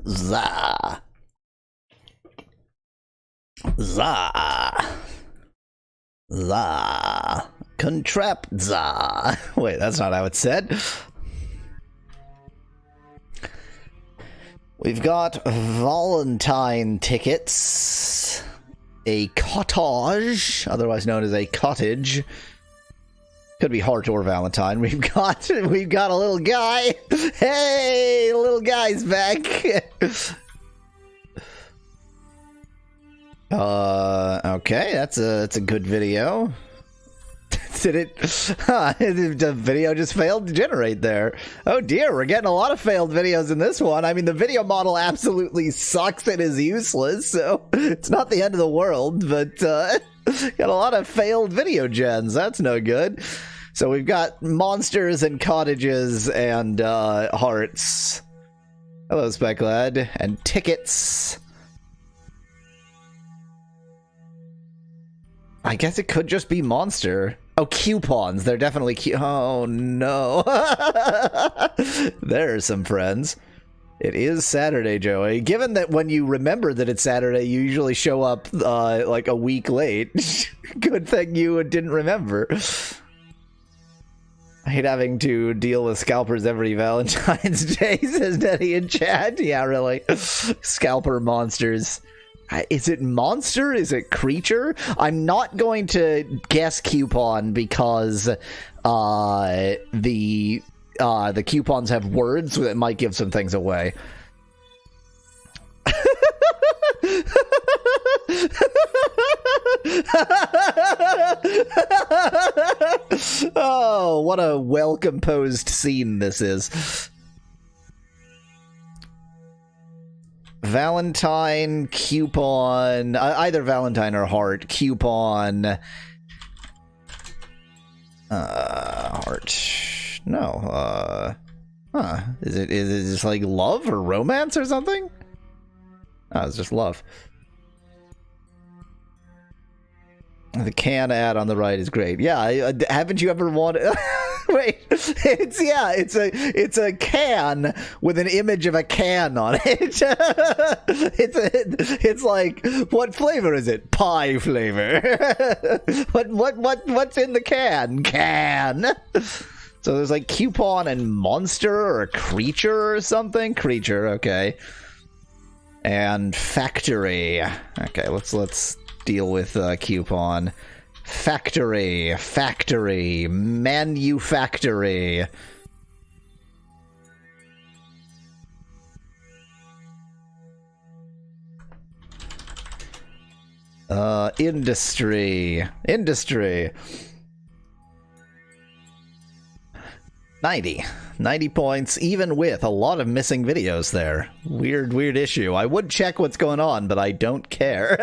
Za. Za. Za. Contrapt za. Wait, that's not how it's said. We've got Valentine tickets. A cottage, otherwise known as a cottage. Could be Heart or Valentine. We've got a little guy. Hey, the little guy's back. Okay, that's a good video. Did it? The video just failed to generate there. Oh dear, we're getting a lot of failed videos in this one. I mean, the video model absolutely sucks and is useless, so it's not the end of the world, but got a lot of failed video gens. That's no good. So we've got monsters and cottages and hearts. Hello, Specklad. And tickets. I guess it could just be monster. Oh, coupons. They're definitely oh, no. There are some friends. It is Saturday, Joey. Given that when you remember that it's Saturday, you usually show up like a week late. Good thing you didn't remember. I hate having to deal with scalpers every Valentine's Day, says Nettie in chat. Yeah, really. Scalper monsters. Is it monster? Is it creature? I'm not going to guess coupon because the coupons have words that might give some things away. Oh, what a well-composed scene this is. Valentine, coupon, either Valentine or heart, coupon, heart, no, is it just like love or romance or something? Oh, it's just love. The can ad on the right is great. Yeah, haven't you ever wanted... Wait, it's a can with an image of a can on it. It's like, what flavor is it? Pie flavor. What's in the can? Can. So there's like coupon and monster or creature or something. Creature, okay. And factory. Okay, let's deal with coupon. Factory, manufactory. Industry. 90 points, even with a lot of missing videos there. Weird issue. I would check what's going on, but I don't care.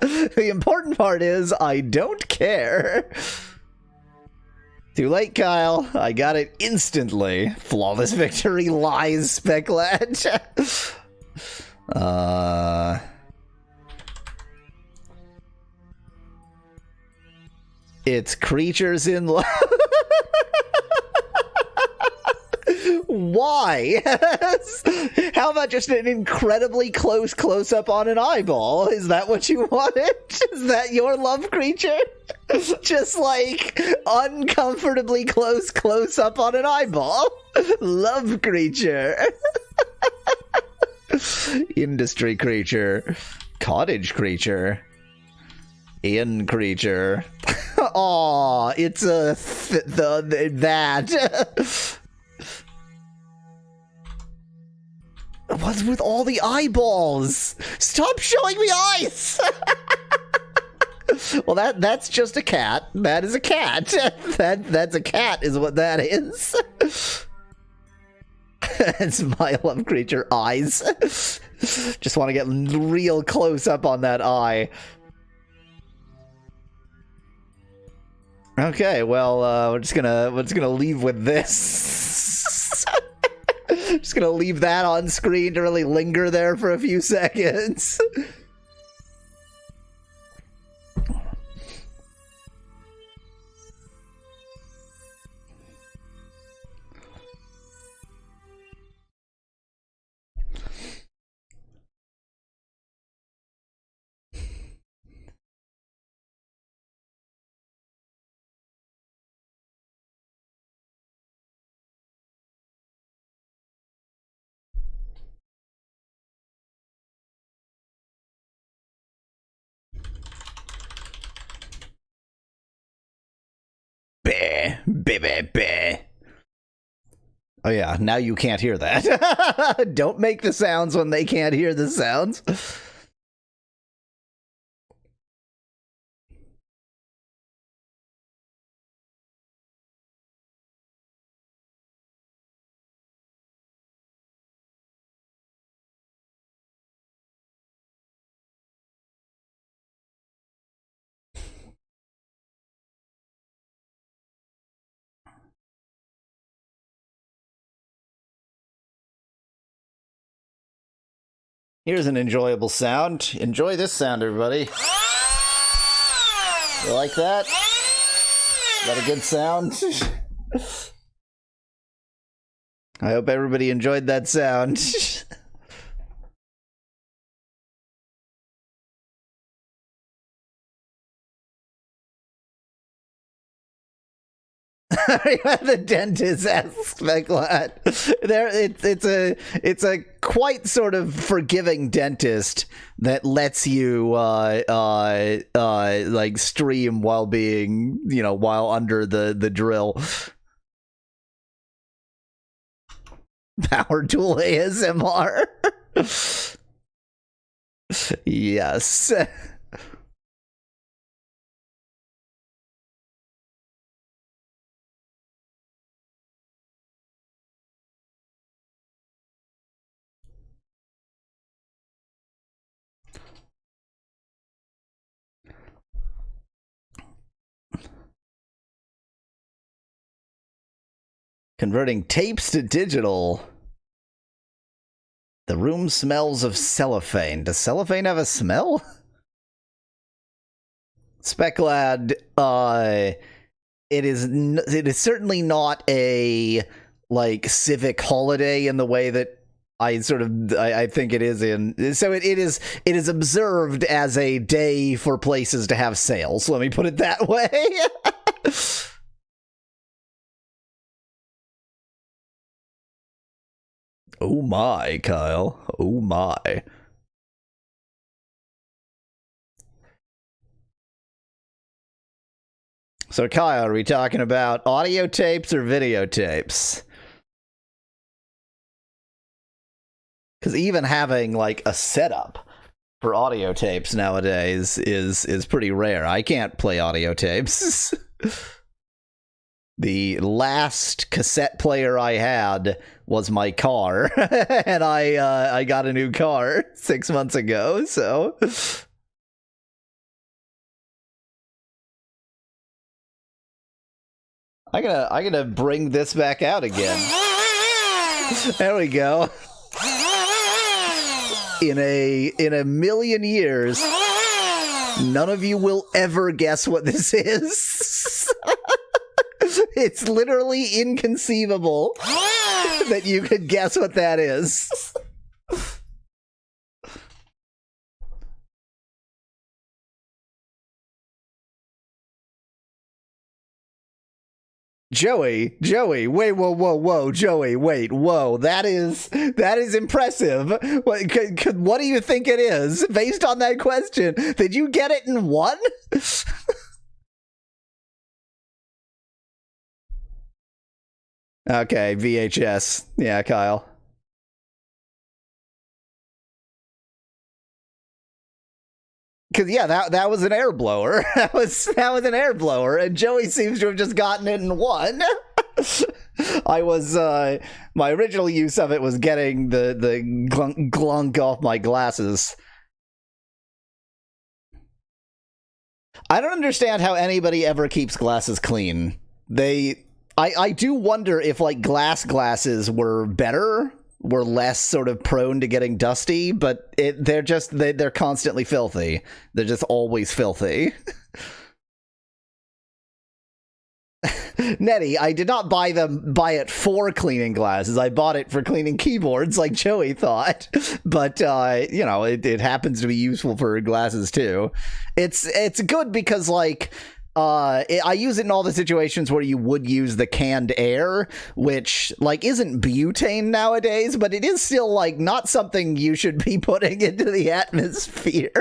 The important part is I don't care. Too late, Kyle. I got it instantly. Flawless victory lies, Specklad. It's creatures in love. Why? How about just an incredibly close-up on an eyeball? Is that what you wanted? Is that your love creature? Just like uncomfortably close-up on an eyeball? Love creature. Industry creature. Cottage creature. Inn creature. Aw, it's a that. What's with all the eyeballs? Stop showing me eyes! Well, that's just a cat. That is a cat. That's a cat is what that is. It's my love creature eyes. Just want to get real close up on that eye. Okay, well, we're just gonna leave with this. Just gonna leave that on screen to really linger there for a few seconds. Baby. Oh yeah, now you can't hear that. Don't make the sounds when they can't hear the sounds. Here's an enjoyable sound. Enjoy this sound, everybody. You like that? Is that a good sound? I hope everybody enjoyed that sound. The dentist asks Specklad. It's a quite sort of forgiving dentist that lets you like stream while being, while under the drill. Power tool ASMR. Yes. Converting tapes to digital. The room smells of cellophane. Does cellophane have a smell? Specklad, it is certainly not a civic holiday in the way that I think it is in. So it is observed as a day for places to have sales. Let me put it that way. Oh my, Kyle. Oh my. So, Kyle, are we talking about audio tapes or videotapes? Because even having a setup for audio tapes nowadays is pretty rare. I can't play audio tapes. The last cassette player I had was my car, and I got a new car 6 months ago, so... I'm gonna bring this back out again. There we go. In a million years, none of you will ever guess what this is. It's literally inconceivable that you could guess what that is. Joey, wait, whoa, Joey, wait, whoa, that is impressive. What do you think it is? Based on that question, did you get it in one? Okay, VHS. Yeah, Kyle. Because yeah, that was an air blower. that was an air blower, and Joey seems to have just gotten it in one. I was my original use of it was getting the glunk off my glasses. I don't understand how anybody ever keeps glasses clean. I do wonder if glass glasses were better, were less sort of prone to getting dusty, but they're constantly filthy. They're just always filthy. Nettie, I did not buy it for cleaning glasses. I bought it for cleaning keyboards like Joey thought. But it happens to be useful for glasses too. It's good because I use it in all the situations where you would use the canned air, which isn't butane nowadays, but it is still not something you should be putting into the atmosphere.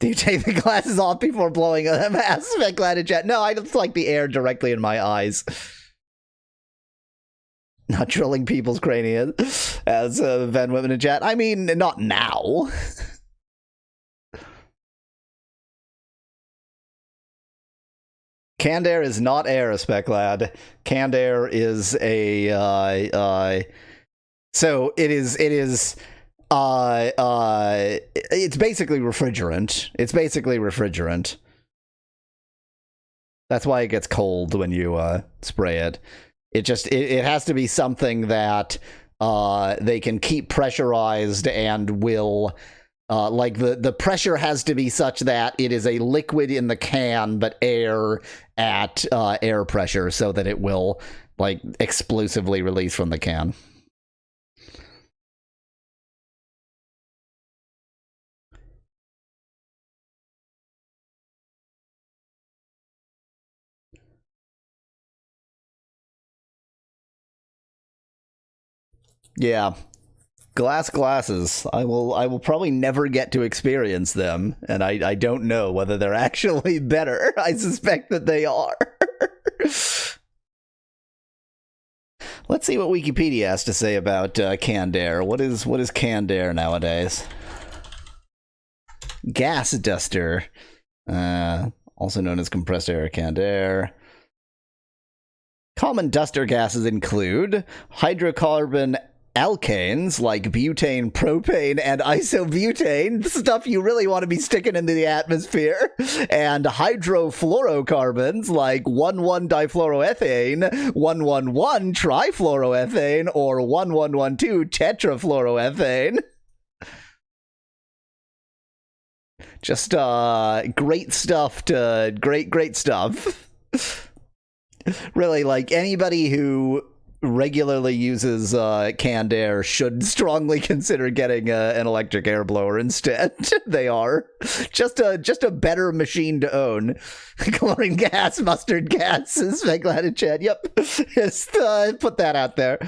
Do you take the glasses off before blowing them? Aspect glad in chat. No, I just like the air directly in my eyes. Not drilling people's crania, as Van Whitman in chat. I mean, not now. Canned air is not air, Spec Lad. Canned air is a so it is it's basically refrigerant. It's basically refrigerant. That's why it gets cold when you spray it. It has to be something that they can keep pressurized and will like the pressure has to be such that it is a liquid in the can but air at air pressure so that it will like explosively release from the can. Yeah. Glasses. I will probably never get to experience them, and I don't know whether they're actually better. I suspect that they are. Let's see what Wikipedia has to say about canned air. What is canned air nowadays? Gas duster, also known as compressed air, canned air. Common duster gases include hydrocarbon alkanes like butane, propane, and isobutane, stuff you really want to be sticking into the atmosphere, and hydrofluorocarbons like 1,1-difluoroethane, 1,1,1-trifluoroethane, or 1,1,1,2 tetrafluoroethane. Just great stuff to great stuff. Really, like anybody who regularly uses canned air should strongly consider getting an electric air blower instead. They are just a better machine to own. Chlorine gas, mustard gas, is glad in chat. Yep, just put that out there.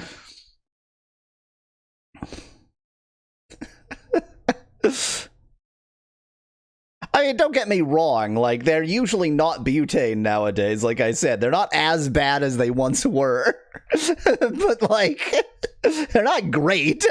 I mean, don't get me wrong, like, they're usually not butane nowadays, like I said. They're not as bad as they once were. But, like, they're not great.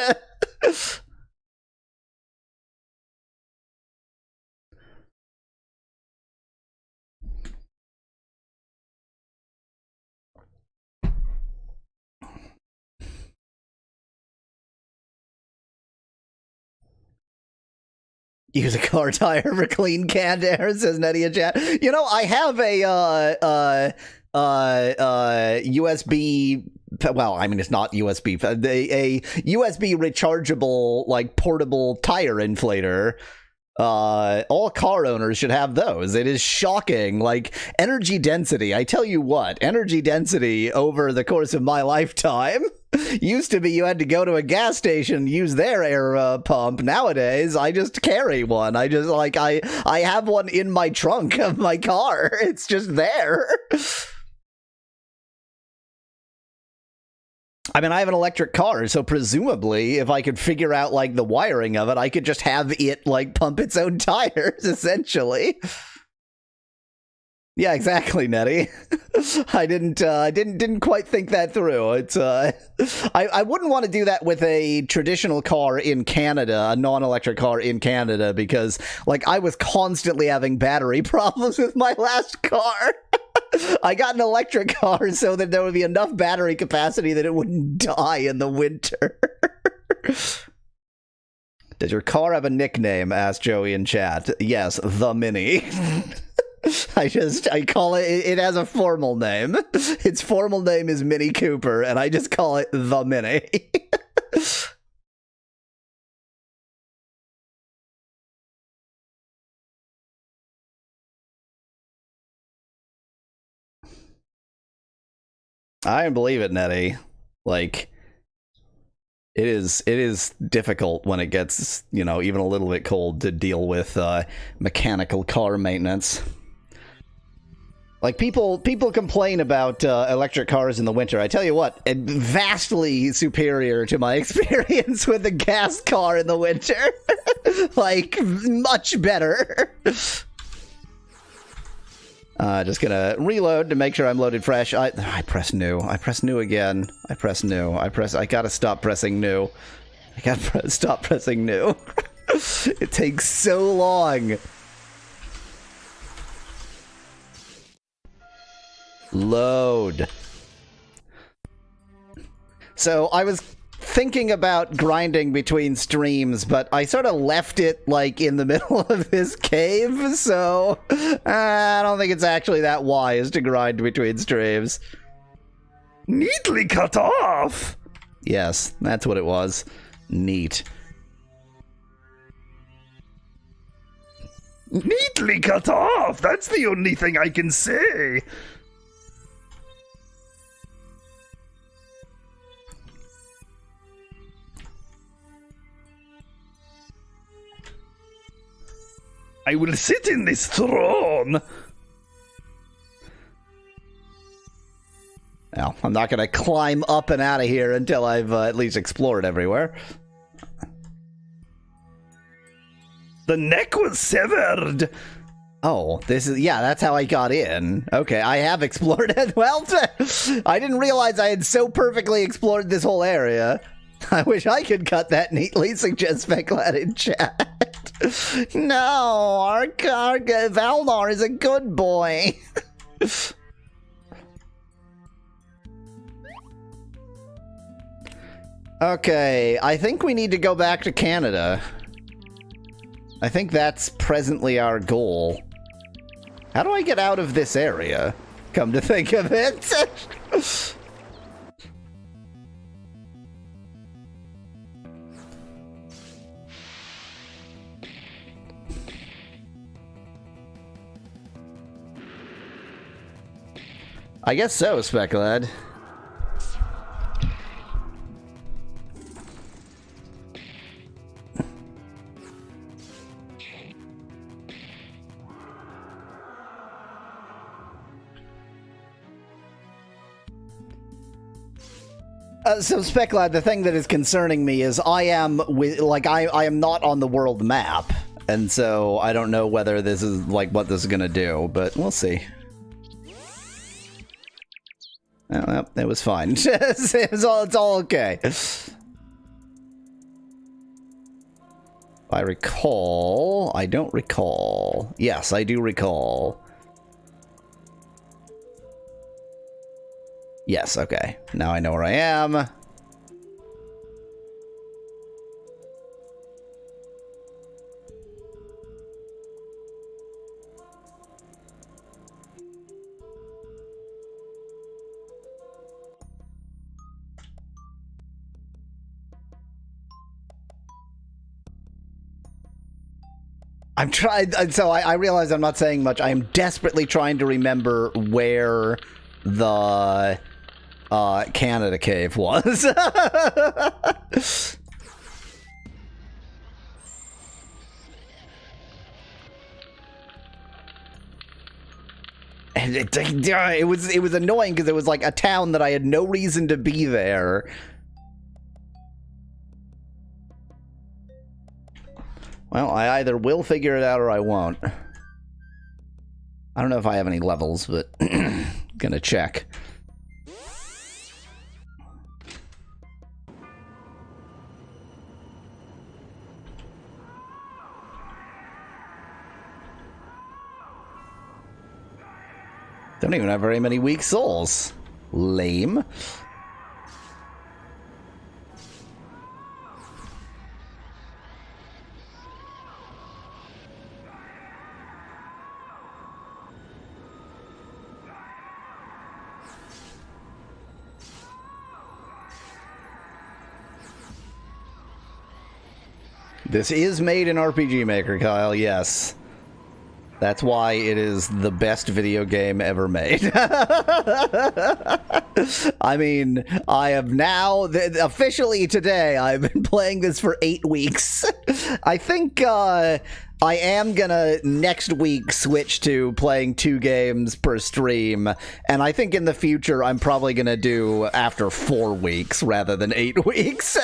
Use a car tire for clean canned air, says Nedia Chat. You know, I have a USB. Well, I mean, it's not USB. A USB rechargeable, like portable tire inflator. All car owners should have those. It is shocking. Like energy density. I tell you what, energy density over the course of my lifetime. Used to be you had to go to a gas station, use their air pump. Nowadays, I just carry one. I just like I have one in my trunk of my car. It's just there. I mean, I have an electric car, so presumably, if I could figure out like the wiring of it, I could just have it like pump its own tires, essentially. Yeah, exactly, Nettie. I didn't quite think that through. It's I wouldn't want to do that with a traditional car in Canada, a non-electric car in Canada, because like I was constantly having battery problems with my last car. I got an electric car so that there would be enough battery capacity that it wouldn't die in the winter. Does your car have a nickname? Asked Joey in chat. Yes, the Mini. I call it has a formal name. Its formal name is Mini Cooper, and I just call it the Mini. I believe it, Nettie. Like, it is difficult when it gets, you know, even a little bit cold to deal with mechanical car maintenance. Like, people complain about electric cars in the winter. I tell you what, vastly superior to my experience with the gas car in the winter. Like, much better. Just gonna reload to make sure I'm loaded fresh. I press new. I press new again. I press new. I gotta stop pressing new. I gotta stop pressing new. It takes so long. Load. So I was thinking about grinding between streams, but I sort of left it like in the middle of this cave, so I don't think it's actually that wise to grind between streams. Neatly cut off! Yes, that's what it was. Neat. Neatly cut off! That's the only thing I can say! I will sit in this throne! Well, I'm not gonna climb up and out of here until I've at least explored everywhere. The neck was severed! Oh, this is... yeah, that's how I got in. Okay, I have explored it. Well, I didn't realize I had so perfectly explored this whole area. I wish I could cut that neatly, suggests Speklad in chat. No, our Valnar is a good boy. Okay, I think we need to go back to Canada. I think that's presently our goal. How do I get out of this area? Come to think of it. I guess so, Speklad. So Speklad, the thing that is concerning me is I am not on the world map, and so I don't know whether this is like what this is gonna do, but we'll see. Well, it was fine. It's all okay. I recall. I don't recall. Yes, I do recall. Yes, okay. Now I know where I am. I'm trying, so I realize I'm not saying much. I am desperately trying to remember where the Canada cave was. And it was annoying because it was like a town that I had no reason to be there. Well, I either will figure it out or I won't. I don't know if I have any levels, but gonna check. Don't even have very many weak souls. Lame. This is made in RPG Maker, Kyle, yes. That's why it is the best video game ever made. I mean, I have now, officially today, I've been playing this for 8 weeks. I think I am gonna next week switch to playing 2 games per stream, and I think in the future I'm probably gonna do after 4 weeks rather than 8 weeks.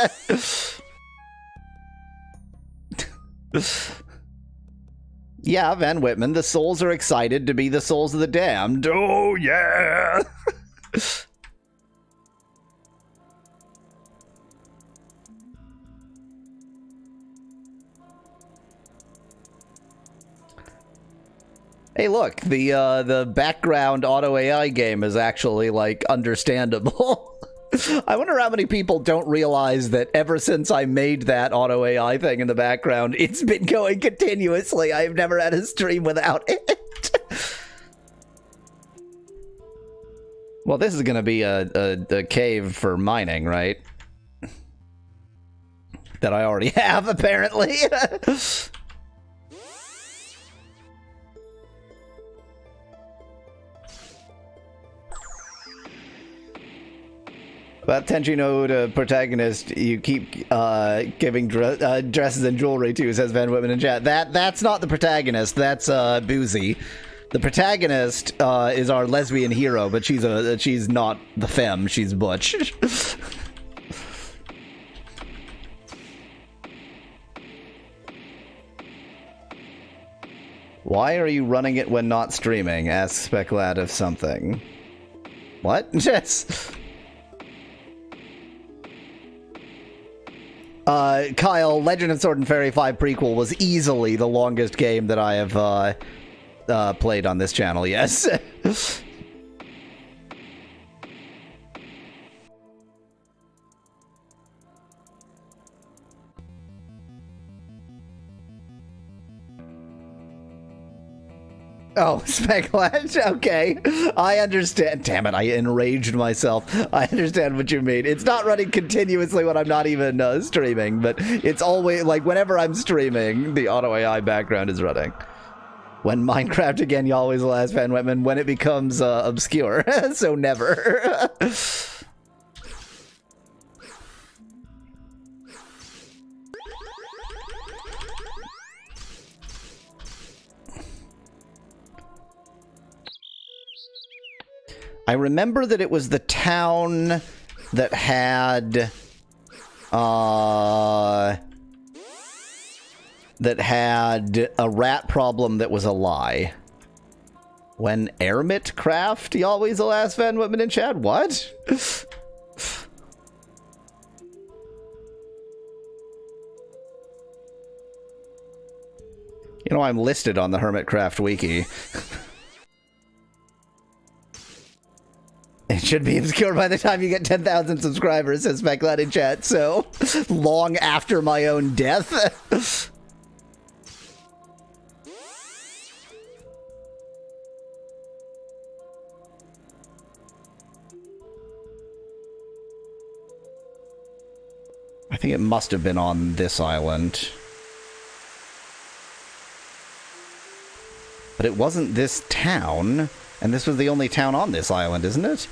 Yeah, Van Whitman, the souls are excited to be the souls of the damned. Oh, yeah! Hey, look, the background auto AI game is actually, like, understandable. I wonder how many people don't realize that ever since I made that auto AI thing in the background, it's been going continuously. I've never had a stream without it. Well, this is going to be a cave for mining, right? That I already have, apparently. About Tenchi no the protagonist you keep giving dresses and jewelry to, says Van Whitman in chat. That's not the protagonist, that's Boozy. The protagonist is our lesbian hero, but she's not the femme, she's butch. Why are you running it when not streaming? Asks Speculat of something. What? Yes. Kyle, Legend of Sword and Fairy 5 prequel was easily the longest game that I have played on this channel, yes. Oh, Speculat, okay. I understand. Damn it, I enraged myself. I understand what you mean. It's not running continuously when I'm not even streaming, but it's always, like, whenever I'm streaming, the auto AI background is running. When Minecraft again, you always will ask Van Whitman, when it becomes obscure. So never. I remember that it was the town that had a rat problem that was a lie. When Ermit Craft, you always will ask Van Whitman in chat. What? You know, I'm listed on the Hermitcraft wiki. It should be obscure by the time you get 10,000 subscribers, says Speculat in chat, so long after my own death. I think it must have been on this island. But it wasn't this town. And this was the only town on this island, isn't it?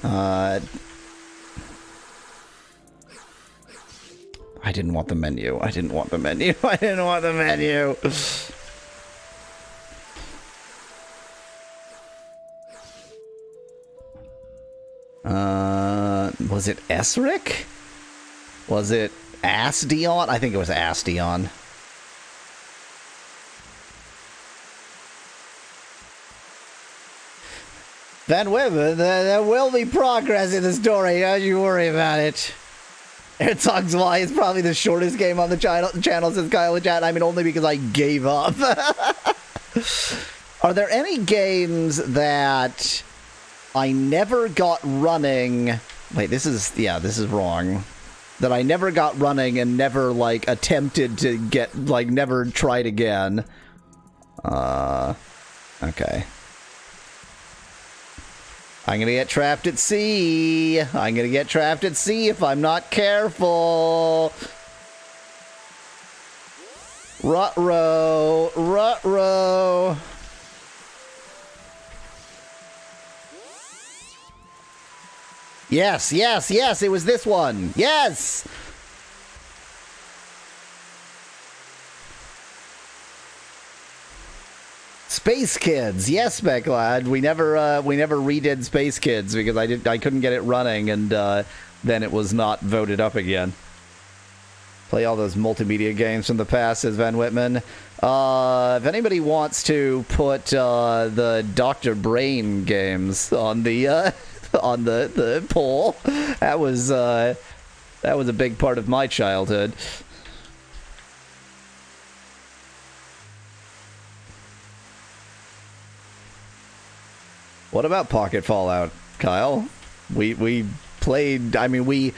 I didn't want the menu. I didn't want the menu. I didn't want the menu. Was it Esric? Was it Asdion? I think it was Asdion. Van Whitman, there will be progress in the story, don't you worry about it. Herzog's Y is probably the shortest game on the channel since Kyle and chat. I mean, only because I gave up. Are there any games that I never got running... Wait, this is wrong. That I never got running and never, like, attempted to get, like, never tried again. Okay. I'm gonna get trapped at sea. I'm gonna get trapped at sea if I'm not careful. Ruh-roh. Ruh-roh. Yes, yes, yes, it was this one. Yes! Space Kids. Yes, Becklad. We never redid Space Kids because I couldn't get it running, and then it was not voted up again. Play all those multimedia games from the past, says Van Whitman. If anybody wants to put the Dr. Brain games on the on the poll, that was a big part of my childhood. What about Pocket Fallout, Kyle? We played. I mean, we.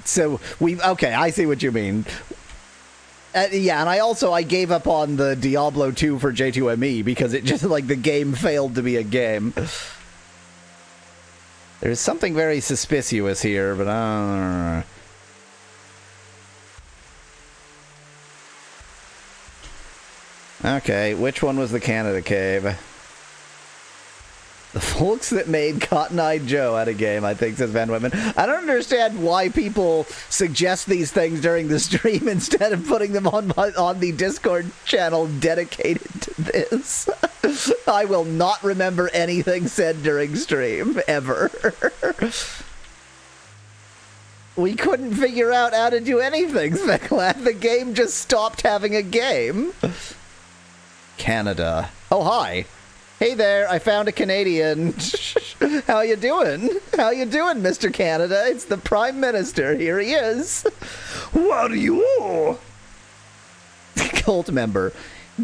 So we okay. I see what you mean. Yeah, and I gave up on the Diablo 2 for J2ME because it just like the game failed to be a game. There's something very suspicious here, but okay, which one was the Canada Cave? The folks that made Cotton Eye Joe had a game, I think, says Van Whitman. I don't understand why people suggest these things during the stream instead of putting them on the Discord channel dedicated to this. I will not remember anything said during stream, ever. We couldn't figure out how to do anything, Sveklat. The game just stopped having a game. Canada. Oh, hi. Hey there, I found a Canadian. How you doing? How you doing, Mr. Canada? It's the Prime Minister. Here he is. Who are you? Cult member.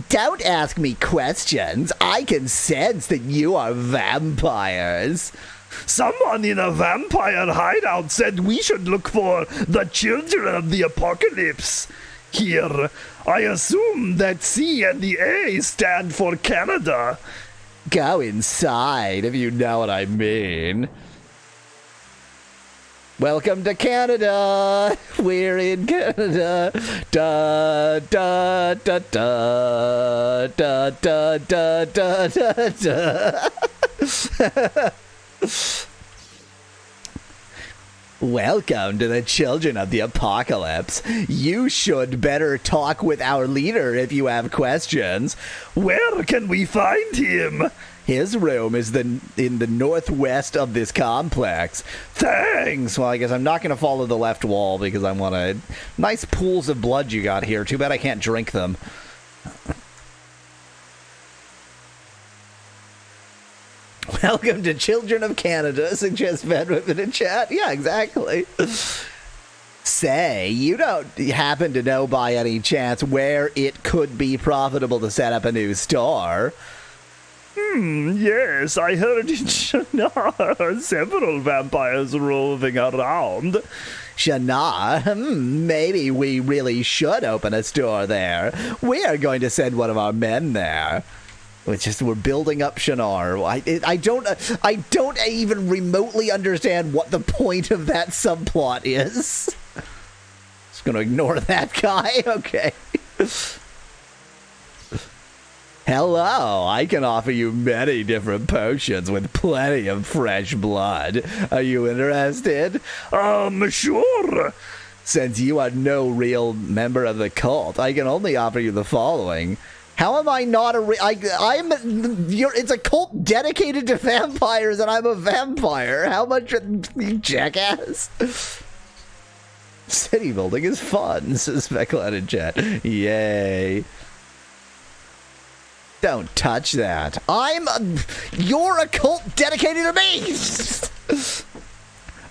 Don't ask me questions. I can sense that you are vampires. Someone in a vampire hideout said we should look for the children of the apocalypse. Here, I assume that C and the A stand for Canada. Go inside, if you know what I mean. Welcome to Canada. We're in Canada. Da da da da da da da da da. Welcome to the Children of the Apocalypse. You should better talk with our leader if you have questions. Where can we find him? His room is in the northwest of this complex. Thanks! Well, I guess I'm not going to follow the left wall because I want to... Nice pools of blood you got here. Too bad I can't drink them. Welcome to Children of Canada, suggests Van Whitman in chat. Yeah, exactly. Say, you don't happen to know by any chance where it could be profitable to set up a new store? Yes, I heard in Shannara several vampires roving around. Shannara? Maybe we really should open a store there. We are going to send one of our men there. We're building up Shannara. I don't even remotely understand what the point of that subplot is. Just gonna ignore that guy. Okay. Hello, I can offer you many different potions with plenty of fresh blood. Are you interested? Sure. Since you are no real member of the cult, I can only offer you the following. How am I not it's a cult dedicated to vampires and I'm a vampire. How much, you jackass? City building is fun, says Becklad in chat. Yay. Don't touch that. You're a cult dedicated to me!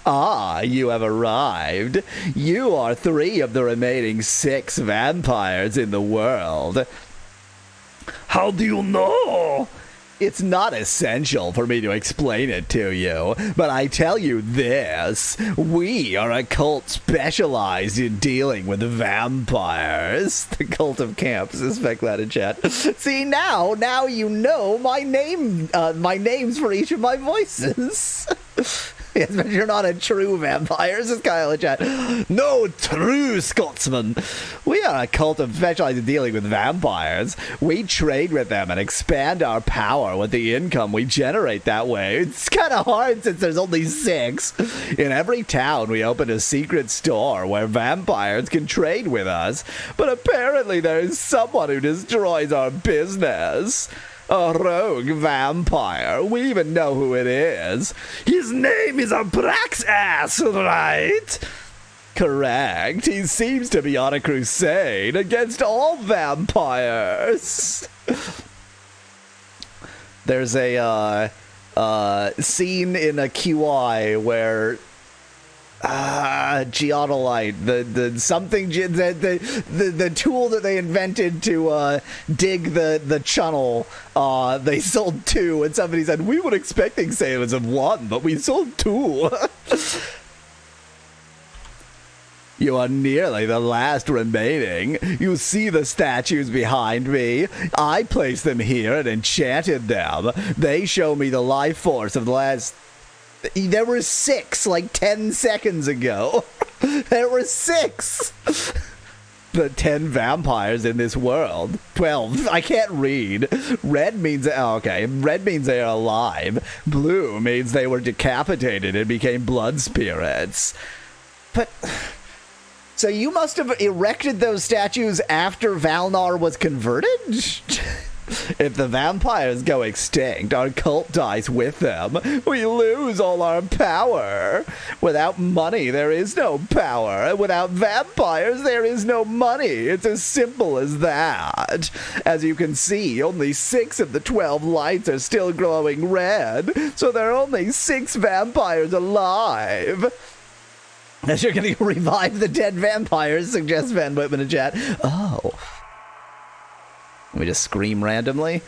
Ah, you have arrived. You are 3 of the remaining 6 vampires in the world. How do you know? It's not essential for me to explain it to you, but I tell you this. We are a cult specialized in dealing with vampires. The cult of camps, is Becklad in chat. See, now you know my names for each of my voices. Yes, but you're not a true vampire, says Kyle in chat. No true Scotsman. We are a cult of specialized in dealing with vampires. We trade with them and expand our power with the income we generate that way. It's kind of hard since there's only 6. In every town, we open a secret store where vampires can trade with us. But apparently there is someone who destroys our business. A rogue vampire. We even know who it is. His name is Abraxas, right? Correct. He seems to be on a crusade against all vampires. There's a scene in a QI where geodolite, the tool that they invented to dig the channel, they sold 2, and somebody said we were expecting sales of 1, but we sold 2. You are nearly the last remaining. You see the statues behind me? I placed them here and enchanted them. They show me the life force of the last... There were 6, like 10 seconds ago. There were 6. The 10 vampires in this world. 12. I can't read. Red means... Oh, okay. Red means they are alive. Blue means they were decapitated and became blood spirits. But... So you must have erected those statues after Valnar was converted? If the vampires go extinct, our cult dies with them. We lose all our power. Without money, there is no power. Without vampires, there is no money. It's as simple as that. As you can see, only 6 of the 12 lights are still glowing red, so there are only 6 vampires alive. As you're going to revive the dead vampires, suggests Van Whitman in chat. Oh. Let me just scream randomly.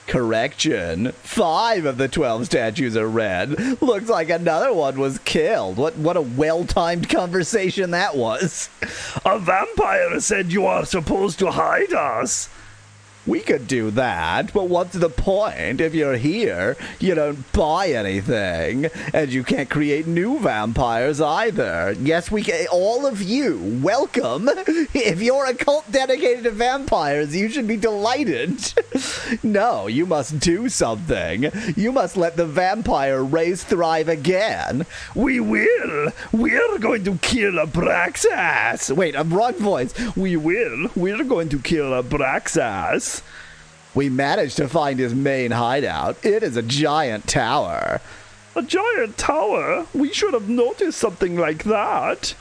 Correction. 5 of the 12 statues are red. Looks like another one was killed. What a well-timed conversation that was. A vampire said you are supposed to hide us. We could do that, but what's the point? If you're here, you don't buy anything, and you can't create new vampires either. Yes, we can. All of you, welcome. If you're a cult dedicated to vampires, you should be delighted. No, you must do something. You must let the vampire race thrive again. We will. We're going to kill Abraxas. Wait, I'm wrong voice. We will. We're going to kill Abraxas. We managed to find his main hideout. It is a giant tower. A giant tower? We should have noticed something like that.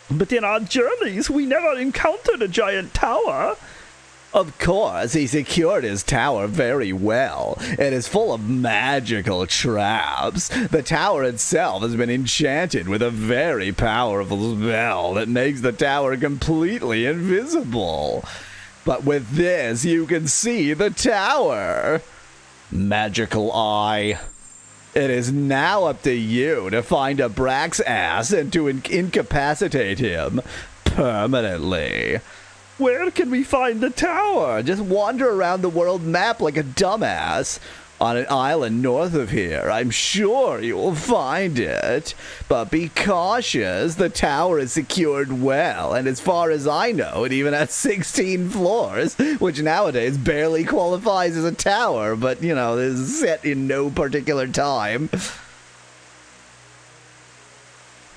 But in our journeys, we never encountered a giant tower. Of course, he secured his tower very well. It is full of magical traps. The tower itself has been enchanted with a very powerful spell that makes the tower completely invisible. But with this, you can see the tower. Magical eye. It is now up to you to find Abraxas and to incapacitate him permanently. Where can we find the tower? Just wander around the world map like a dumbass. On an island north of here, I'm sure you will find it. But be cautious, the tower is secured well, and as far as I know, it even has 16 floors, which nowadays barely qualifies as a tower, but, you know, is set in no particular time.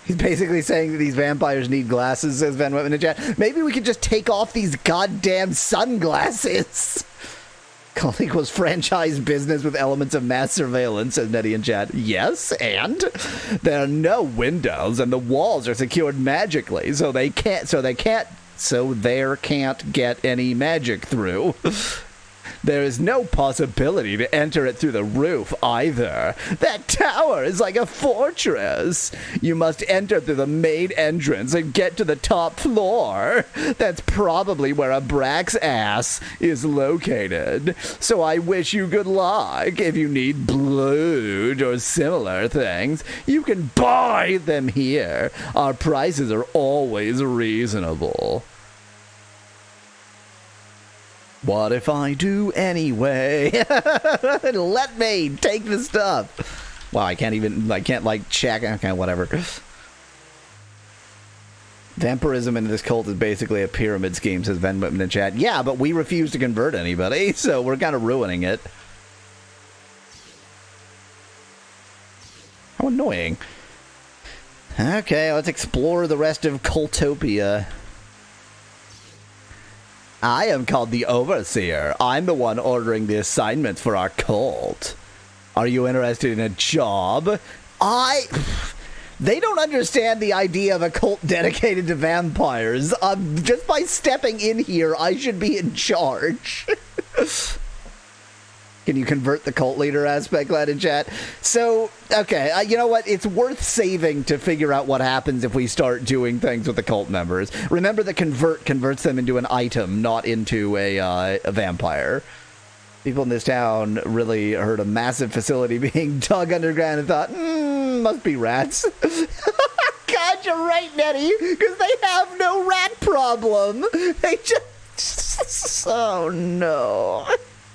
He's basically saying that these vampires need glasses, says Van Whitman in chat. Maybe we could just take off these goddamn sunglasses. Cult equals franchise business with elements of mass surveillance, says Nettie in chat. Yes, and there are no windows, and the walls are secured magically, so there can't get any magic through. There is no possibility to enter it through the roof either. That tower is like a fortress. You must enter through the main entrance and get to the top floor. That's probably where Abraxas is located. So I wish you good luck. If you need loot or similar things, you can buy them here. Our prices are always reasonable. What if I do anyway? Let me take the stuff. Wow, I can't like check. Okay, whatever. Vampirism in this cult is basically a pyramid scheme, says Van Whitman in chat. Yeah, but we refuse to convert anybody, so we're kind of ruining it. How annoying. Okay, let's explore the rest of Cultopia. I am called the Overseer. I'm the one ordering the assignments for our cult. Are you interested in a job? They don't understand the idea of a cult dedicated to vampires. Just by stepping in here, I should be in charge. Can you convert the cult leader aspect, lad in chat? So, okay, you know what? It's worth saving to figure out what happens if we start doing things with the cult members. Remember that converts them into an item, not into a vampire. People in this town really heard a massive facility being dug underground and thought, must be rats. God, you're right, Nettie, because they have no rat problem. They just... Oh, no.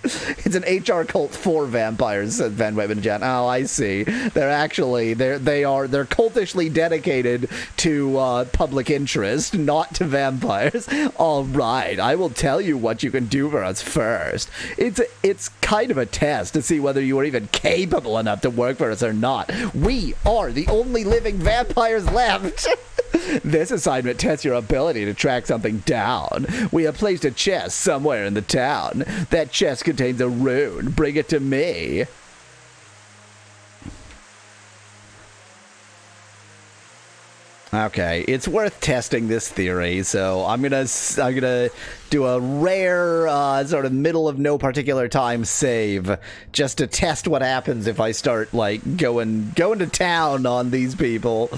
It's an HR cult for vampires, said Van Weben Jan. Oh, I see. They're cultishly dedicated to public interest, not to vampires. All right, I will tell you what you can do for us first. It's kind of a test to see whether you are even capable enough to work for us or not. We are the only living vampires left. This assignment tests your ability to track something down. We have placed a chest somewhere in the town. That chest contains a rune. Bring it to me. Okay, it's worth testing this theory, so I'm gonna do a rare sort of middle of no particular time save just to test what happens if I start like going to town on these people.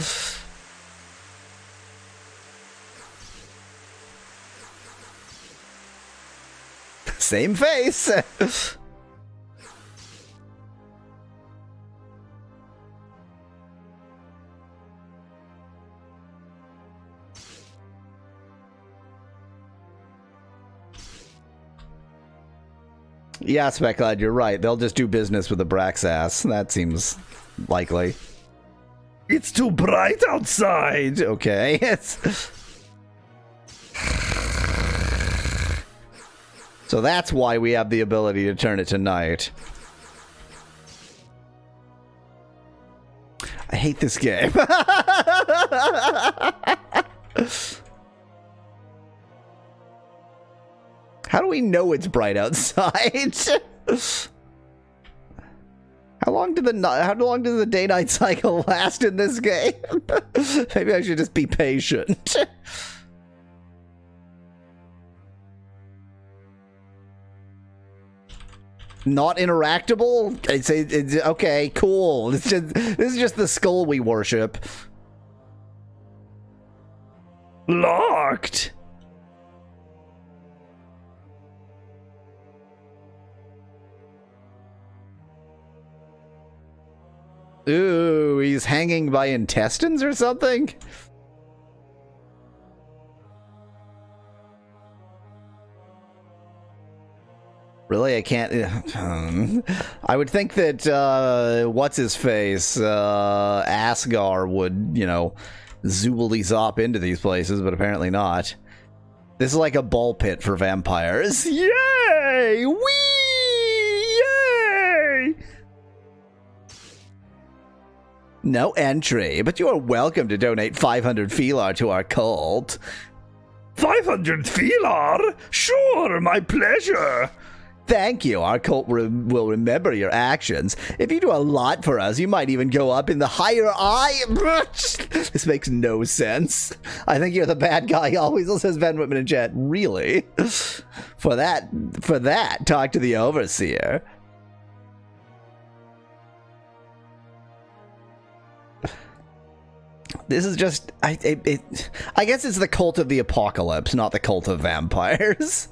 Same face. Yeah, Speckglad, you're right. They'll just do business with the Braxass. That seems likely. It's too bright outside. Okay. So that's why we have the ability to turn it to night. I hate this game. How do we know it's bright outside? How long does the day-night cycle last in this game? Maybe I should just be patient. Not interactable? It's okay, cool. This is just the skull we worship. Locked. Ooh, he's hanging by intestines or something? Really, I can't... I would think that, what's-his-face, Asgar would, you know, zoobly-zop into these places, but apparently not. This is like a ball pit for vampires. Yay! Whee! Yay! No entry, but you are welcome to donate 500 Felar to our cult. 500 Felar? Sure, my pleasure. Thank you. Our cult will remember your actions. If you do a lot for us, you might even go up in the higher eye. This makes no sense. I think you're the bad guy always, says Van Whitman in chat. Really? For that, talk to the Overseer. This is just... I guess it's the cult of the apocalypse, not the cult of vampires.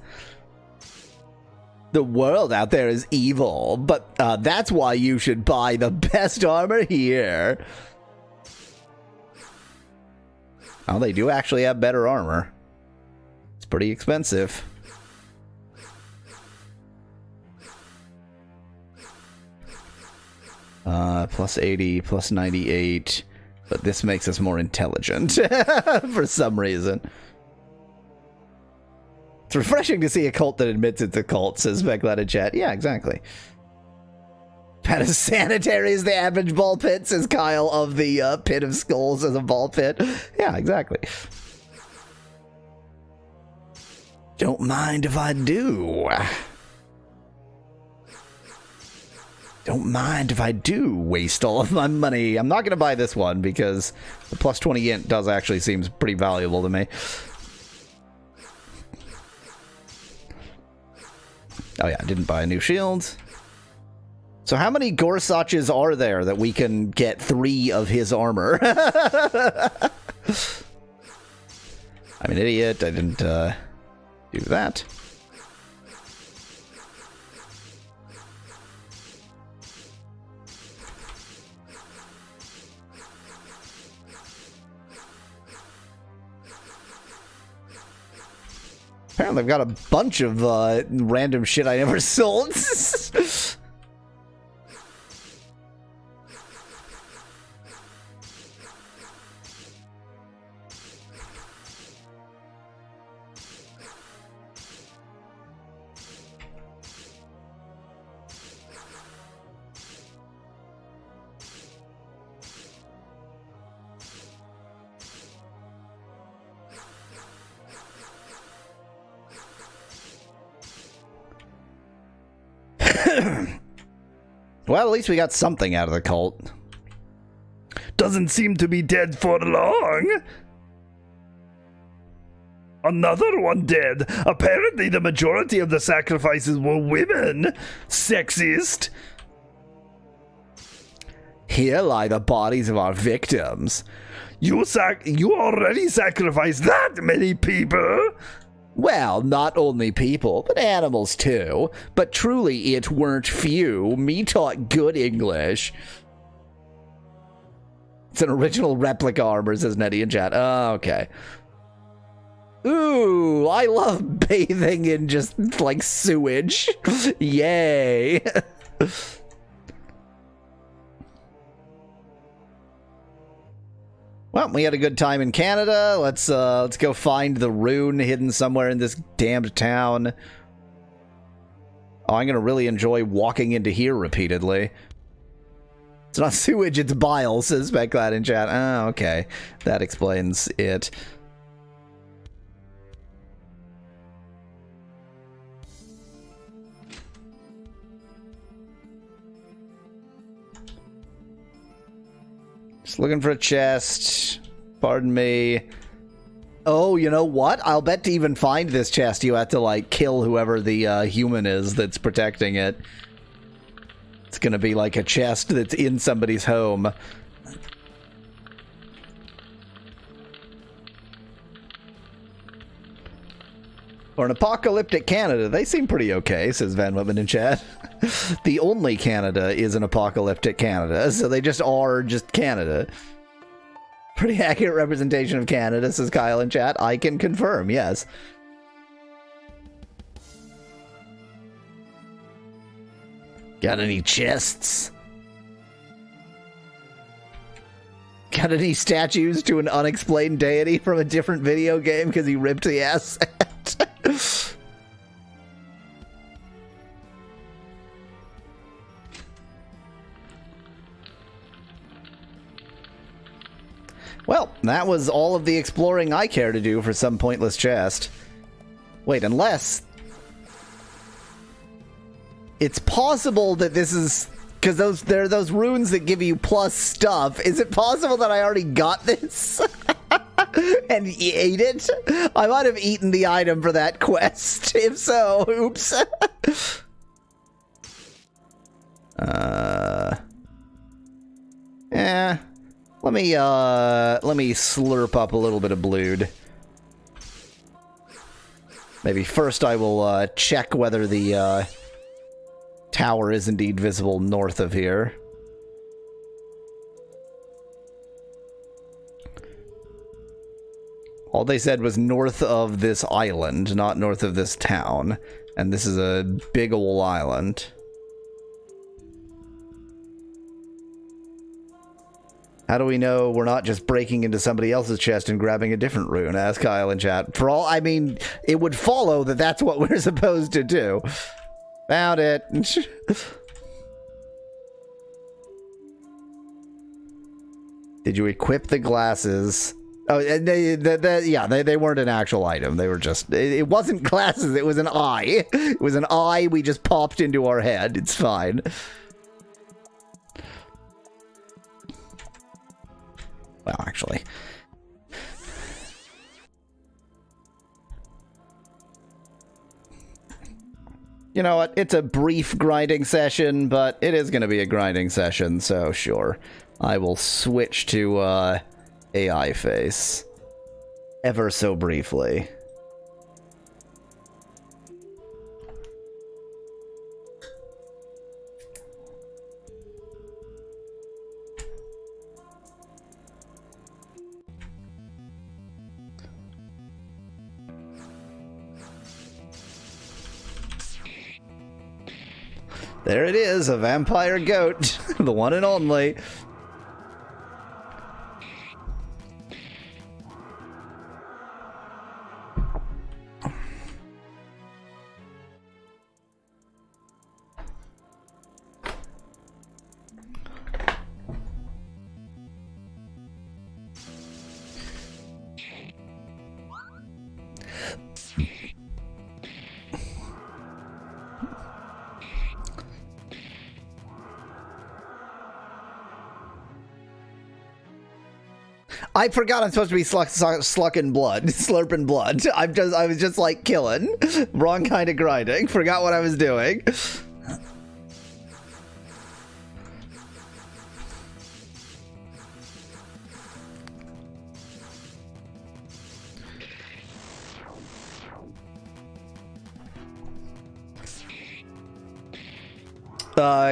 The world out there is evil, but that's why you should buy the best armor here. Oh, they do actually have better armor. It's pretty expensive. Plus 80, plus 98. But this makes us more intelligent for some reason. It's refreshing to see a cult that admits it's a cult, says Becklad in chat. Yeah, exactly. About as sanitary as the average ball pit, says Kyle of the Pit of Skulls as a ball pit. Yeah, exactly. Don't mind if I do. Don't mind if I do waste all of my money. I'm not going to buy this one because the plus 20 int does actually seems pretty valuable to me. Oh yeah, I didn't buy a new shield. So how many Gorsuches are there that we can get 3 of his armor? I'm an idiot. I didn't do that. Apparently I've got a bunch of random shit I never sold. Well, at least we got something out of the cult. Doesn't seem to be dead for long. Another one dead. Apparently the majority of the sacrifices were women. Sexist. Here lie the bodies of our victims. You already sacrificed that many people. Well, not only people, but animals too. But truly it weren't few. Me taught good English. It's an original replica armor, says Nettie in chat. Oh, okay. Ooh, I love bathing in just, like, sewage. Yay. Well, we had a good time in Canada. Let's go find the rune hidden somewhere in this damned town. Oh, I'm gonna really enjoy walking into here repeatedly. It's not sewage, it's bile, says Becklad in chat. Oh, okay. That explains it. Just looking for a chest. Pardon me. Oh, you know what? I'll bet to even find this chest, you have to, like, kill whoever the human is that's protecting it. It's gonna be like a chest that's in somebody's home. Or an apocalyptic Canada. They seem pretty okay, says Van Whitman in chat. The only Canada is an apocalyptic Canada, so they just are just Canada. Pretty accurate representation of Canada, says Kyle in chat. I can confirm, yes. Got any chests? Got any statues to an unexplained deity from a different video game because he ripped the asset? Well, that was all of the exploring I care to do for some pointless chest. Wait, unless... It's possible that this is... Because there are those runes that give you plus stuff. Is it possible that I already got this? And ate it? I might have eaten the item for that quest. If so, oops. Yeah. Let me slurp up a little bit of blood. Maybe first I will check whether the tower is indeed visible north of here. All they said was north of this island, not north of this town. And this is a big ol' island. How do we know we're not just breaking into somebody else's chest and grabbing a different rune? Ask Kyle in chat. For all, I mean, it would follow that that's what we're supposed to do. Found it. Did you equip the glasses? Oh, and they weren't an actual item. They were just, it wasn't glasses, it was an eye. It was an eye we just popped into our head. It's fine. Well, actually. You know what? It's a brief grinding session, but it is going to be a grinding session, so sure. I will switch to AI face. Ever so briefly. There it is, a vampire goat. The one and only. I forgot I'm supposed to be slucking blood, slurping blood. I was just like killing. Wrong kind of grinding. Forgot what I was doing.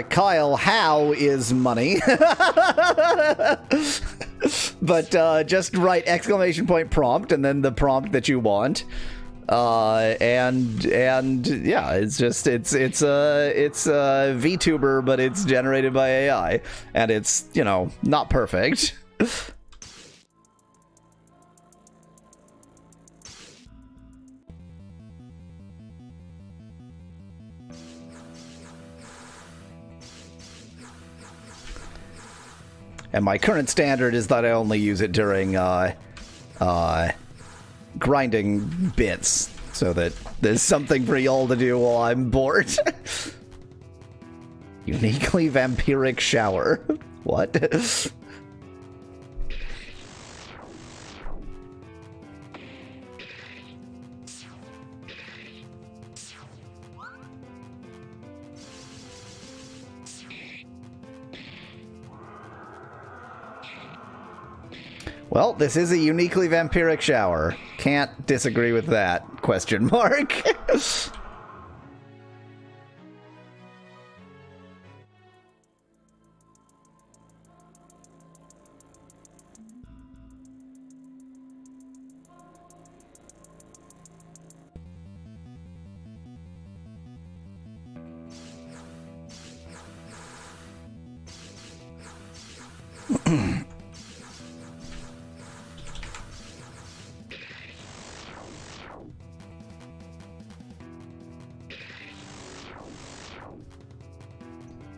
Kyle, how is money? But just write exclamation point prompt and then the prompt that you want. And yeah, it's just it's a VTuber, but it's generated by AI, and it's, you know, not perfect. And my current standard is that I only use it during grinding bits, so that there's something for y'all to do while I'm bored. Uniquely vampiric shower. What? Well, this is a uniquely vampiric shower. Can't disagree with that, question mark.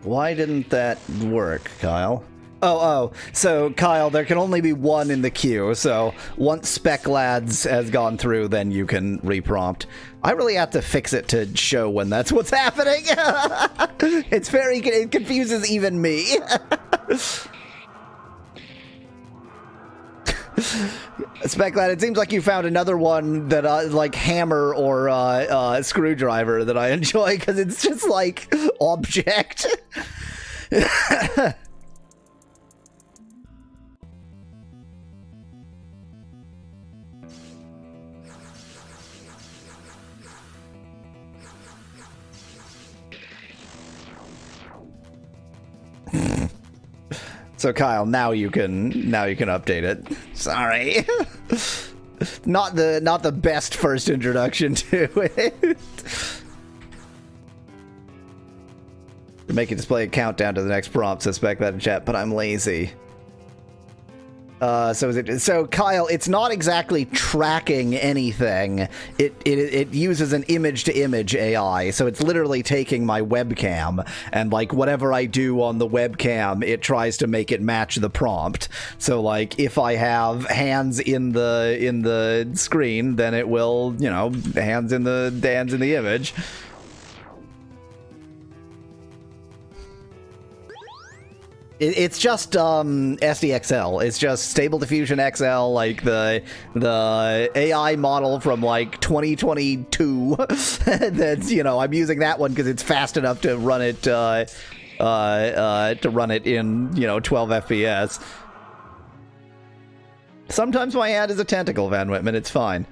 Why didn't that work, Kyle? Oh, so Kyle, there can only be one in the queue, so once Spec Lads has gone through, then you can reprompt. I really have to fix it to show when that's what's happening. It confuses even me. Spec Lad, it seems like you found another one that like hammer or screwdriver that I enjoy, because it's just like object. So Kyle, now you can update it. Sorry. Not the best first introduction to it. Make it display a countdown to the next prompt, suspect that in chat, but I'm lazy. So Kyle, it's not exactly tracking anything. It uses an image-to-image AI, so it's literally taking my webcam and like whatever I do on the webcam, it tries to make it match the prompt. So like if I have hands in the screen, then it will, you know, hands in the image. It's just SDXL. It's just Stable Diffusion XL, like the AI model from like 2022. That's, you know, I'm using that one because it's fast enough to run it in, you know, 12 FPS. Sometimes my ad is a tentacle, Van Whitman. It's fine.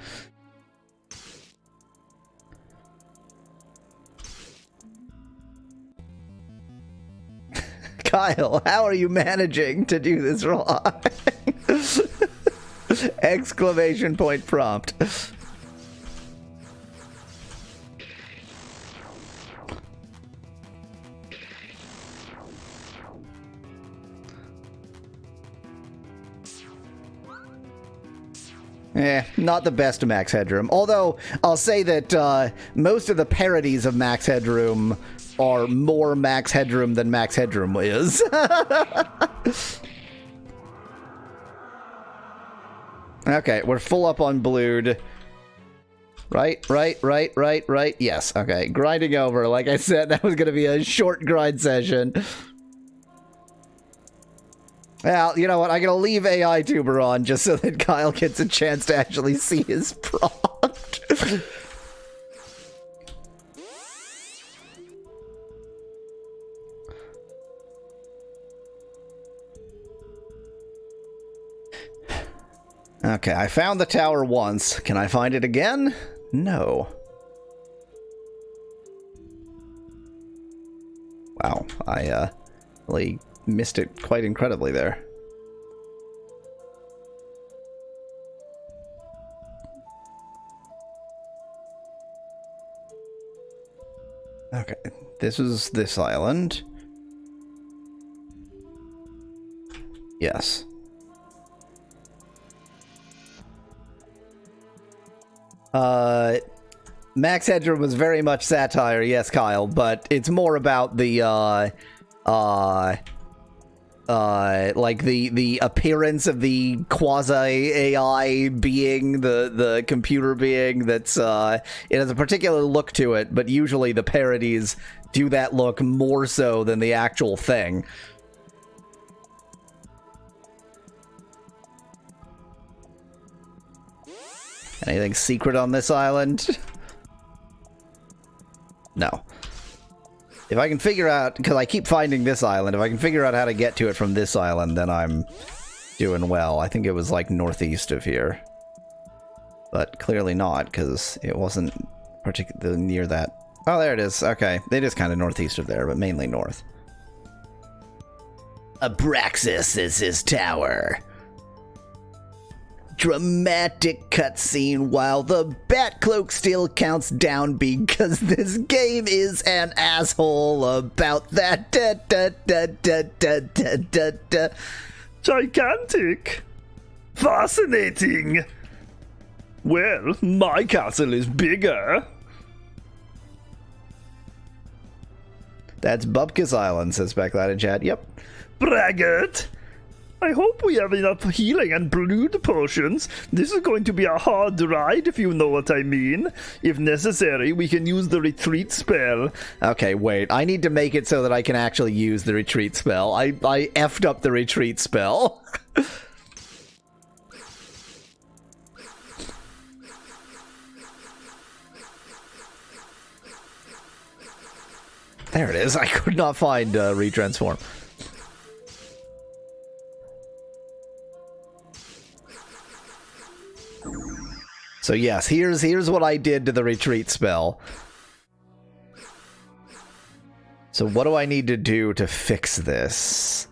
Kyle, how are you managing to do this wrong? Exclamation point prompt. Not the best Max Headroom. Although, I'll say that most of the parodies of Max Headroom are more Max Headroom than Max Headroom is. Okay, we're full up on Blued. Right. Yes, okay. Grinding over. Like I said, that was going to be a short grind session. Well, you know what? I'm going to leave AI Tuber on just so that Kyle gets a chance to actually see his prompt. Okay, I found the tower once. Can I find it again? No. Wow, I really missed it quite incredibly there. Okay, this is this island. Yes. Max Headroom was very much satire, yes, Kyle, but it's more about the, like the appearance of the quasi-AI being, the computer being that's, it has a particular look to it, but usually the parodies do that look more so than the actual thing. Anything secret on this island? No. If I can figure out, because I keep finding this island, if I can figure out how to get to it from this island, then I'm doing well. I think it was like northeast of here. But clearly not, because it wasn't particularly near that. Oh, there it is. Okay. It is kind of northeast of there, but mainly north. Abraxas is his tower. Dramatic cutscene while the Batcloak still counts down because this game is an asshole about that. Gigantic. Fascinating. Well, my castle is bigger. That's Bupkis Island, says Backlad in chat. Yep. Braggart. I hope we have enough healing and blood potions. This is going to be a hard ride, if you know what I mean. If necessary, we can use the retreat spell. Okay, wait. I need to make it so that I can actually use the retreat spell. I effed up the retreat spell. There it is. I could not find retransform. So yes, here's what I did to the retreat spell. So what do I need to do to fix this?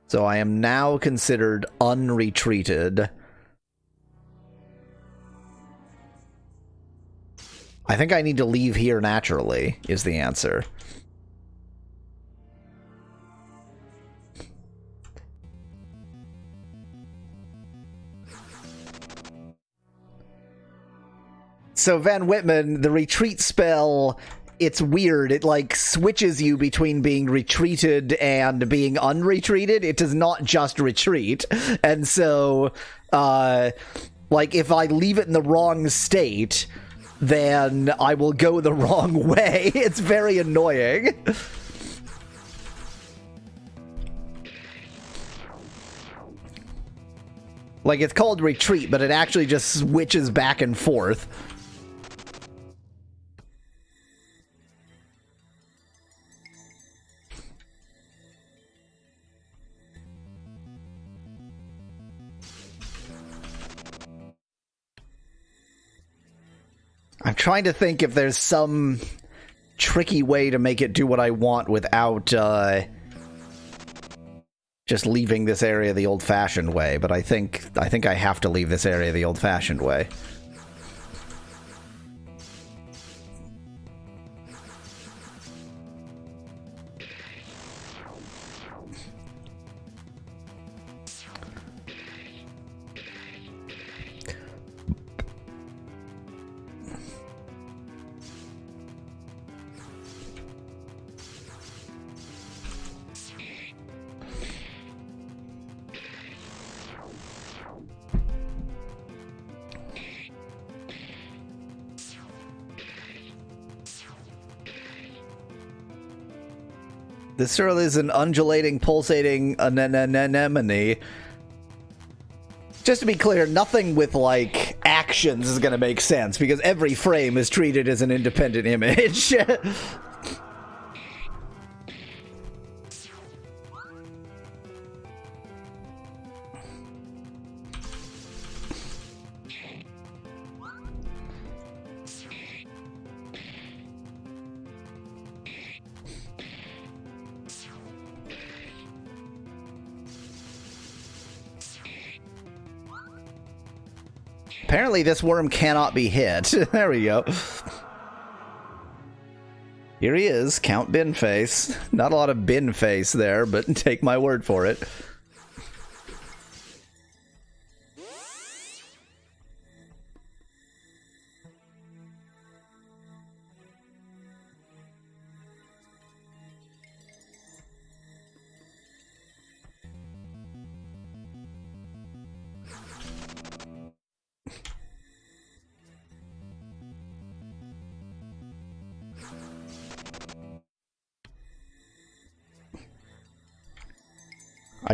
So I am now considered unretreated. I think I need to leave here naturally, is the answer. So Van Whitman, the retreat spell, it's weird. It like switches you between being retreated and being unretreated. It does not just retreat. And so, like if I leave it in the wrong state, then I will go the wrong way. It's very annoying. Like, it's called retreat, but it actually just switches back and forth. I'm trying to think if there's some tricky way to make it do what I want without, just leaving this area the old-fashioned way, but I think I have to leave this area the old-fashioned way. This surely is an undulating, pulsating anemone. Just to be clear, nothing with, like, actions is gonna make sense, because every frame is treated as an independent image. Apparently this worm cannot be hit. There we go. Here he is, Count Binface. Not a lot of Binface there, but take my word for it.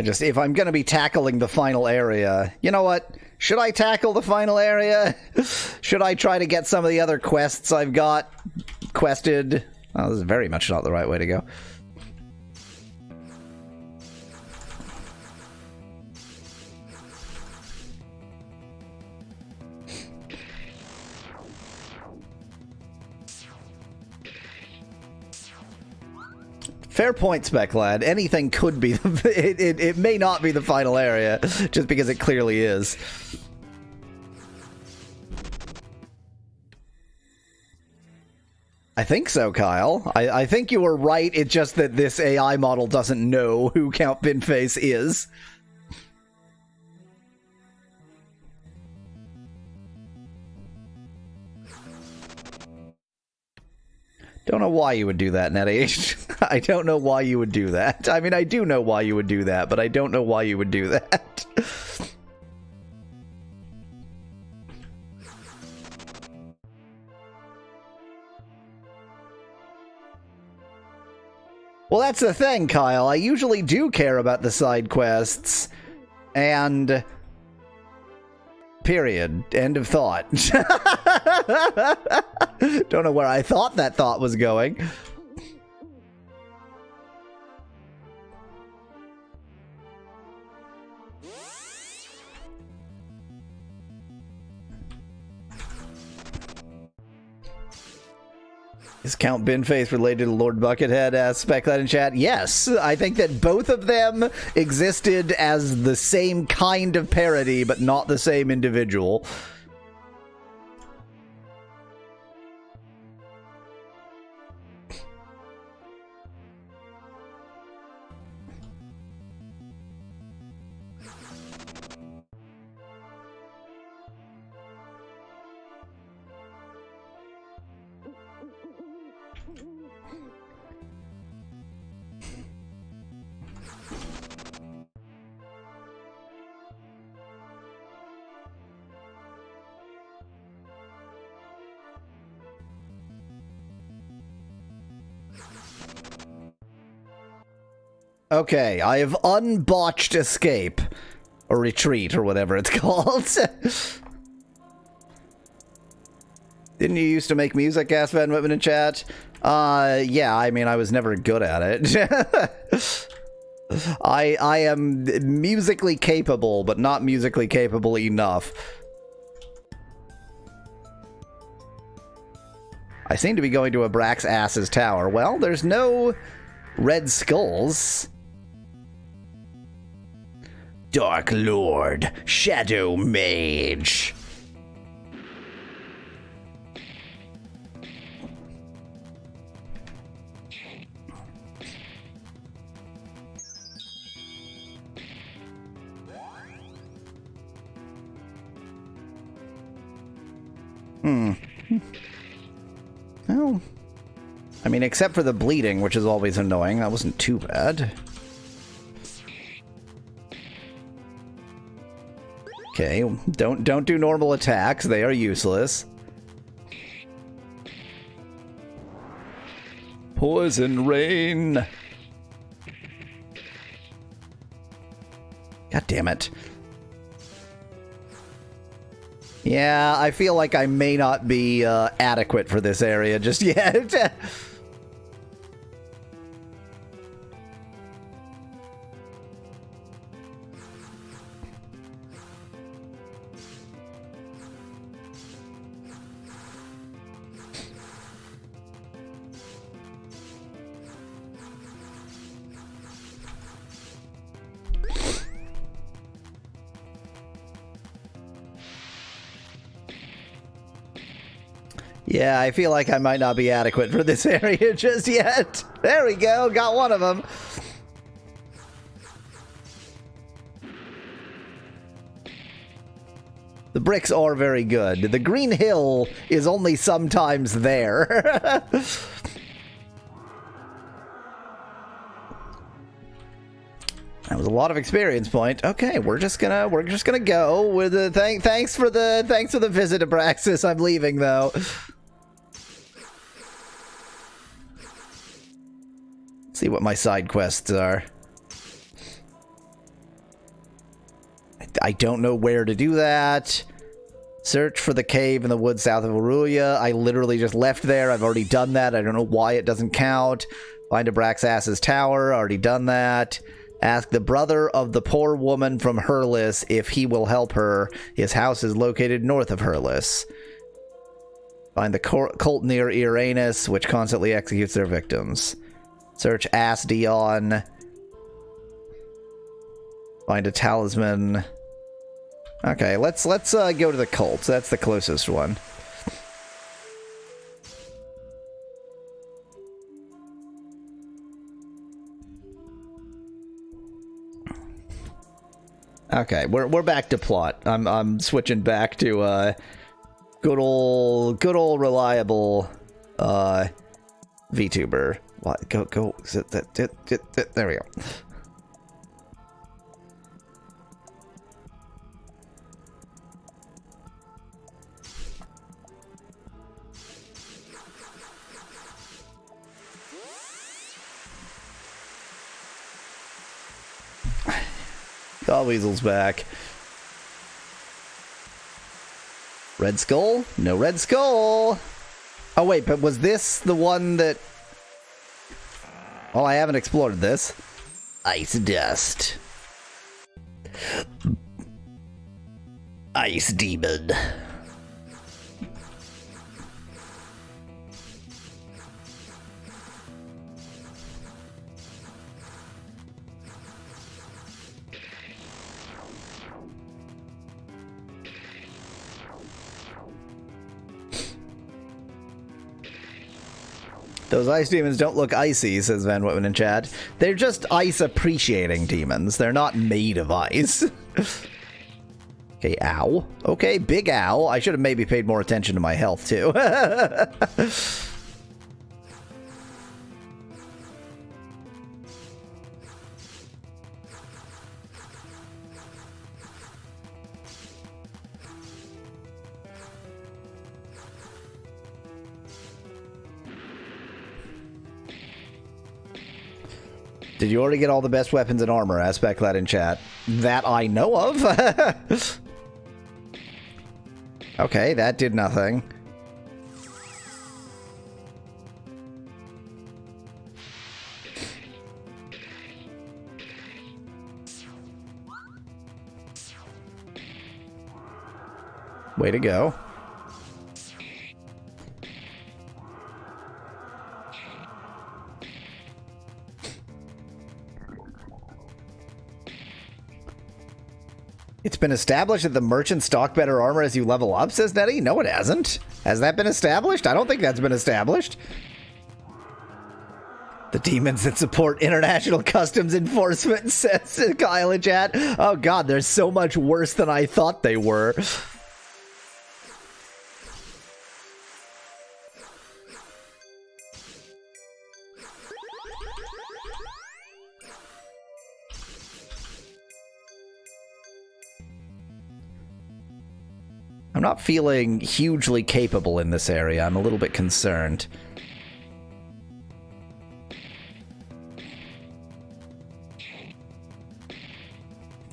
If I'm gonna be tackling the final area, you know what? Should I tackle the final area? Should I try to get some of the other quests I've got quested? Oh, this is very much not the right way to go. Fair point, Speclad. Anything could be. It may not be the final area, just because it clearly is. I think so, Kyle. I think you were right. It's just that this AI model doesn't know who Count Binface is. Don't know why you would do that, NetH. I don't know why you would do that. I mean, I do know why you would do that, but I don't know why you would do that. Well, that's the thing, Kyle. I usually do care about the side quests. And... period. End of thought. Don't know where I thought that thought was going. Is Count Binface related to Lord Buckethead? Asked Speclad in chat. Yes, I think that both of them existed as the same kind of parody, but not the same individual. Okay, I have unbotched escape. Or retreat, or whatever it's called. Didn't you used to make music, asked Van Whitman in chat? Yeah, I mean, I was never good at it. I am musically capable, but not musically capable enough. I seem to be going to Abraxas's tower. Well, there's no red skulls. Dark Lord, Shadow Mage. Well, I mean, except for the bleeding, which is always annoying. That wasn't too bad. Okay, don't do normal attacks. They are useless. Poison rain. God damn it. Yeah, I feel like I may not be adequate for this area just yet. Yeah, I feel like I might not be adequate for this area just yet. There we go, got one of them. The bricks are very good. The green hill is only sometimes there. That was a lot of experience point. Okay, we're just gonna go with the thanks for the visit, Abraxas. I'm leaving though. See what my side quests are. I don't know where to do that. Search for the cave in the woods south of Aurelia. I literally just left there. I've already done that. I don't know why it doesn't count. Find Abraxas's tower. Already done that. Ask the brother of the poor woman from Hurlis if he will help her. His house is located north of Hurlis. Find the cult near Uranus, which constantly executes their victims. Search Asdion. Find a talisman. Okay, let's go to the cult. That's the closest one. Okay, we're back to plot. I'm switching back to good old reliable VTuber. What? Go. There we go. Weasel's back. Red skull? No red skull. Oh wait, but was this the one that... Well, I haven't explored this. Ice dust. Ice demon. Those ice demons don't look icy, says Van Whitman in chat. They're just ice-appreciating demons. They're not made of ice. Okay, ow. Okay, big ow. I should have maybe paid more attention to my health, too. Did you already get all the best weapons and armor? Asked Becklad in chat. That I know of. Okay, that did nothing. Way to go. It's been established that the merchants stock better armor as you level up, says Nettie. No, it hasn't. Has that been established? I don't think that's been established. The demons that support international customs enforcement, says Kyle in chat. Oh god, they're so much worse than I thought they were. I'm not feeling hugely capable in this area. I'm a little bit concerned.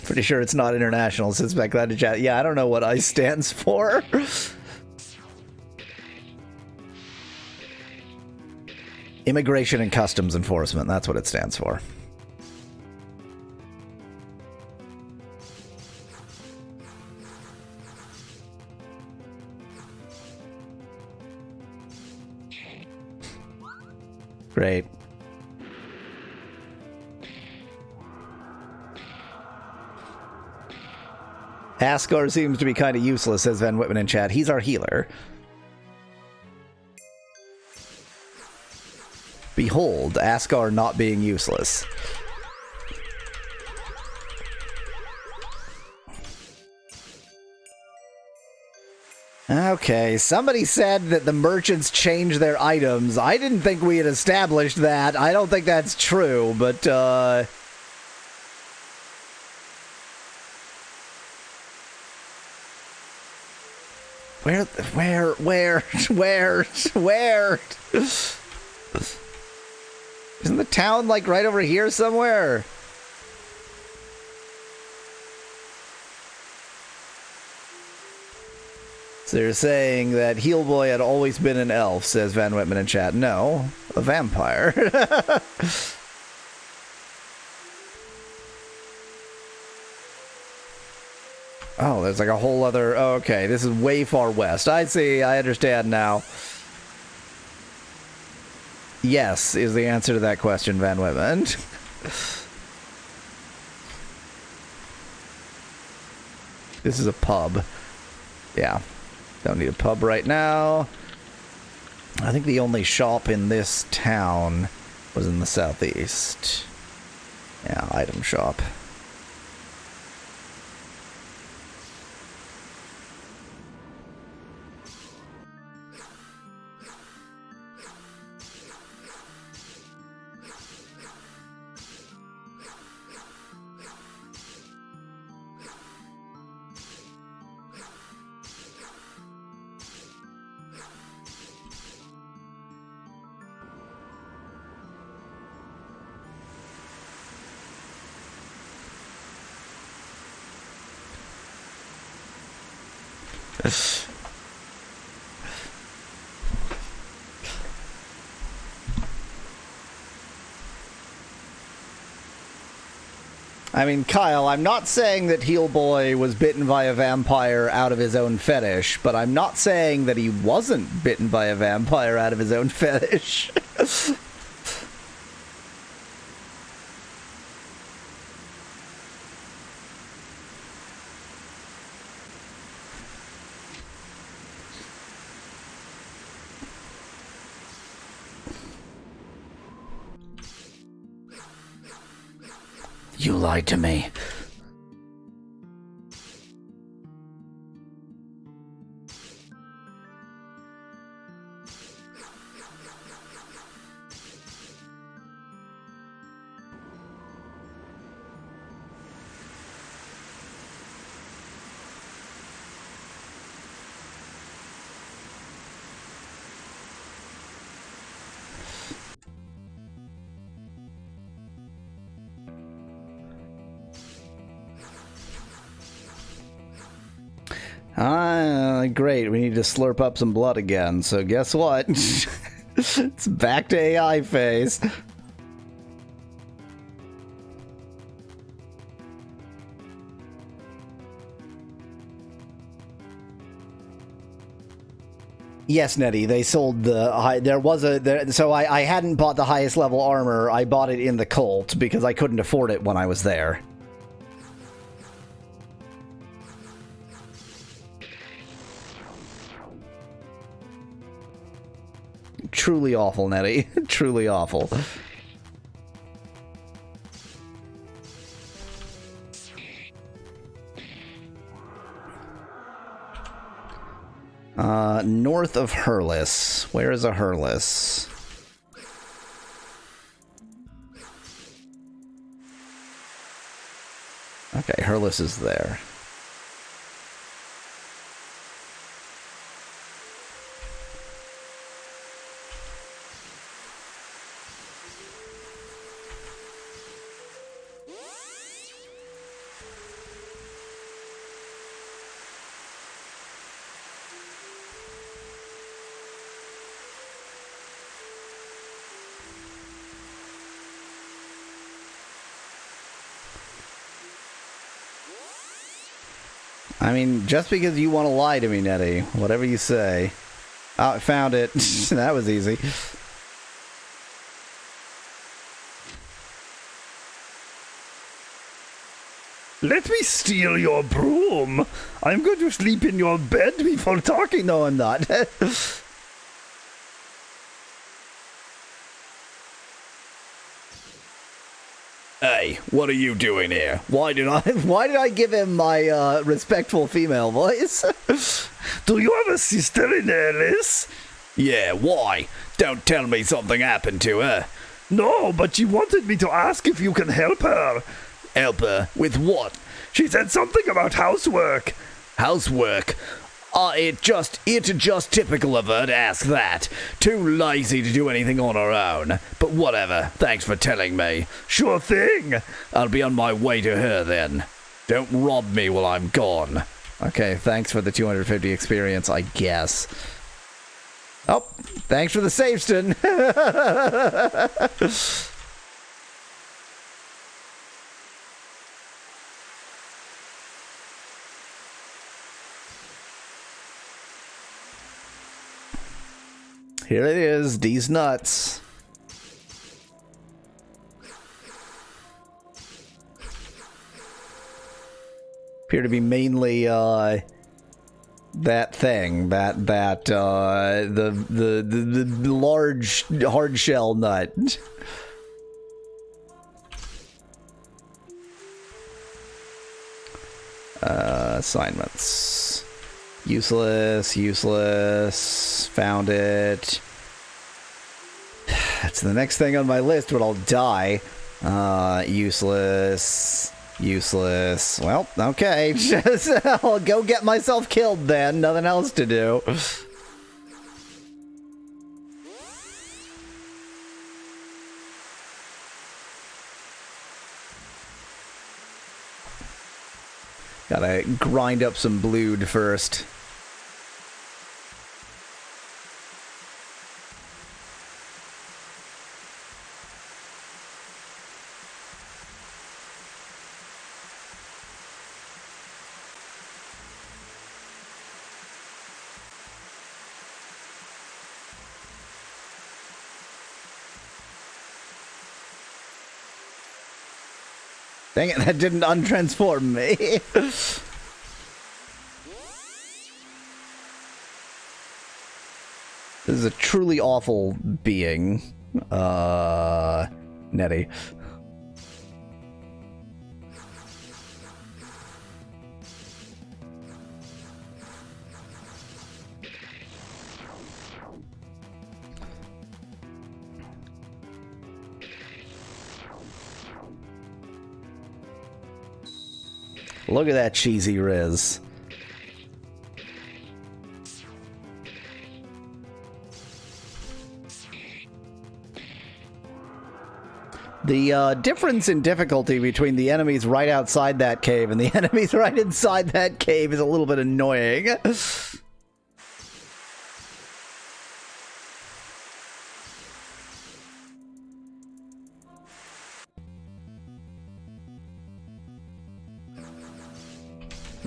Pretty sure it's not international, since back glad to chat. Yeah, I don't know what ICE stands for. Immigration and Customs Enforcement, that's what it stands for. Great. Ascar seems to be kind of useless, says Van Whitman in chat. He's our healer. Behold, Ascar not being useless. Okay, somebody said that the merchants change their items. I didn't think we had established that. I don't think that's true, but, Where? Isn't the town, like, right over here somewhere? So you're saying that Heel Boy had always been an elf, says Van Whitman in chat. No, a vampire. Oh, there's like a whole other... Oh, okay, this is way far west. I see, I understand now. Yes, is the answer to that question, Van Whitman. This is a pub. Yeah. Don't need a pub right now. I think the only shop in this town was in the southeast. Yeah, item shop. I mean, Kyle, I'm not saying that Heel Boy was bitten by a vampire out of his own fetish, but I'm not saying that he wasn't bitten by a vampire out of his own fetish. You lied to me. Great. We need to slurp up some blood again. So guess what? It's back to AI phase. Yes, Nettie, they sold the high. So I hadn't bought the highest level armor. I bought it in the cult because I couldn't afford it when I was there. Truly awful, Nettie. Truly awful. North of Hurlis. Where is a Hurlis? Okay, Hurlis is there. I mean, just because you want to lie to me, Nettie, whatever you say. Oh, I found it. That was easy. Let me steal your broom. I'm going to sleep in your bed before talking. No, I'm not. Hey, what are you doing here? Why did I give him my respectful female voice? Do you have a sister in Alice? Yeah, why? Don't tell me something happened to her. No, but she wanted me to ask if you can help her. Help her? With what? She said something about housework. Housework? It's just typical of her to ask that. Too lazy to do anything on her own. But whatever, thanks for telling me. Sure thing. I'll be on my way to her then. Don't rob me while I'm gone. Okay, thanks for the 250 experience, I guess. Oh, thanks for the save, Ston. Here it is, these nuts. Appear to be mainly that thing, the large hard shell nut. Assignments. Useless. Found it. That's the next thing on my list, but I'll die. Useless. Well, okay. I'll go get myself killed then. Nothing else to do. Gotta grind up some blood first. Dang it, that didn't untransform me. This is a truly awful being. Nettie. Look at that cheesy Riz. The difference in difficulty between the enemies right outside that cave and the enemies right inside that cave is a little bit annoying.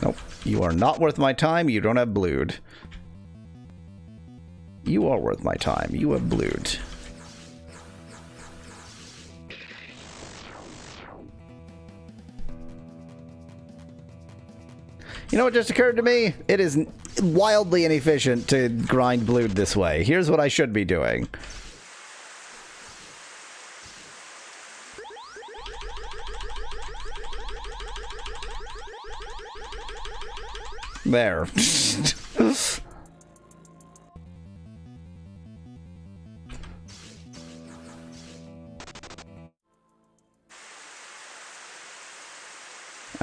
Nope. You are not worth my time. You don't have blued. You are worth my time. You have blued. You know what just occurred to me? It is wildly inefficient to grind blued this way. Here's what I should be doing. There.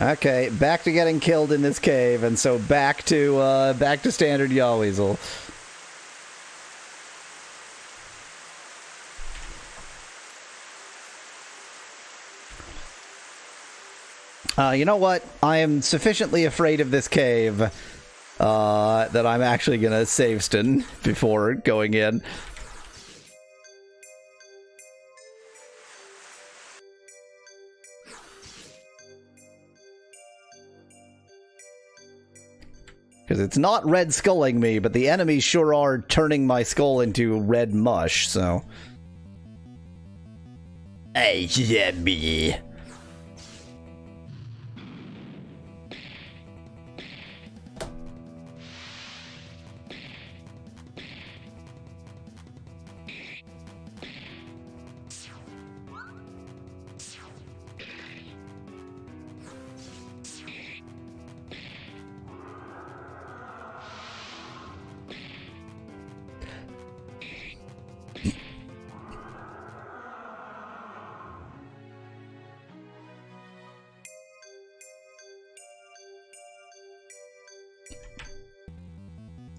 Okay, back to getting killed in this cave, and so back to standard Yawweasel. You know what? I am sufficiently afraid of this cave that I'm actually gonna save Ston before going in. Because it's not red sculling me, but the enemies sure are turning my skull into red mush, so... Hey, zombie.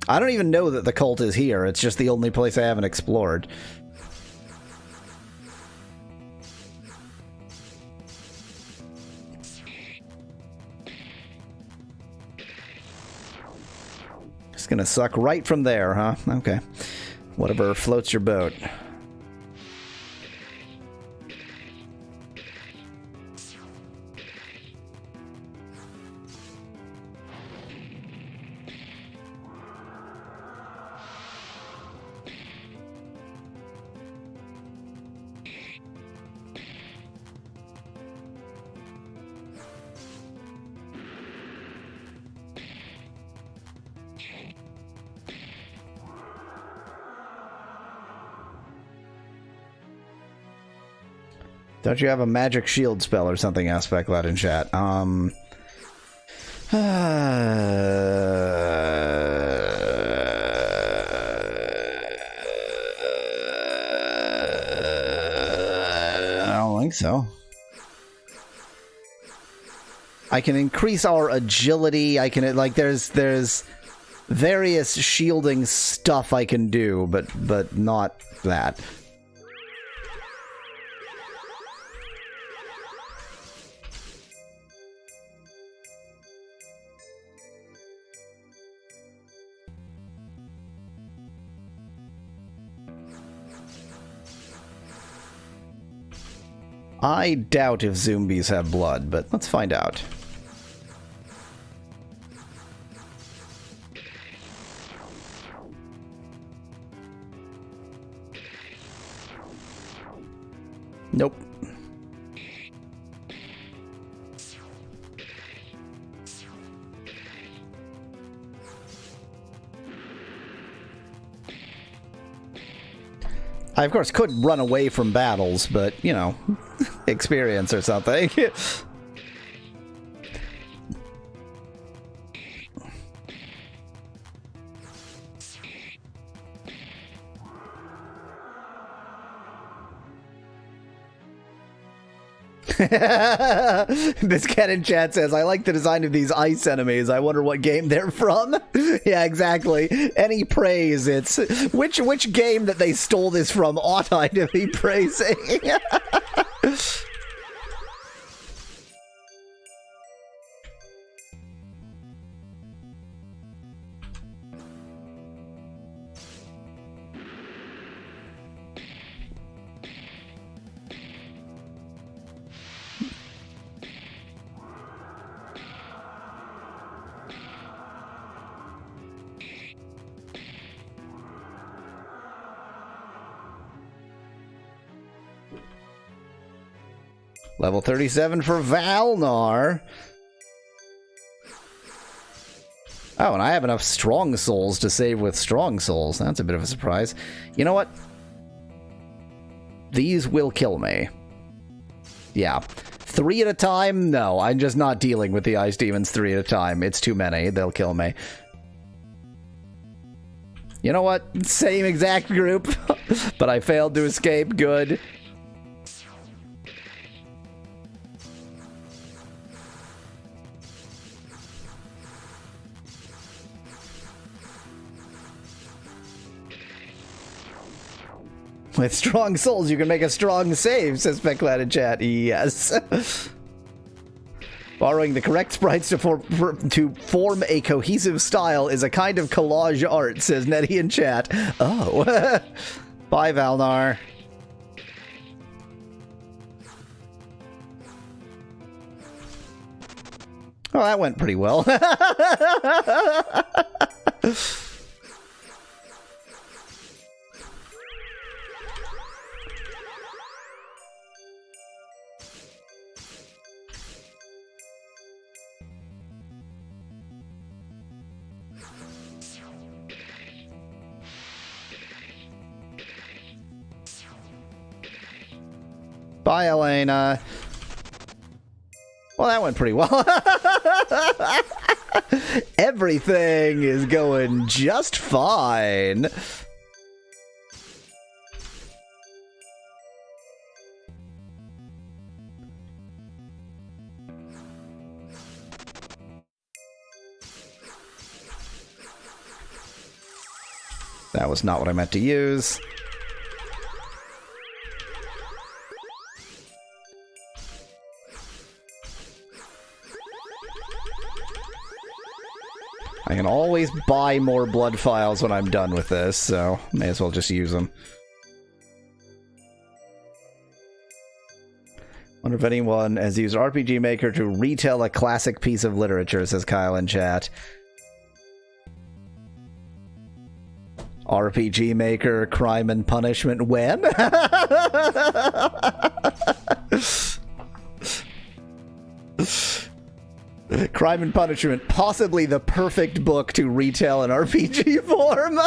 I don't even know that the cult is here. It's just the only place I haven't explored. Just gonna suck right from there, huh? Okay. Whatever floats your boat. Don't you have a magic shield spell or something, Aspect Lad in chat? I don't think so. I can increase our agility. I can, like, there's various shielding stuff I can do, but not that. I doubt if zombies have blood, but let's find out. Nope. I, of course, could run away from battles, but, you know, experience or something. This cat in chat says, I like the design of these ice enemies. I wonder what game they're from. Yeah, exactly. Any praise, it's... Which game that they stole this from ought I to be praising? Level 37 for Valnar. Oh, and I have enough strong souls to save with strong souls. That's a bit of a surprise. You know what? These will kill me. Yeah. 3 at a time? No, I'm just not dealing with the Ice Demons 3 at a time. It's too many. They'll kill me. You know what? Same exact group, but I failed to escape. Good. With strong souls, you can make a strong save, says Specklad in chat. Yes. Borrowing the correct sprites to form a cohesive style is a kind of collage art, says Nettie in chat. Oh. Bye, Valnar. Oh, that went pretty well. Bye, Elena. Well, that went pretty well. Everything is going just fine. That was not what I meant to use. I can always buy more blood files when I'm done with this, so may as well just use them. Wonder if anyone has used RPG Maker to retell a classic piece of literature, says Kyle in chat. RPG Maker, Crime and Punishment, when? Crime and Punishment, possibly the perfect book to retell in RPG form.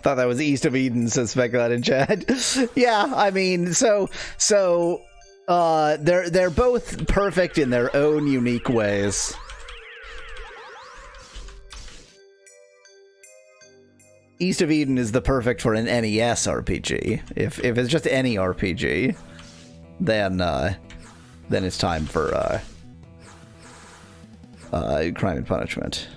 Thought that was East of Eden, says Specklad in chat. Yeah, I mean, so they're both perfect in their own unique ways. East of Eden is the perfect for an NES RPG. If it's just any RPG, then it's time for Crime and Punishment.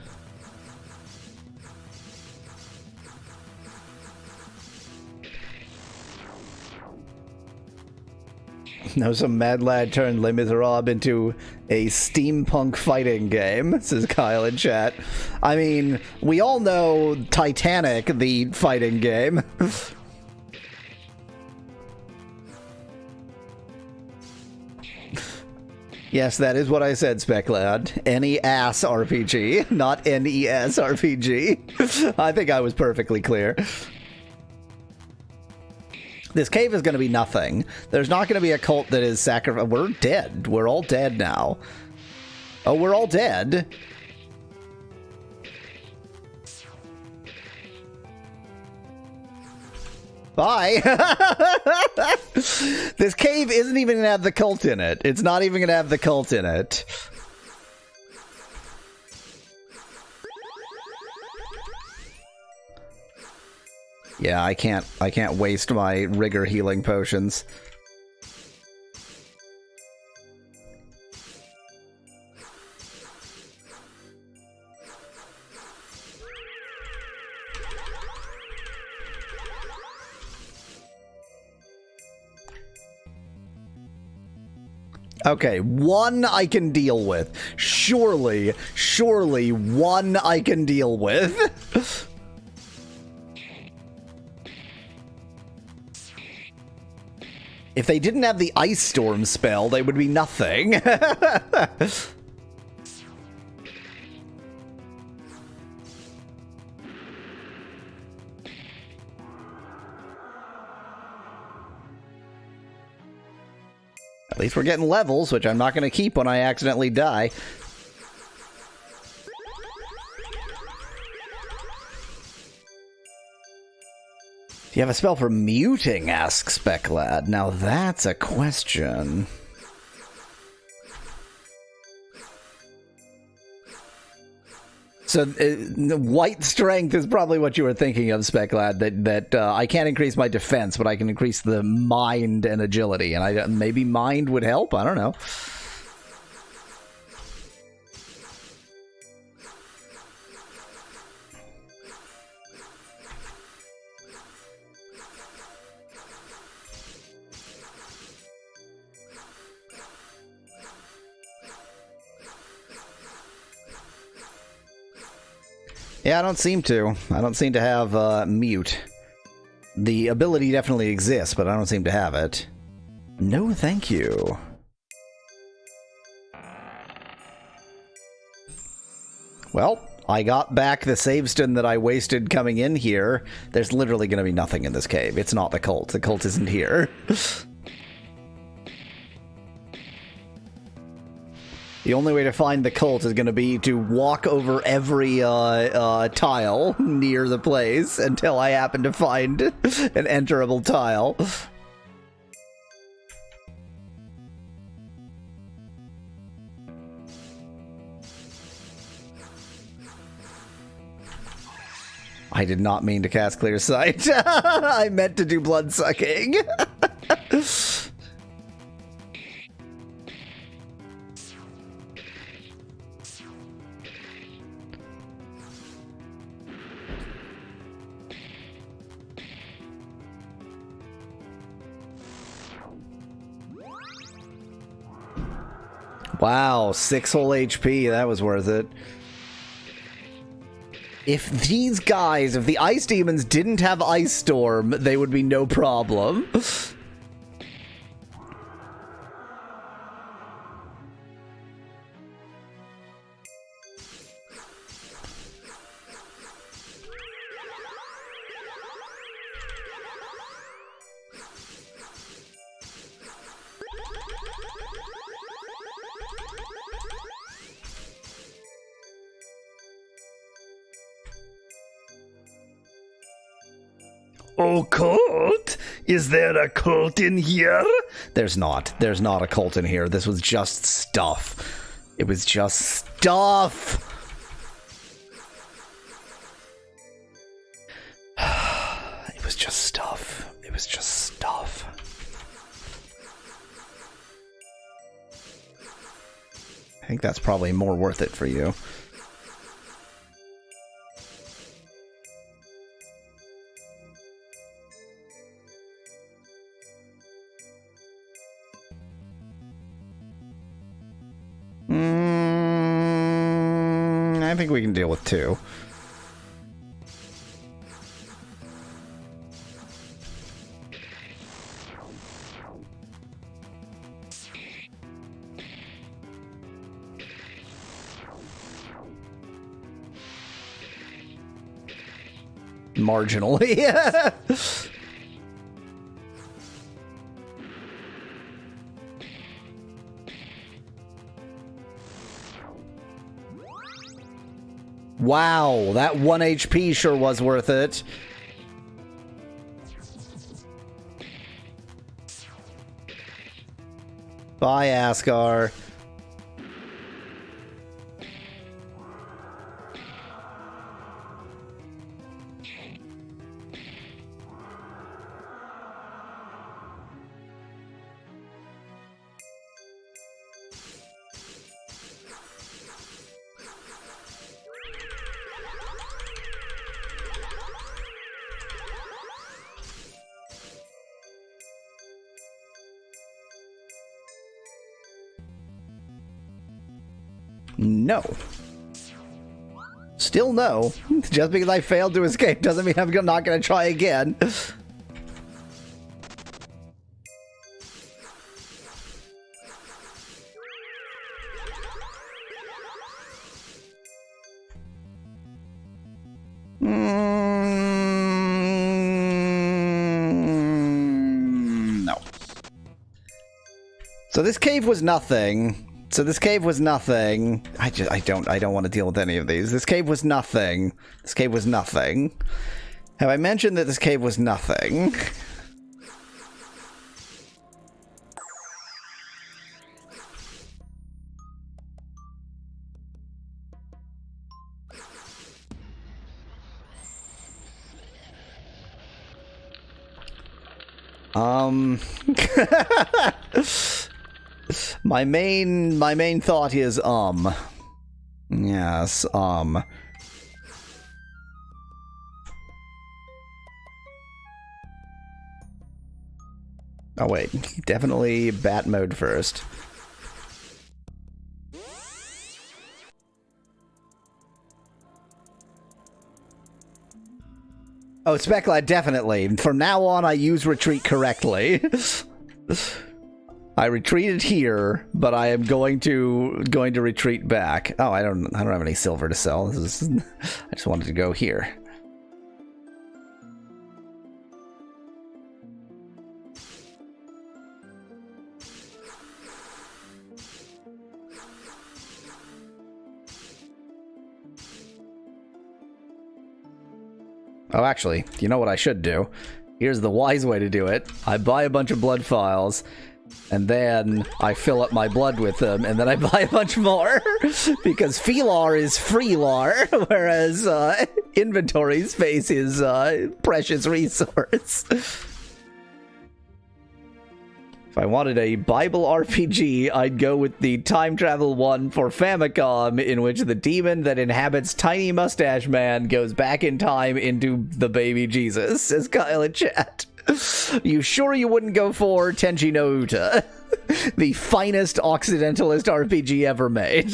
No, some mad lad turned Les Miserables into a steampunk fighting game, says Kyle in chat. I mean, we all know Titanic, the fighting game. Yes, that is what I said, Specklad. Any ass RPG, not NES RPG. I think I was perfectly clear. This cave is going to be nothing. There's not going to be a cult that is sacrificed. We're dead. We're all dead now. Oh, we're all dead. Bye. This cave isn't even gonna have the cult in it. It's not even gonna have the cult in it. Yeah, I can't waste my rigor healing potions. Okay, one I can deal with. Surely one I can deal with. If they didn't have the Ice Storm spell, they would be nothing. At least we're getting levels, which I'm not going to keep when I accidentally die. Do you have a spell for muting? Asks Specklad. Now that's a question. So, white strength is probably what you were thinking of, Specklad. That I can't increase my defense, but I can increase the mind and agility, and maybe mind would help. I don't know. Yeah, I don't seem to. I don't seem to have mute. The ability definitely exists, but I don't seem to have it. No, thank you. Well, I got back the save stone that I wasted coming in here. There's literally going to be nothing in this cave. It's not the cult. The cult isn't here. The only way to find the cult is going to be to walk over every tile near the place until I happen to find an enterable tile. I did not mean to cast Clear Sight. I meant to do blood sucking. Wow, 6 whole HP, that was worth it. If these guys, if the Ice Demons didn't have Ice Storm, they would be no problem. Oh, cult? Is there a cult in here? There's not. There's not a cult in here. This was just stuff. It was just stuff. It was just stuff. It was just stuff. I think that's probably more worth it for you. I think we can deal with 2. Marginally. Wow, that 1 HP sure was worth it. Bye, Ascar. No. Still no. Just because I failed to escape doesn't mean I'm not going to try again. No. So this cave was nothing. I don't want to deal with any of these. This cave was nothing. This cave was nothing. Have I mentioned that this cave was nothing? My main thought is, yes, Oh wait, definitely bat mode first. Oh, Specklad, definitely. From now on, I use retreat correctly. I retreated here, but I am going to retreat back. Oh, I don't have any silver to sell. I just wanted to go here. Oh, actually, you know what I should do? Here's the wise way to do it. I buy a bunch of blood files, and then I fill up my blood with them, and then I buy a bunch more. Because Felar is free-lar, whereas inventory space is precious resource. If I wanted a Bible RPG, I'd go with the time travel one for Famicom, in which the demon that inhabits Tiny Mustache Man goes back in time into the baby Jesus, says Kyle in chat. You sure you wouldn't go for Tenchi no Uta, the finest Occidentalist RPG ever made?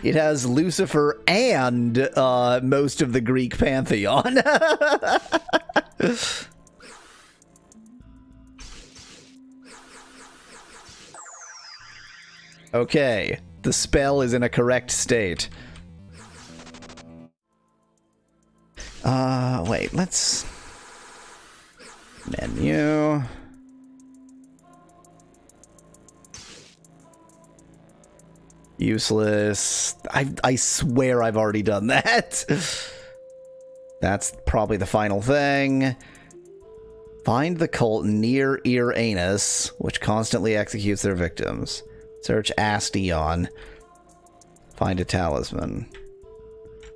It has Lucifer and most of the Greek pantheon. Okay, the spell is in a correct state. Wait, let's... Menu... Useless... I swear I've already done that. That's probably the final thing. Find the cult near Ear Anus, which constantly executes their victims. Search Astion. Find a talisman.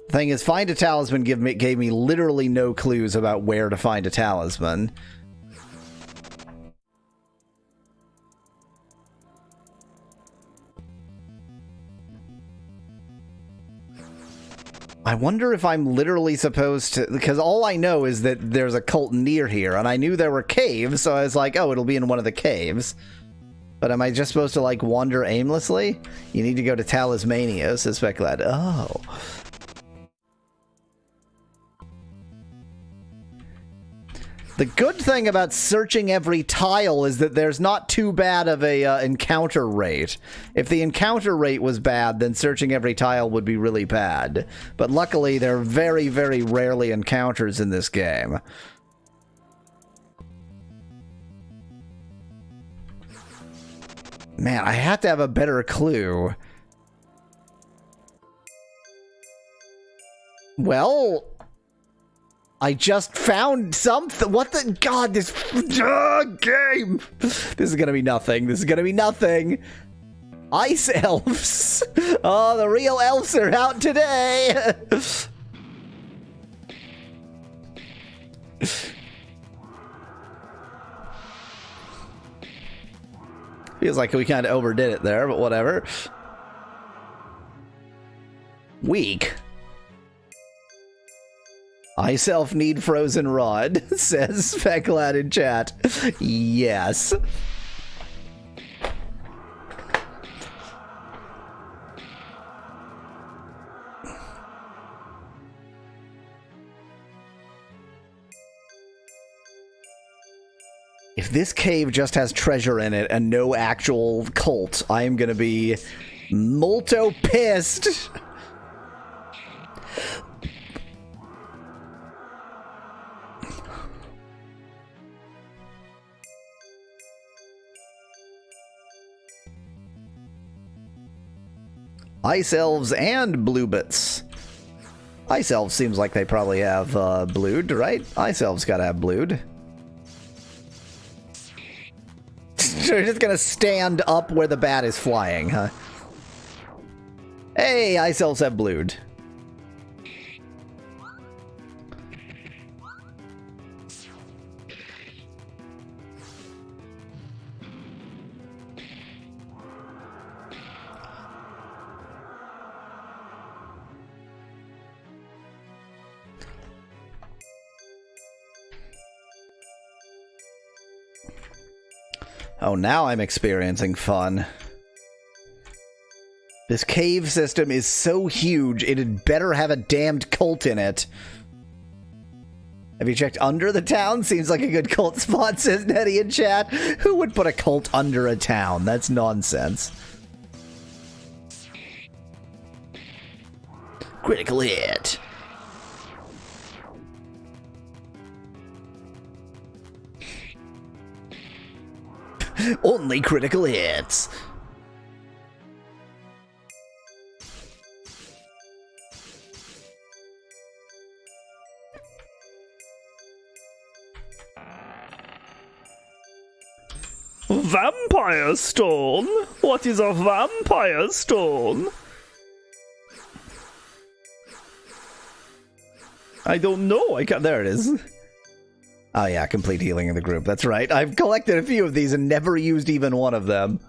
The thing is, find a talisman gave me literally no clues about where to find a talisman. I wonder if I'm literally supposed to, because all I know is that there's a cult near here, and I knew there were caves, so I was like, oh, it'll be in one of the caves. But am I just supposed to, like, wander aimlessly? You need to go to Talismania, says Specklad. Oh. The good thing about searching every tile is that there's not too bad of a encounter rate. If the encounter rate was bad, then searching every tile would be really bad. But luckily, there are very, very rarely encounters in this game. Man, I have to have a better clue. Well, I just found something. What the god? This game. This is gonna be nothing. This is gonna be nothing. Ice elves. Oh, the real elves are out today. Feels like we kind of overdid it there, but whatever. Weak. I self need frozen rod, says Specklad in chat. Yes. If this cave just has treasure in it and no actual cult, I am gonna be molto pissed. Ice elves and bluebits. Ice elves seems like they probably have blued, right? Ice elves gotta have blued. They're just gonna stand up where the bat is flying, huh? Hey, ice elves have blued. Oh, now I'm experiencing fun. This cave system is so huge, it had better have a damned cult in it. Have you checked under the town? Seems like a good cult spot, says Nettie in chat. Who would put a cult under a town? That's nonsense. Critical hit. Only critical hits. Vampire stone? What is a vampire stone? I don't know. I can't. There it is. Oh yeah, complete healing in the group. That's right. I've collected a few of these and never used even one of them.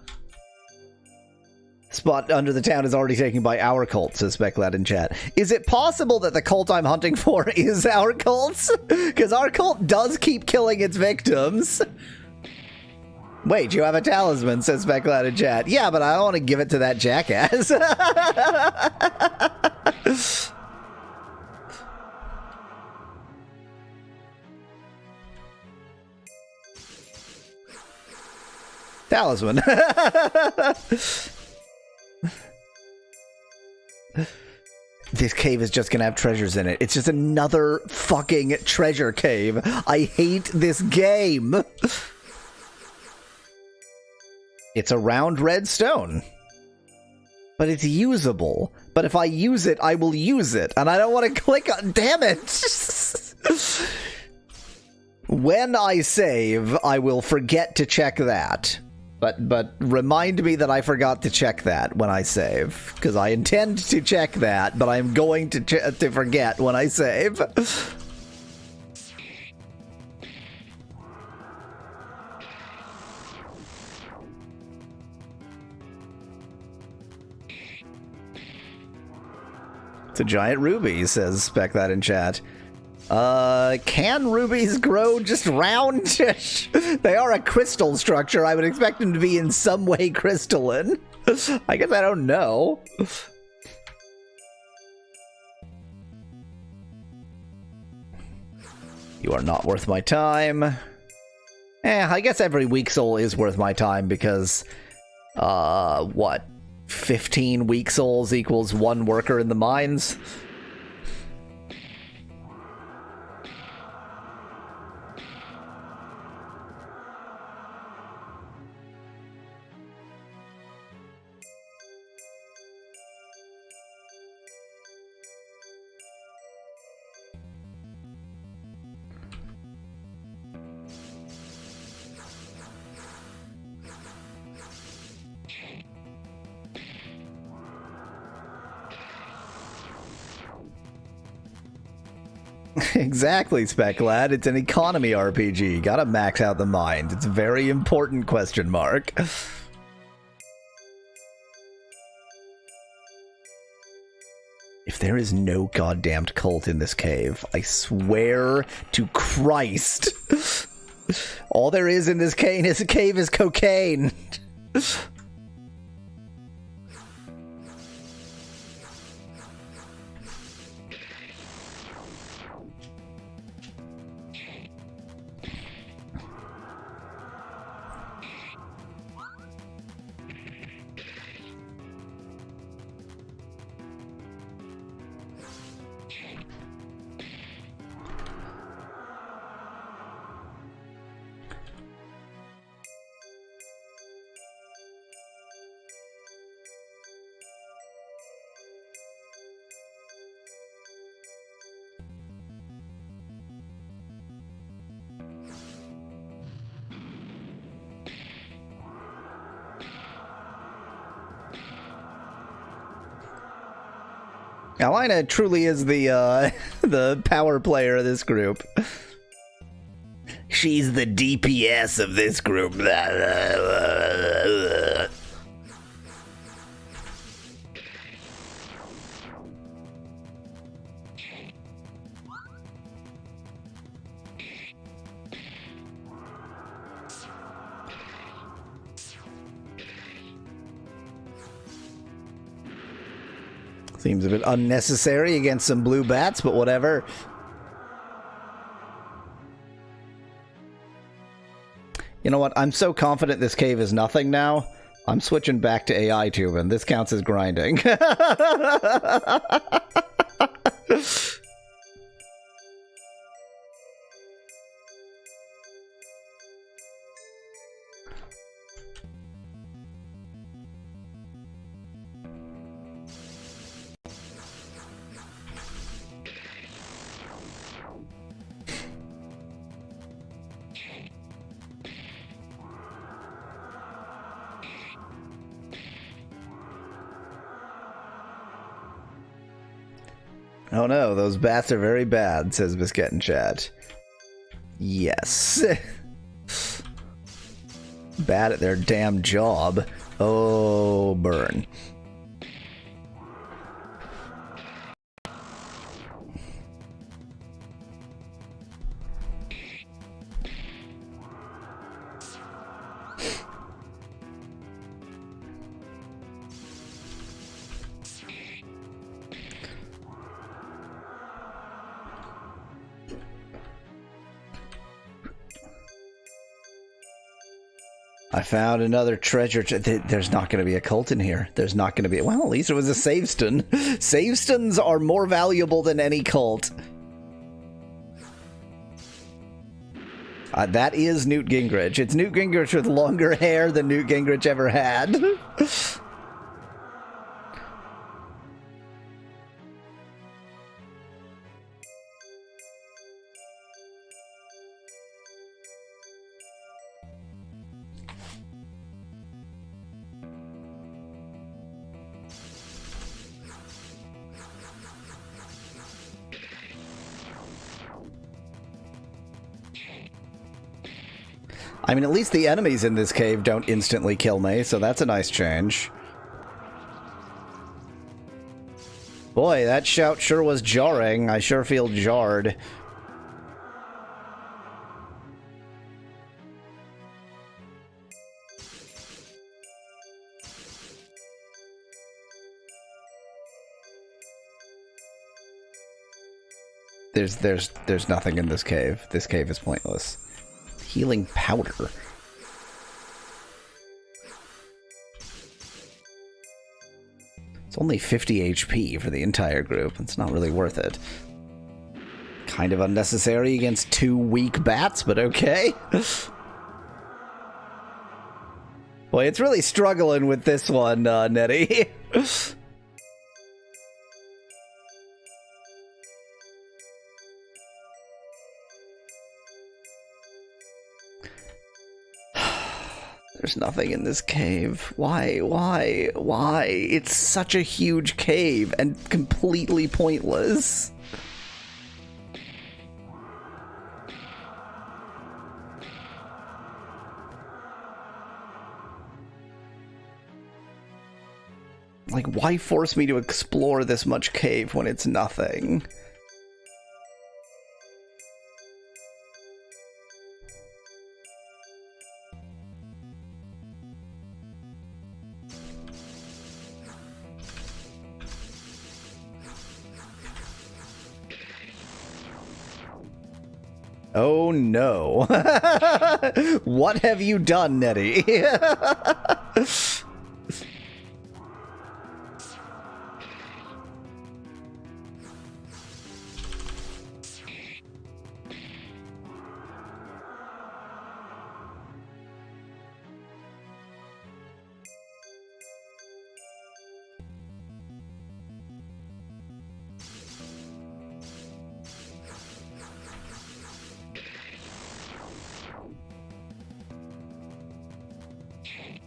Spot under the town is already taken by our cult, says Specklad in chat. Is it possible that the cult I'm hunting for is our cult? Because our cult does keep killing its victims. Wait, you have a talisman, says Specklad in chat. Yeah, but I don't want to give it to that jackass. Talisman. This cave is just gonna have treasures in it. It's just another fucking treasure cave. I hate this game. It's a round red stone. But it's usable. But if I use it, I will use it. And I don't want to click on... Damn it! When I save, I will forget to check that. But remind me that I forgot to check that when I save. Because I intend to check that, but I'm going to forget when I save. It's a giant ruby, says Spec that in chat. Can rubies grow just round? They are a crystal structure. I would expect them to be in some way crystalline. I guess I don't know. You are not worth my time. I guess every weak soul is worth my time because, what? 15 weak souls equals 1 worker in the mines? Exactly, Spec Lad. It's an economy RPG. Gotta max out the mind. It's very important, question mark. If there is no goddamned cult in this cave, I swear to Christ, all there is in this cave is cocaine. Alina truly is the the power player of this group. She's the DPS of this group. Seems a bit unnecessary against some blue bats, but whatever. You know what? I'm so confident this cave is nothing now. I'm switching back to AI tubing. This counts as grinding. Oh no, those bats are very bad, says Biscuit in chat. Yes. Bad at their damn job. Oh, burn. I found another treasure. There's not going to be a cult in here. There's not going to be... Well, at least it was a Saveston. Savestons are more valuable than any cult. That is Newt Gingrich. It's Newt Gingrich with longer hair than Newt Gingrich ever had. I mean, at least the enemies in this cave don't instantly kill me, so that's a nice change. Boy, that shout sure was jarring. I sure feel jarred. There's nothing in this cave. This cave is pointless. Healing powder. It's only 50 HP for the entire group. It's not really worth it. Kind of unnecessary against 2 weak bats, but okay. Boy, it's really struggling with this one, Nettie. There's nothing in this cave. Why? It's such a huge cave and completely pointless. Like, why force me to explore this much cave when it's nothing? Oh no. What have you done, Nettie?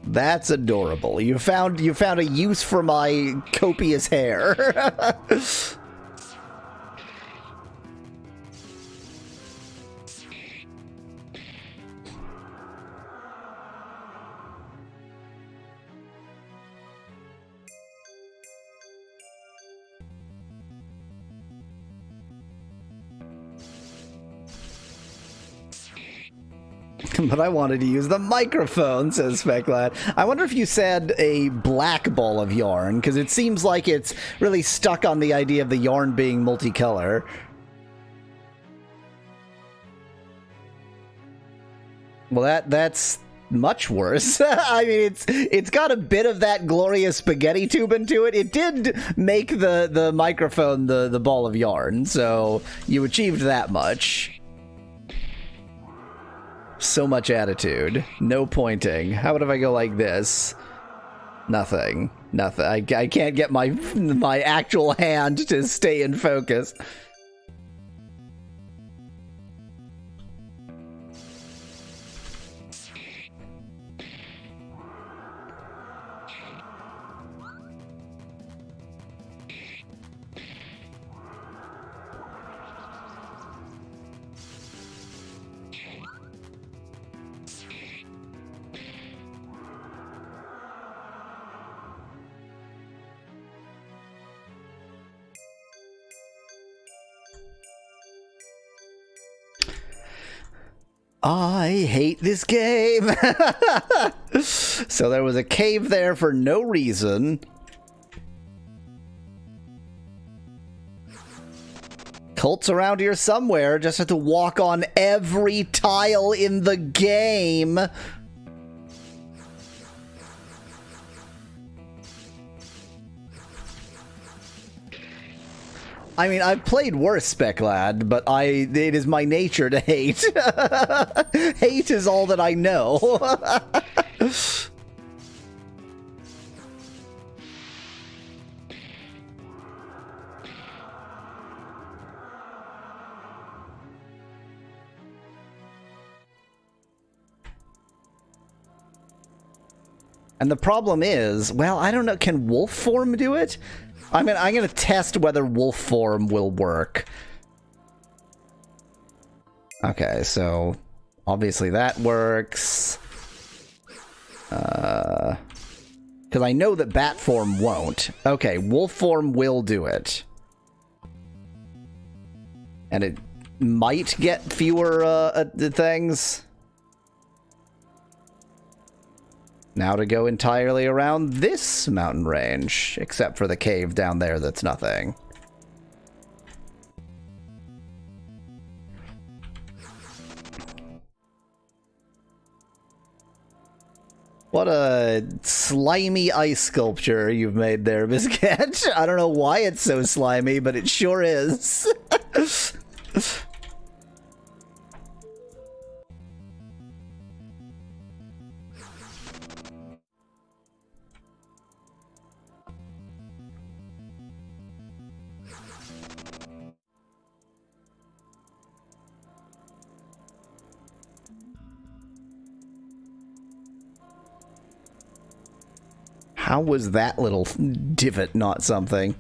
That's adorable. You found a use for my copious hair. But I wanted to use the microphone, says Specklad. I wonder if you said a black ball of yarn, because it seems like it's really stuck on the idea of the yarn being multicolor. Well, that's much worse. I mean, it's got a bit of that glorious spaghetti tube into it. It did make the microphone the ball of yarn, so you achieved that much. So much attitude. No pointing. How about if I go like this? Nothing. Nothing. I can't get my actual hand to stay in focus. I hate this game. So there was a cave there for no reason. Cults around here somewhere. Just have to walk on every tile in the game. I mean, I've played worse, Specklad, but it is my nature to hate. Hate is all that I know. And the problem is, well, I don't know, can wolf form do it? I mean, I'm going to test whether wolf form will work. Okay, so obviously that works. Because I know that bat form won't. Okay, wolf form will do it. And it might get fewer things. Now to go entirely around this mountain range, except for the cave down there that's nothing. What a slimy ice sculpture you've made there, Biscuit. I don't know why it's so slimy, but it sure is. How was that little divot not something?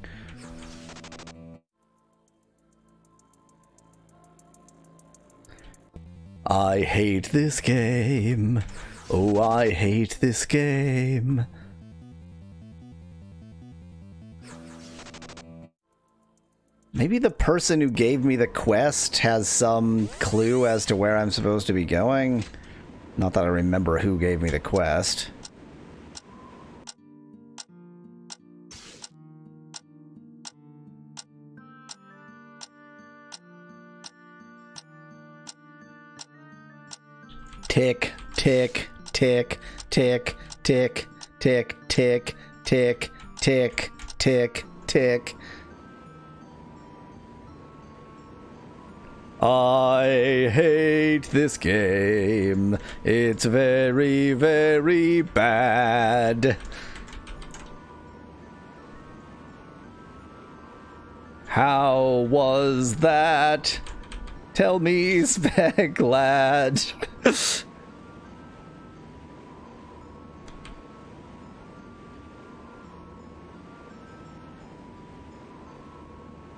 I hate this game. Oh, I hate this game. Maybe the person who gave me the quest has some clue as to where I'm supposed to be going. Not that I remember who gave me the quest. Tick, tick, tick, tick, tick, tick, tick, tick, tick, tick, tick. I hate this game. It's very, very bad. How was that? Tell me, Speklad.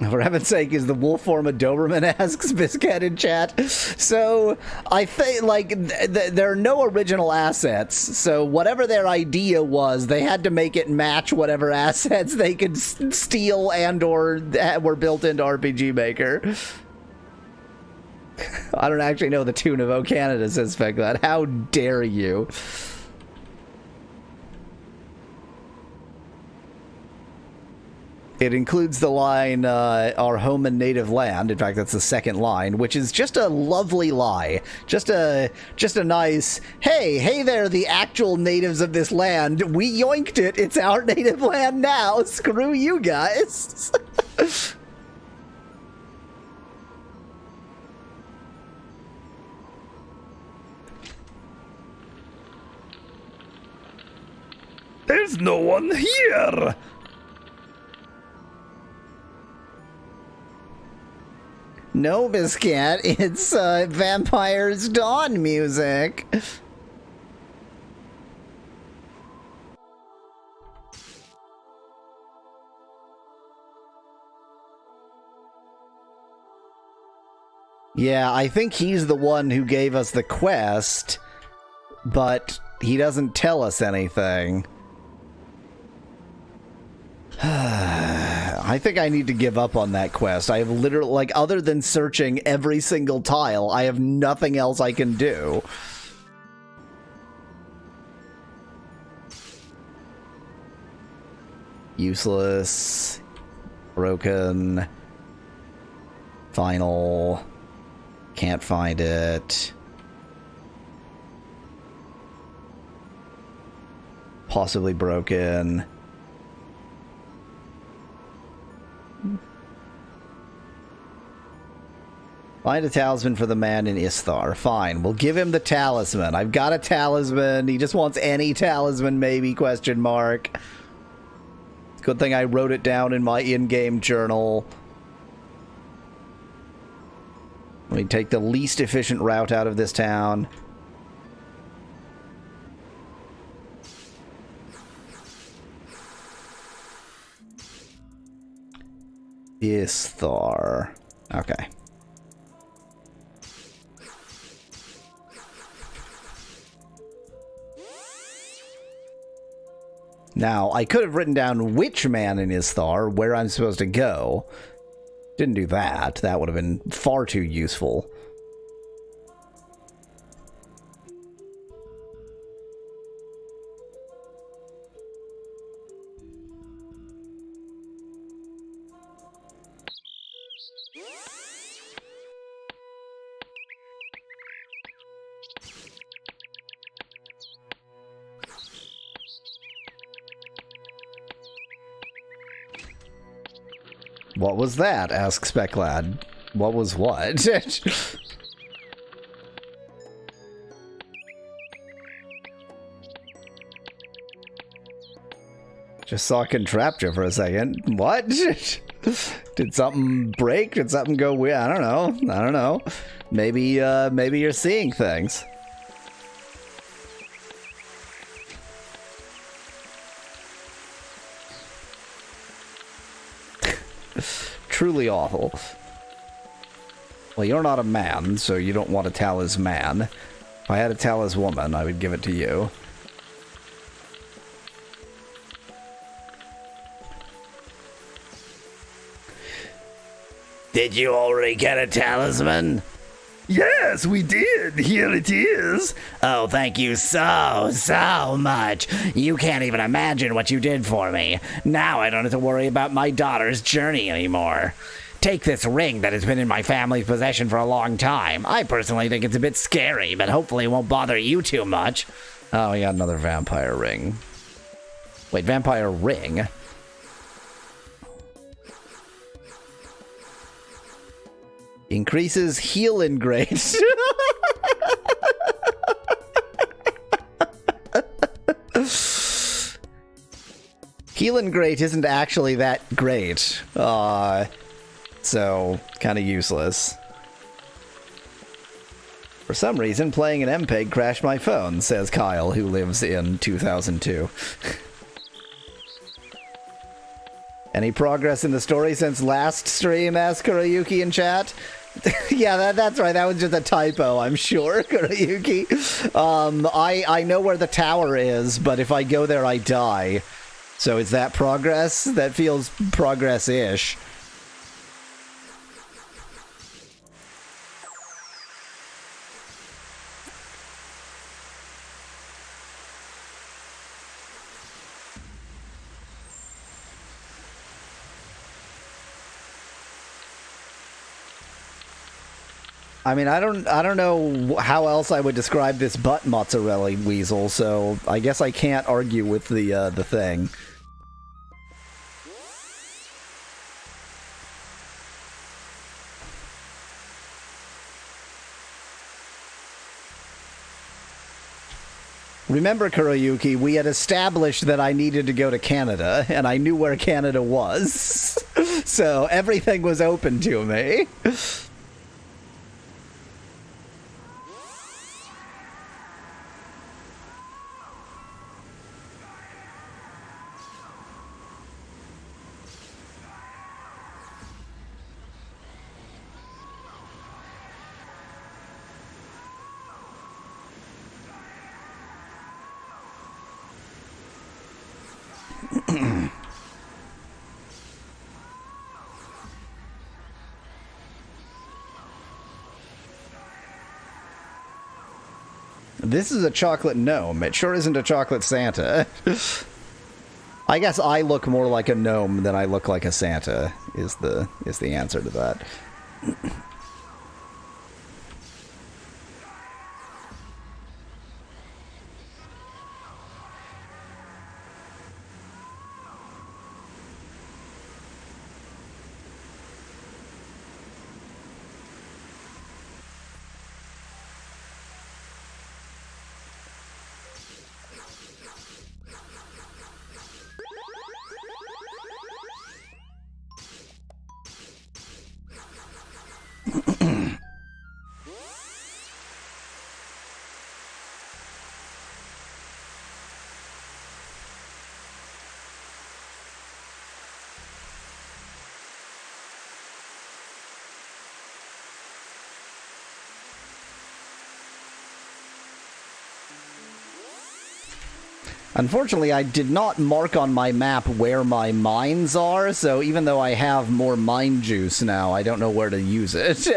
For heaven's sake, is the wolf form a Doberman, asks Biscat in chat. So, I think, like, there are no original assets, so whatever their idea was, they had to make it match whatever assets they could steal and or were built into RPG Maker. I don't actually know the tune of O Canada, says Speklad. How dare you? It includes the line, our home and native land. In fact, that's the second line, which is just a lovely lie. Just a nice, hey there, the actual natives of this land. We yoinked it. It's our native land now. Screw you guys. There's no one here. No, Biscat, it's Vampire's Dawn music. Yeah, I think he's the one who gave us the quest, but he doesn't tell us anything. I think I need to give up on that quest. I have literally, like, other than searching every single tile, I have nothing else I can do. Useless. Broken. Final. Can't find it. Possibly broken. Find a talisman for the man in Isthar. Fine, we'll give him the talisman. I've got a talisman. He just wants any talisman, maybe, question mark. Good thing I wrote it down in my in-game journal. Let me take the least efficient route out of this town. Isthar. Okay. Now, I could have written down which man in Isthar, where I'm supposed to go. Didn't do that. That would have been far too useful. What was that? Asks Speklad. What was what? Just saw Contraptia for a second. What? Did something break? Did something go weird? I don't know. I don't know. Maybe, maybe you're seeing things. Truly awful. Well, you're not a man, so you don't want a talisman. If I had a taliswoman, I would give it to you. Did you already get a talisman? Yes, we did. Here it is. Oh, thank you so much. You can't even imagine what you did for me. Now I don't have to worry about my daughter's journey anymore. Take this ring that has been in my family's possession for a long time. I personally think it's a bit scary, but hopefully it won't bother you too much. Oh, we got another vampire ring. Wait, vampire ring? Increases healing grade. Healing grade isn't actually that great. So, kind of useless. For some reason, playing an MPEG crashed my phone, says Kyle, who lives in 2002. Any progress in the story since last stream, asked Kurayuki in chat? Yeah, that's right. That was just a typo, I'm sure, Kurayuki. I know where the tower is, but if I go there, I die. So is that progress? That feels progress-ish. I mean, I don't know how else I would describe this butt mozzarella weasel, so I guess I can't argue with the thing. Remember, Kuroyuki, we had established that I needed to go to Canada, and I knew where Canada was. So everything was open to me. This is a chocolate gnome. It sure isn't a chocolate Santa. I guess I look more like a gnome than I look like a Santa, is the answer to that. Unfortunately, I did not mark on my map where my mines are, so even though I have more mine juice now, I don't know where to use it.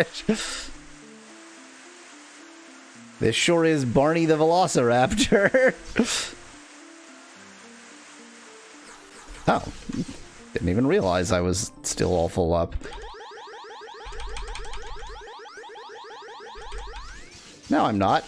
This sure is Barney the Velociraptor. Oh, didn't even realize I was still all full up. No, I'm not.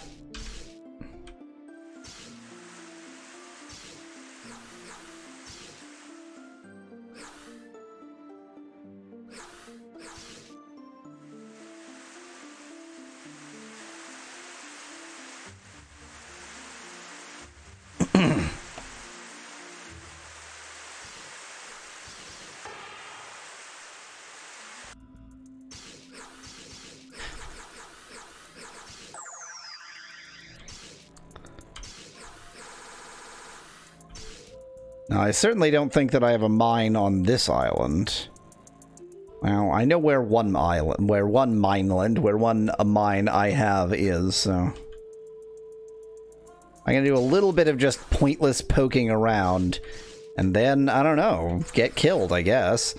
Now, I certainly don't think that I have a mine on this island. Well, I know where one mine I have is, so... I'm gonna do a little bit of just pointless poking around, and then, I don't know, get killed, I guess.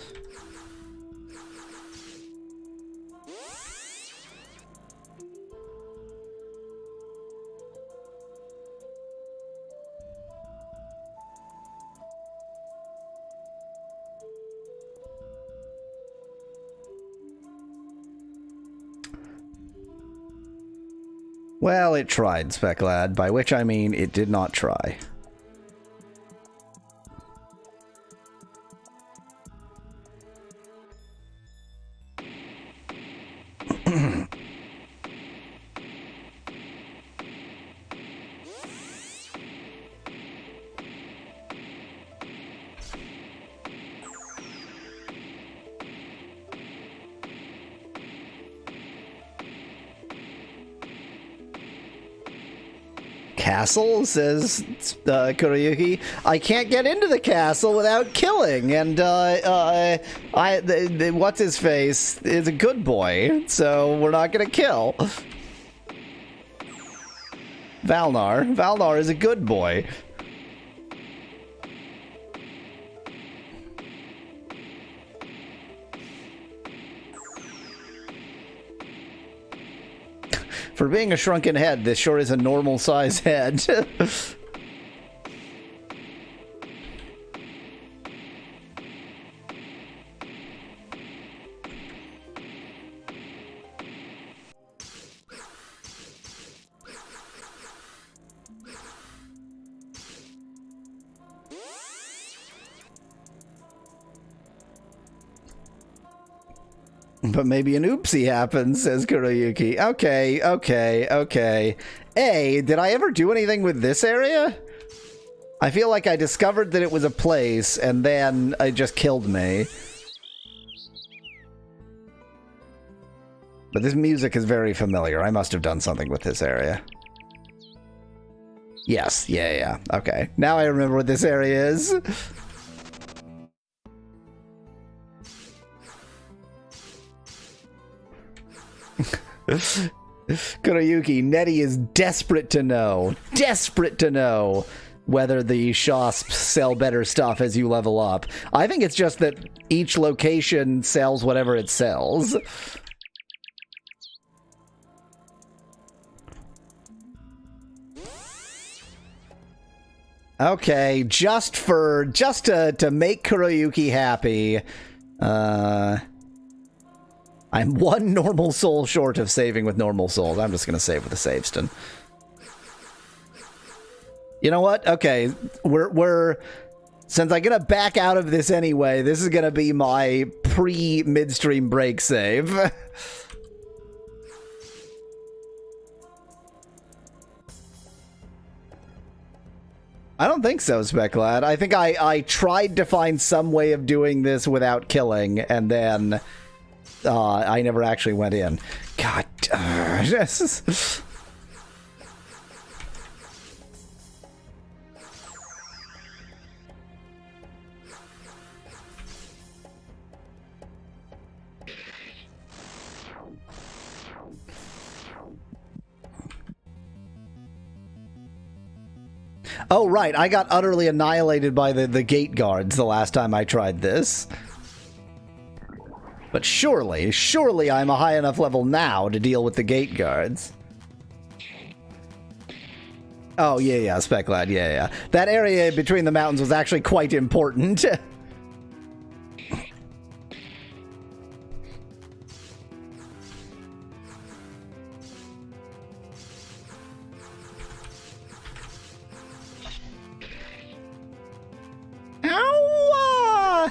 Well, it tried, Specklad, by which I mean it did not try. Castle, says Kuroyuki. I can't get into the castle without killing, and what's his face is a good boy, so we're not gonna kill. Valnar is a good boy. For being a shrunken head, this sure is a normal size head. But maybe an oopsie happens, says Kuroyuki. Okay. Did I ever do anything with this area? I feel like I discovered that it was a place, and then it just killed me. But this music is very familiar. I must have done something with this area. Yes, yeah. Okay, now I remember what this area is. Kuroyuki, Nettie is desperate to know whether the shops sell better stuff as you level up. I think it's just that each location sells whatever it sells. Okay, just to make Kuroyuki happy, I'm one normal soul short of saving with normal souls. I'm just going to save with a saveston. You know what? Okay, since I'm going to back out of this anyway, this is going to be my pre-midstream break save. I don't think so, Specklad. I think I tried to find some way of doing this without killing, and then I never actually went in. God, this. Oh, right. I got utterly annihilated by the gate guards the last time I tried this. But surely I'm a high enough level now to deal with the gate guards. Oh, yeah, Specklad, yeah. That area between the mountains was actually quite important. Ow!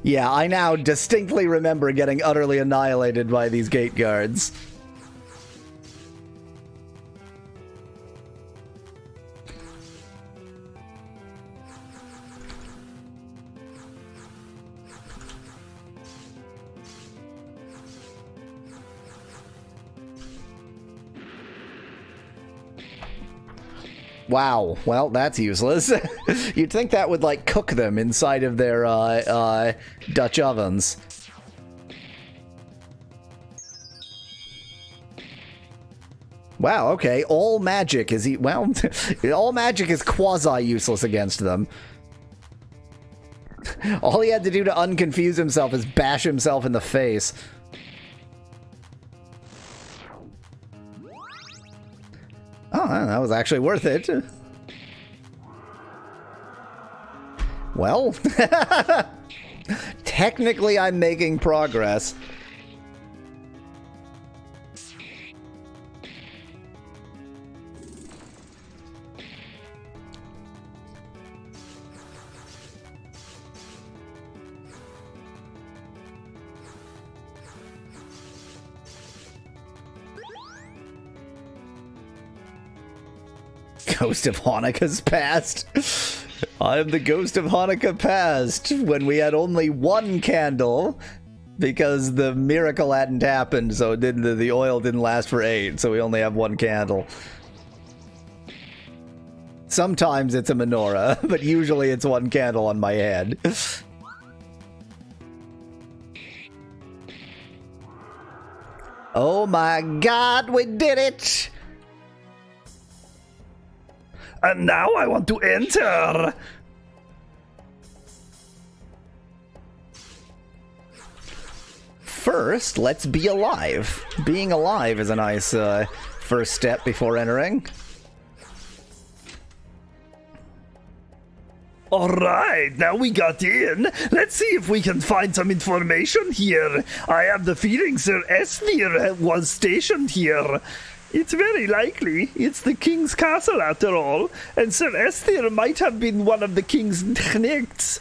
Yeah, I now distinctly remember getting utterly annihilated by these gate guards. Wow, well, that's useless. You'd think that would, like, cook them inside of their, Dutch ovens. Wow, okay, all magic is... well, all magic is quasi-useless against them. All he had to do to unconfuse himself is bash himself in the face. Oh, that was actually worth it. Well, technically I'm making progress. Ghost of Hanukkah's past. I am the ghost of Hanukkah past, when we had only one candle because the miracle hadn't happened, so the oil didn't last for 8, so we only have one candle. Sometimes it's a menorah, but usually it's one candle on my head. Oh my god, we did it! And now I want to enter. First, let's be alive. Being alive is a nice first step before entering. Alright, now we got in. Let's see if we can find some information here. I have the feeling Sir Esthir was stationed here. It's very likely. It's the king's castle after all, and Sir Esthir might have been one of the king's knechts.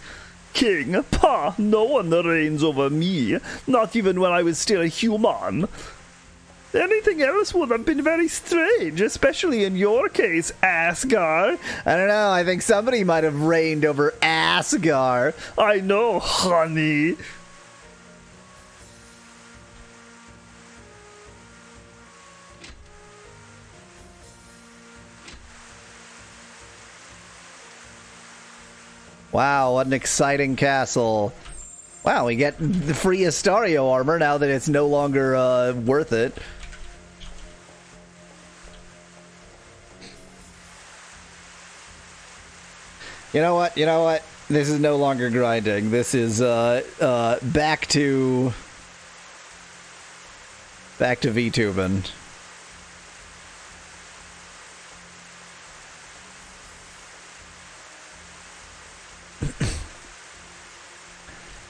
King? Pah, no one reigns over me, not even when I was still a human. Anything else would have been very strange, especially in your case, Asgar. I don't know, I think somebody might have reigned over Asgar. I know, honey. Wow, what an exciting castle. Wow, we get the free Astario armor now that it's no longer worth it. You know what? You know what? This is no longer grinding. This is back to VTubing.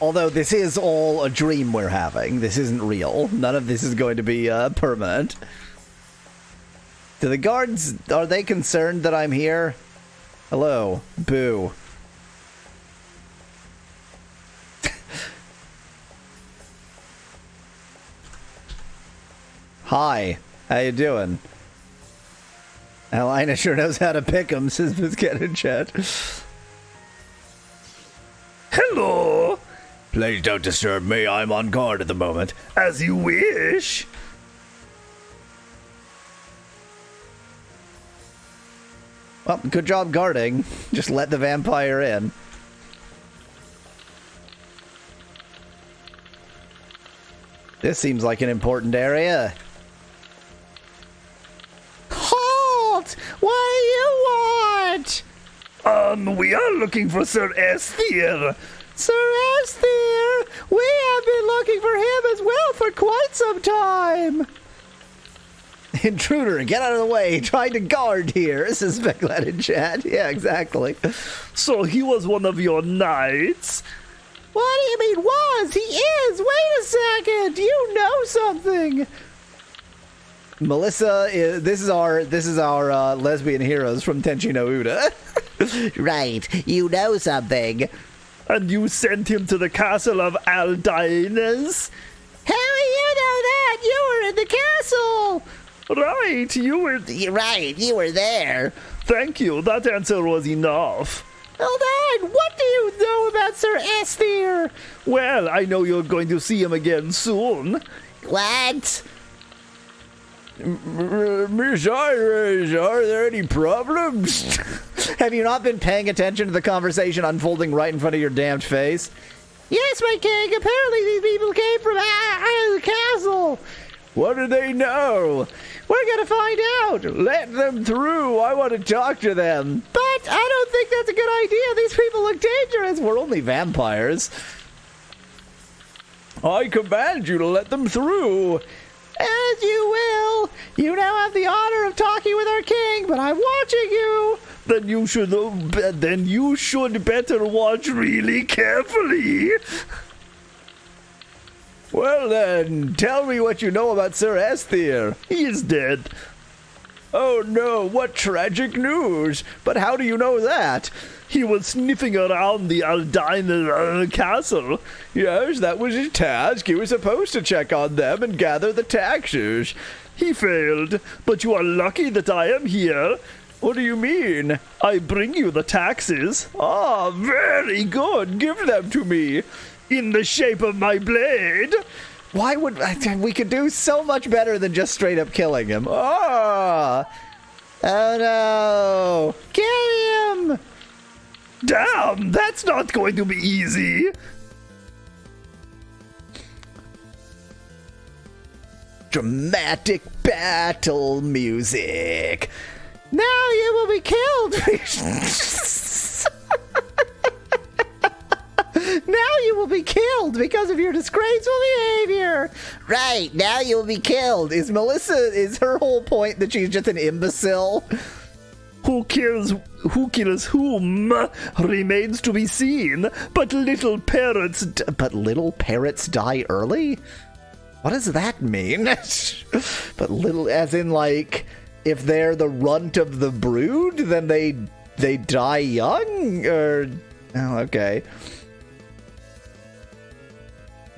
Although this is all a dream we're having. This isn't real. None of this is going to be permanent. Do the guards, are they concerned that I'm here? Hello. Boo. Hi. How you doing? Alina sure knows how to pick 'em, says Biscuit in chat. Hello. Please don't disturb me. I'm on guard at the moment. As you wish. Well, good job guarding. Just let the vampire in. This seems like an important area. Halt! What do you want? We are looking for Sir Esthir. Sir Esthir! We have been looking for him as well for quite some time! Intruder, get out of the way! Trying to guard here, says Speclat in chat. Yeah, exactly. So he was one of your knights? What do you mean was? He is! Wait a second! You know something! Melissa, this is our lesbian heroes from Tenchi no Uda. Right, you know something. And you sent him to the castle of Aldaines? How do you know that? You were in the castle! Right, you were... Right, you were there. Thank you, that answer was enough. Hold on, what do you know about Sir Esthir? Well, I know you're going to see him again soon. What? Miss Iris, are there any problems? Have you not been paying attention to the conversation unfolding right in front of your damned face? Yes, my king. Apparently these people came from out of the castle. What do they know? We're gonna find out. Let them through. I want to talk to them. But I don't think that's a good idea. These people look dangerous. We're only vampires. I command you to let them through. As you will. You now have the honor of talking with our king, but I'm watching you. Then you should better watch really carefully. Well then, tell me what you know about Sir Esther. He is dead. Oh no, what tragic news! But how do you know that? He was sniffing around the Aldine castle. Yes, that was his task. He was supposed to check on them and gather the taxes. He failed, but you are lucky that I am here. What do you mean? I bring you the taxes. Ah, very good. Give them to me. In the shape of my blade. Why would we could do so much better than just straight up killing him? Oh no! Kill him! Damn, that's not going to be easy. Dramatic battle music. Now you will be killed. Now you will be killed because of your disgraceful behavior. Right, now you will be killed. Is her whole point that she's just an imbecile? Who kills whom remains to be seen, but little parrots die early? What does that mean? But little, as in like, if they're the runt of the brood, then they die young? Or, oh, okay.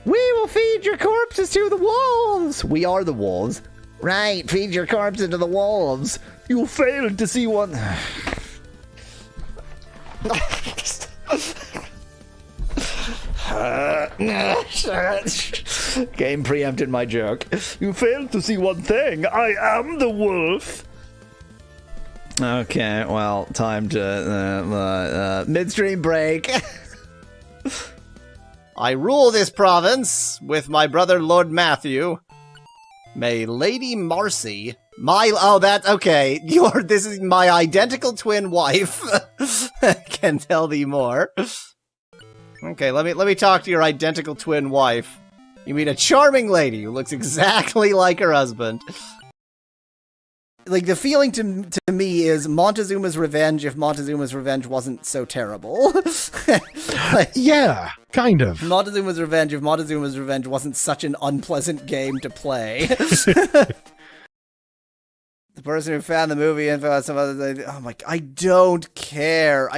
We will feed your corpses to the wolves! We are the wolves. Right, feed your corpses to the wolves. You failed to see one. Game preempted my joke. You failed to see one thing. I am the wolf. Okay, well, time to midstream break. I rule this province with my brother Lord Matthew. May Lady Marcy, this is my identical twin wife. Can tell thee more. Okay, let me talk to your identical twin wife. You mean a charming lady who looks exactly like her husband. Like, the feeling to me is Montezuma's Revenge if Montezuma's Revenge wasn't so terrible. Yeah, kind of. Montezuma's Revenge if Montezuma's Revenge wasn't such an unpleasant game to play. The person who found the movie info on some other thing. Oh my, I don't care.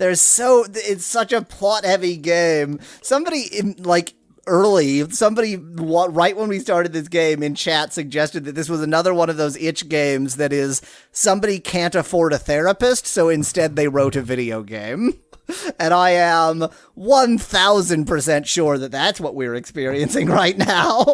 It's such a plot-heavy game. Right when we started this game in chat suggested that this was another one of those itch games that is somebody can't afford a therapist, so instead they wrote a video game. And I am 1000% sure that that's what we're experiencing right now.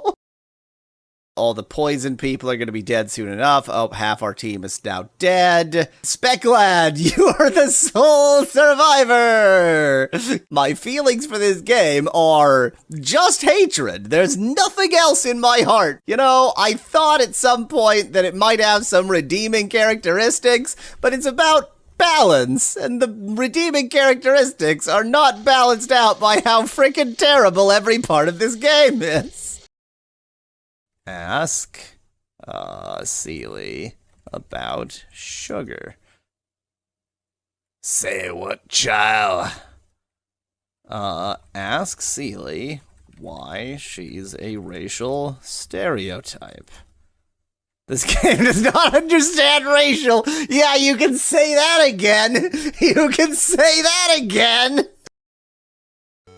All the poison people are going to be dead soon enough. Oh, half our team is now dead. Specklad, you are the sole survivor! My feelings for this game are just hatred. There's nothing else in my heart. You know, I thought at some point that it might have some redeeming characteristics, but it's about balance, and the redeeming characteristics are not balanced out by how freaking terrible every part of this game is. Ask Seely about sugar. Say what, child? Ask Seely why she's a racial stereotype. This game does not understand racial. Yeah, you can say that again.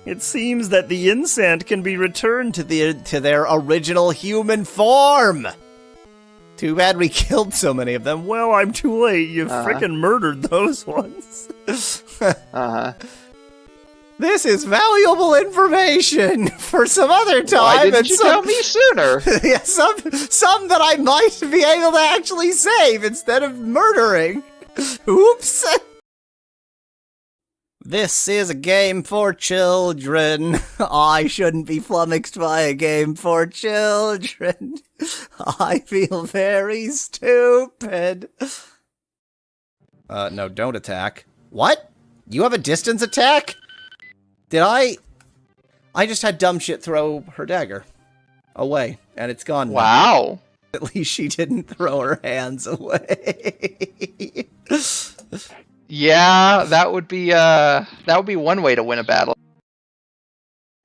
It seems that the Insant can be returned to their original human form. Too bad we killed so many of them. Well, I'm too late. You frickin' murdered those ones. This is valuable information for some other time. Why didn't you tell me sooner? Yeah, some that I might be able to actually save instead of murdering. Oops. This is a game for children. I shouldn't be flummoxed by a game for children. I feel very stupid. No, don't attack. What? You have a distance attack? Did I just had dumb shit throw her dagger. away, and it's gone now. Wow. At least she didn't throw her hands away. Yeah, that would be one way to win a battle.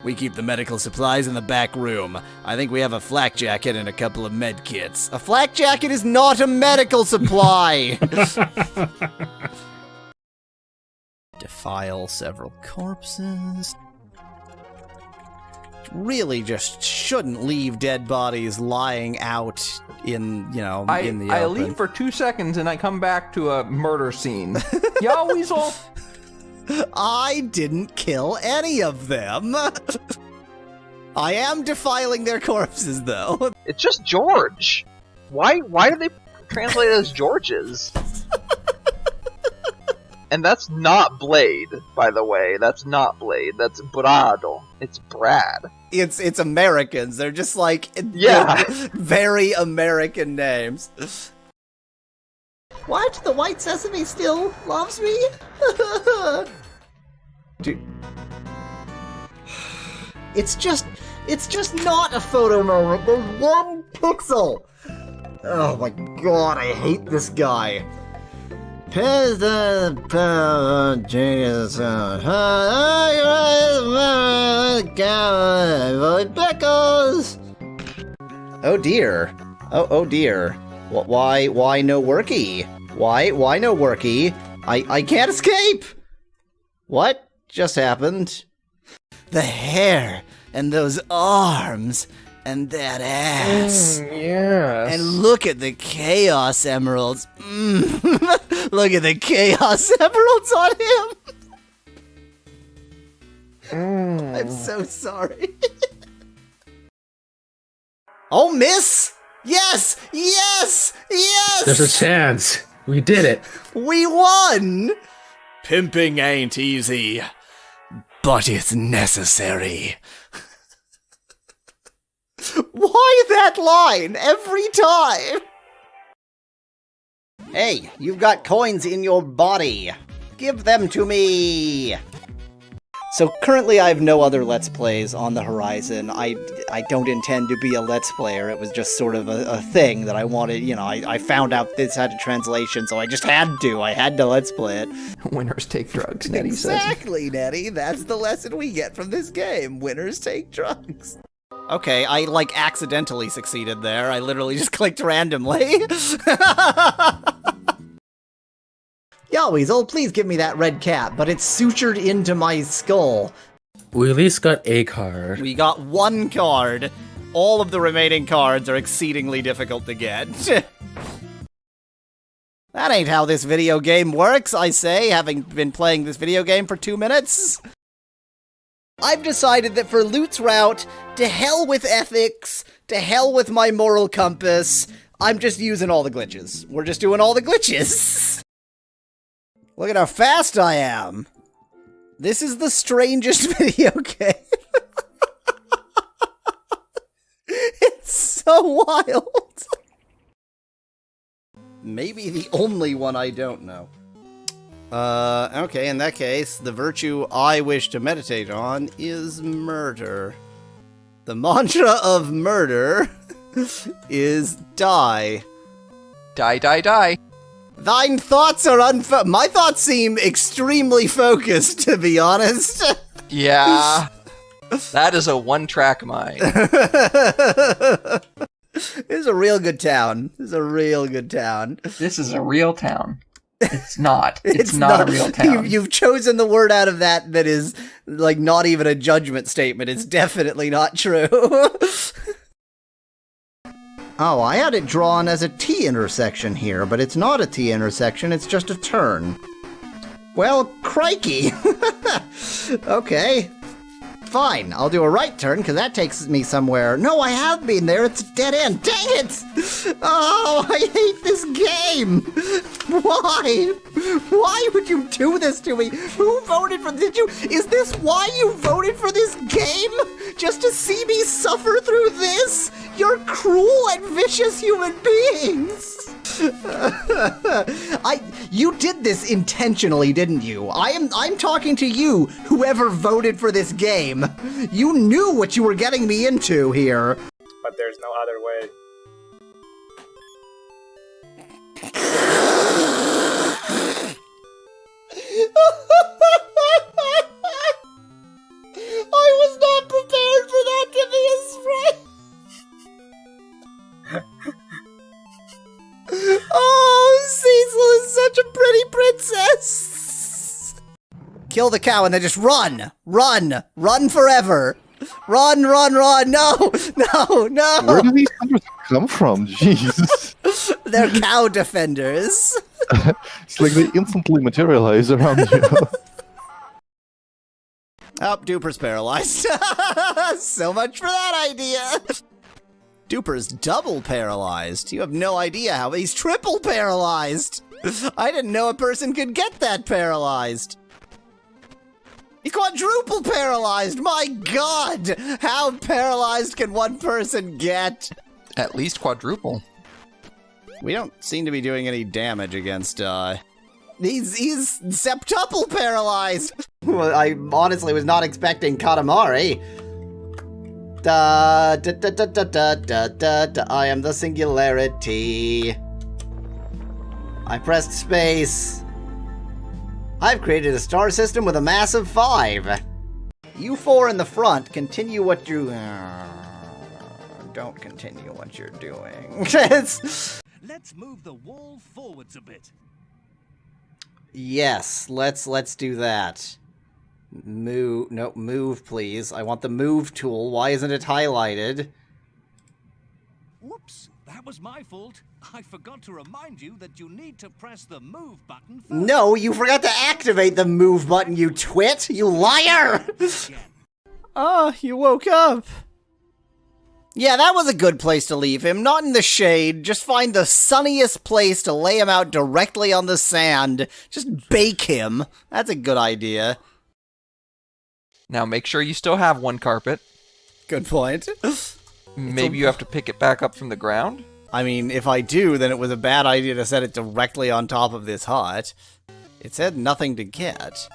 We keep the medical supplies in the back room. I think we have a flak jacket and a couple of med kits. A flak jacket is not a medical supply! Defile several corpses. Really just shouldn't leave dead bodies lying out in, in the I open. leave for 2 seconds and I come back to a murder scene. Yeah, Weasel? I didn't kill any of them. I am defiling their corpses, though. It's just George. Why do they translate it as George's? And that's not Blade, by the way. That's not Blade. That's Brado. It's Brad. It's Americans. They're just like very American names. What? The white sesame still loves me? Dude. It's just not a photo moment. There's 1 pixel. Oh my god, I hate this guy. Oh dear. Oh dear. Why no worky? Why no worky? I can't escape! What just happened? The hair and those arms and that ass. Yes. And look at the Chaos Emeralds. Look at the Chaos Emeralds on him. I'm so sorry. Oh, miss! Yes! Yes! Yes! There's a chance. We did it. We won! Pimping ain't easy, but it's necessary. Why that line every time? Hey, you've got coins in your body. Give them to me. So currently I have no other Let's Plays on the horizon. I don't intend to be a Let's Player. It was just sort of a thing that I wanted, I found out this had a translation, so I just had to. I had to Let's Play it. Winners take drugs, Nettie says. Exactly, Nettie. That's the lesson we get from this game. Winners take drugs. Okay, I, accidentally succeeded there. I literally just clicked randomly. Yeah, Weasel, please give me that red cap, but it's sutured into my skull. We at least got a card. We got 1 card. All of the remaining cards are exceedingly difficult to get. That ain't how this video game works, I say, having been playing this video game for 2 minutes. I've decided that for Loot's route, to hell with ethics, to hell with my moral compass, I'm just using all the glitches. We're just doing all the glitches. Look at how fast I am. This is the strangest video game. It's so wild. Maybe the only one I don't know. Okay, in that case, the virtue I wish to meditate on is murder. The mantra of murder is die. Die, die, die. Thine thoughts are my thoughts seem extremely focused, to be honest. Yeah. That is a 1-track mind. This is a real good town. This is a real good town. This is a real town. It's not. It's not a real town. You've chosen the word out of that is, not even a judgment statement. It's definitely not true. Oh, I had it drawn as a T intersection here, but it's not a T intersection, it's just a turn. Well, crikey. Okay. Fine, I'll do a right turn, because that takes me somewhere. No, I have been there, it's a dead end. Dang it! Oh, I hate this game! Why? Why would you do this to me? Who voted for is this why you voted for this game? Just to see me suffer through this? You're cruel and vicious human beings! You did this intentionally, didn't you? I'm talking to you, whoever voted for this game. You knew what you were getting me into here. there's no other way. I was not prepared for that to be a spray. Oh, Cecil is such a pretty princess. Kill the cow and then just run. Run. Run forever. Run, run, run. No, no, no. Where do these numbers come from? Jeez. They're cow defenders. It's like they instantly materialize around you. Oh, Duper's paralyzed. So much for that idea. Duper's double paralyzed. You have no idea how he's triple paralyzed. I didn't know a person could get that paralyzed. He's quadruple paralyzed. My God, how paralyzed can one person get? At least quadruple. We don't seem to be doing any damage against, He's septuple paralyzed! Well, I honestly was not expecting Katamari. Da da da da da da da da da. I am the singularity. I pressed space. I've created a star system with a mass of 5. You 4 in the front, continue what you... don't continue what you're doing. Let's move the wall forwards a bit. Yes, let's do that. Move, no, move, please. I want the move tool. Why isn't it highlighted? Whoops, that was my fault. I forgot to remind you that you need to press the move button first. No, you forgot to activate the move button, you twit! You liar! Ah, you woke up. Yeah, that was a good place to leave him. Not in the shade. Just find the sunniest place to lay him out directly on the sand. Just bake him. That's a good idea. Now make sure you still have one carpet. Good point. Maybe you have to pick it back up from the ground? I mean, if I do, then it was a bad idea to set it directly on top of this hut. It said nothing to get.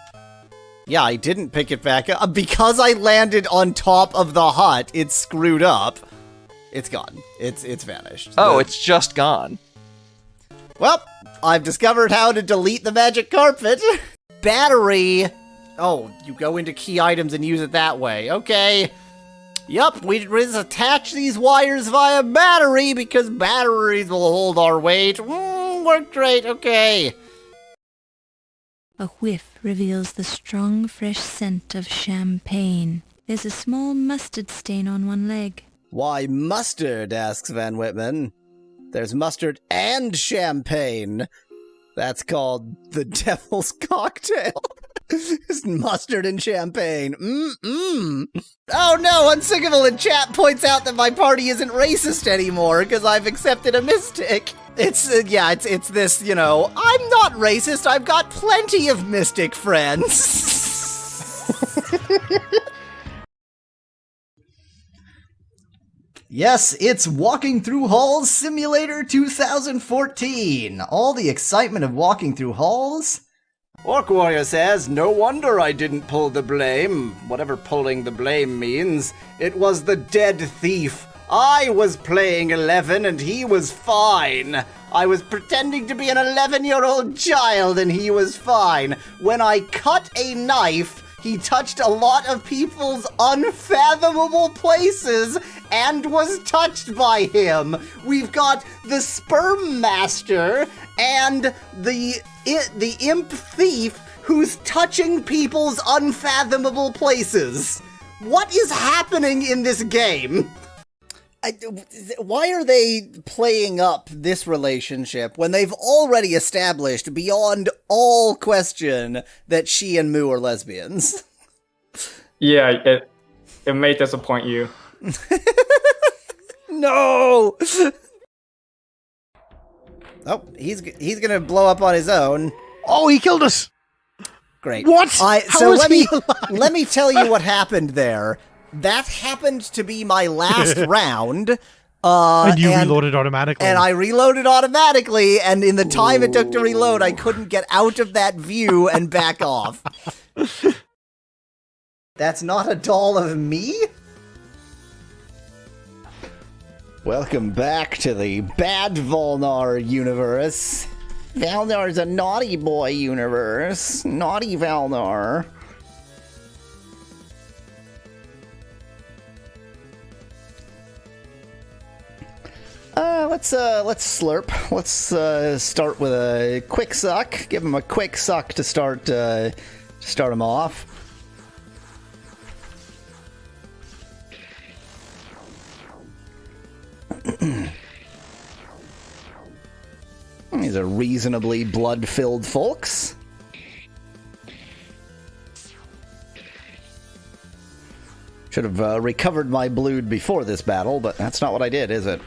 Yeah, I didn't pick it back up. Because I landed on top of the hut, it's screwed up. It's gone. It's vanished. Oh, it's just gone. Well, I've discovered how to delete the magic carpet. Battery. Oh, you go into key items and use it that way. Okay. Yup, we just attach these wires via battery because batteries will hold our weight. Worked great, okay. A whiff reveals the strong, fresh scent of champagne. There's a small mustard stain on one leg. Why mustard, asks Van Whitman. There's mustard and champagne. That's called the Devil's Cocktail. Just mustard and champagne. Oh no, Unsinkable in chat points out that my party isn't racist anymore because I've accepted a mystic. It's this, you know, I'm not racist, I've got plenty of mystic friends. Yes, it's Walking Through Halls Simulator 2014. All the excitement of walking through halls. Orc Warrior says, no wonder I didn't pull the blame. Whatever pulling the blame means. It was the dead thief. I was playing 11 and he was fine. I was pretending to be an 11-year-old child and he was fine. When I cut a knife, he touched a lot of people's unfathomable places and was touched by him. We've got the Sperm Master and the Imp Thief who's touching people's unfathomable places. What is happening in this game? Why are they playing up this relationship when they've already established beyond all question that she and Moo are lesbians? Yeah, it may disappoint you. No! Oh, he's gonna blow up on his own. Oh, he killed us! Great. What? So let me tell you what happened there. That happened to be my last round. And you reloaded automatically. And I reloaded automatically, and in the time it took to reload, I couldn't get out of that view and back off. That's not a doll of me? Welcome back to the bad Volnar universe. Valnar's a naughty boy universe. Naughty Valnar. Let's slurp. Let's start with a quick suck. Give him a quick suck to start him off. These are reasonably blood-filled folks. Should have recovered my blood before this battle, but that's not what I did, is it?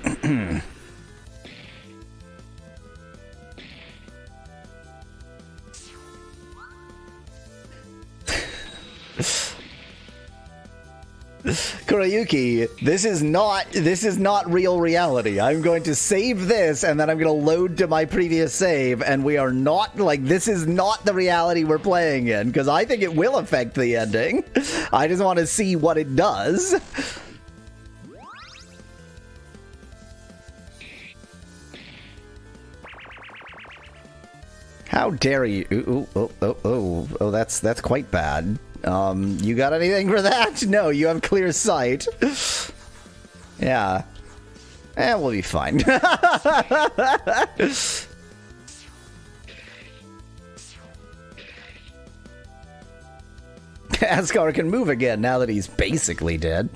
Kurayuki, this is not real reality. I'm going to save this and then I'm going to load to my previous save, and we are not, like, this is not the reality we're playing in, because I think it will affect the ending. I just want to see what it does. How dare you? Oh, that's quite bad. You got anything for that? No, you have clear sight. Yeah. We'll be fine. Ascar can move again now that he's basically dead.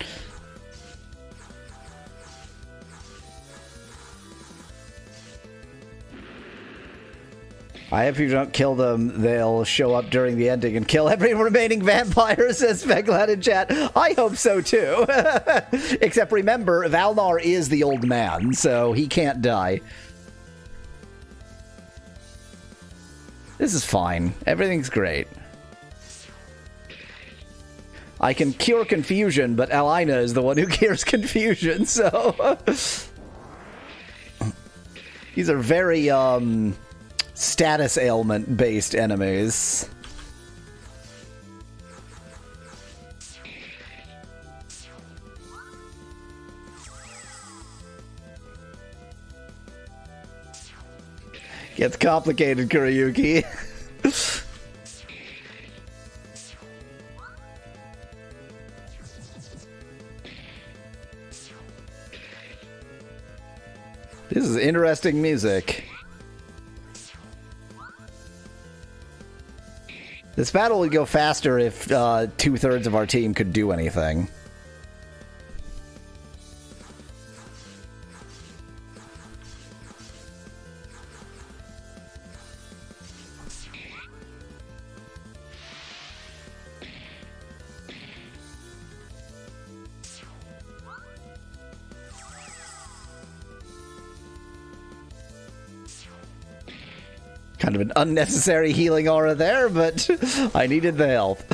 If you don't kill them, they'll show up during the ending and kill every remaining vampire, says Speglad in chat. I hope so, too. Except remember, Valnar is the old man, so he can't die. This is fine. Everything's great. I can cure confusion, but Alina is the one who cures confusion, so... These are very, status ailment based enemies. Gets complicated, Kurayuki. This is interesting music. This battle would go faster if 2/3 of our team could do anything. Kind of an unnecessary healing aura there, but I needed the help.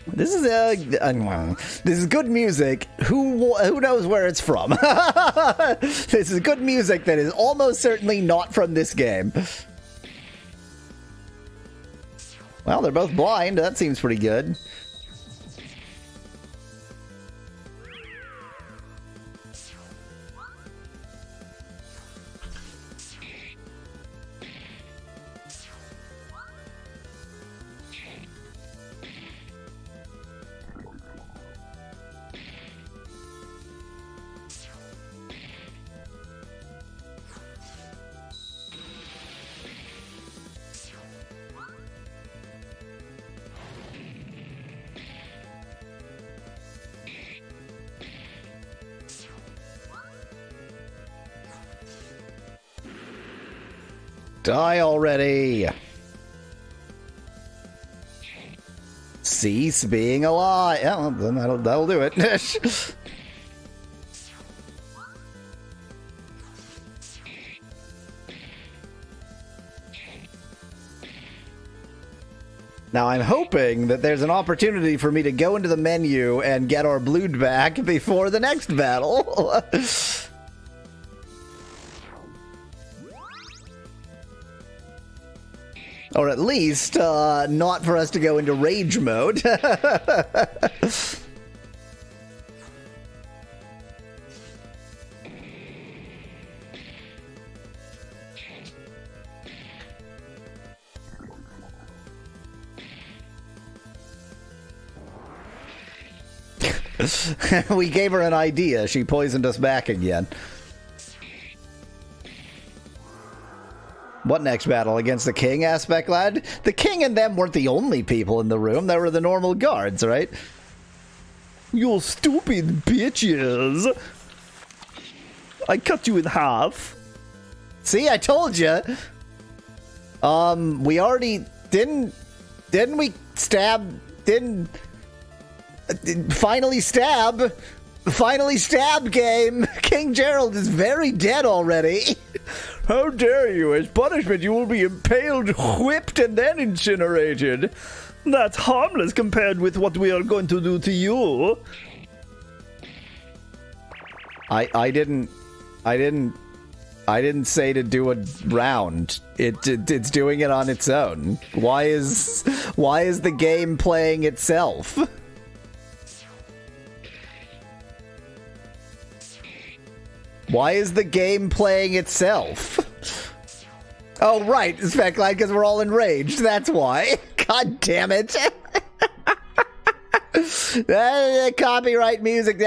This is good music. Who knows where it's from? This is good music that is almost certainly not from this game. Well, they're both blind. That seems pretty good. Die already! Cease being alive. Yeah, well, then that'll do it. Now I'm hoping that there's an opportunity for me to go into the menu and get our blood back before the next battle. Or at least, not for us to go into rage mode. We gave her an idea. She poisoned us back again. What next battle? Against the king, Aspect Lad? The king and them weren't the only people in the room. There were the normal guards, right? You stupid bitches. I cut you in half. See, I told you. We already didn't we stab? Finally stab game. King Gerald is very dead already. How dare you? As punishment, you will be impaled, whipped, and then incinerated. That's harmless compared with what we are going to do to you. I didn't say to do a round. It's doing it on its own. Why is the game playing itself? Why is the game playing itself? Oh, right, Speckline, because we're all enraged. That's why. God damn it. Copyright music.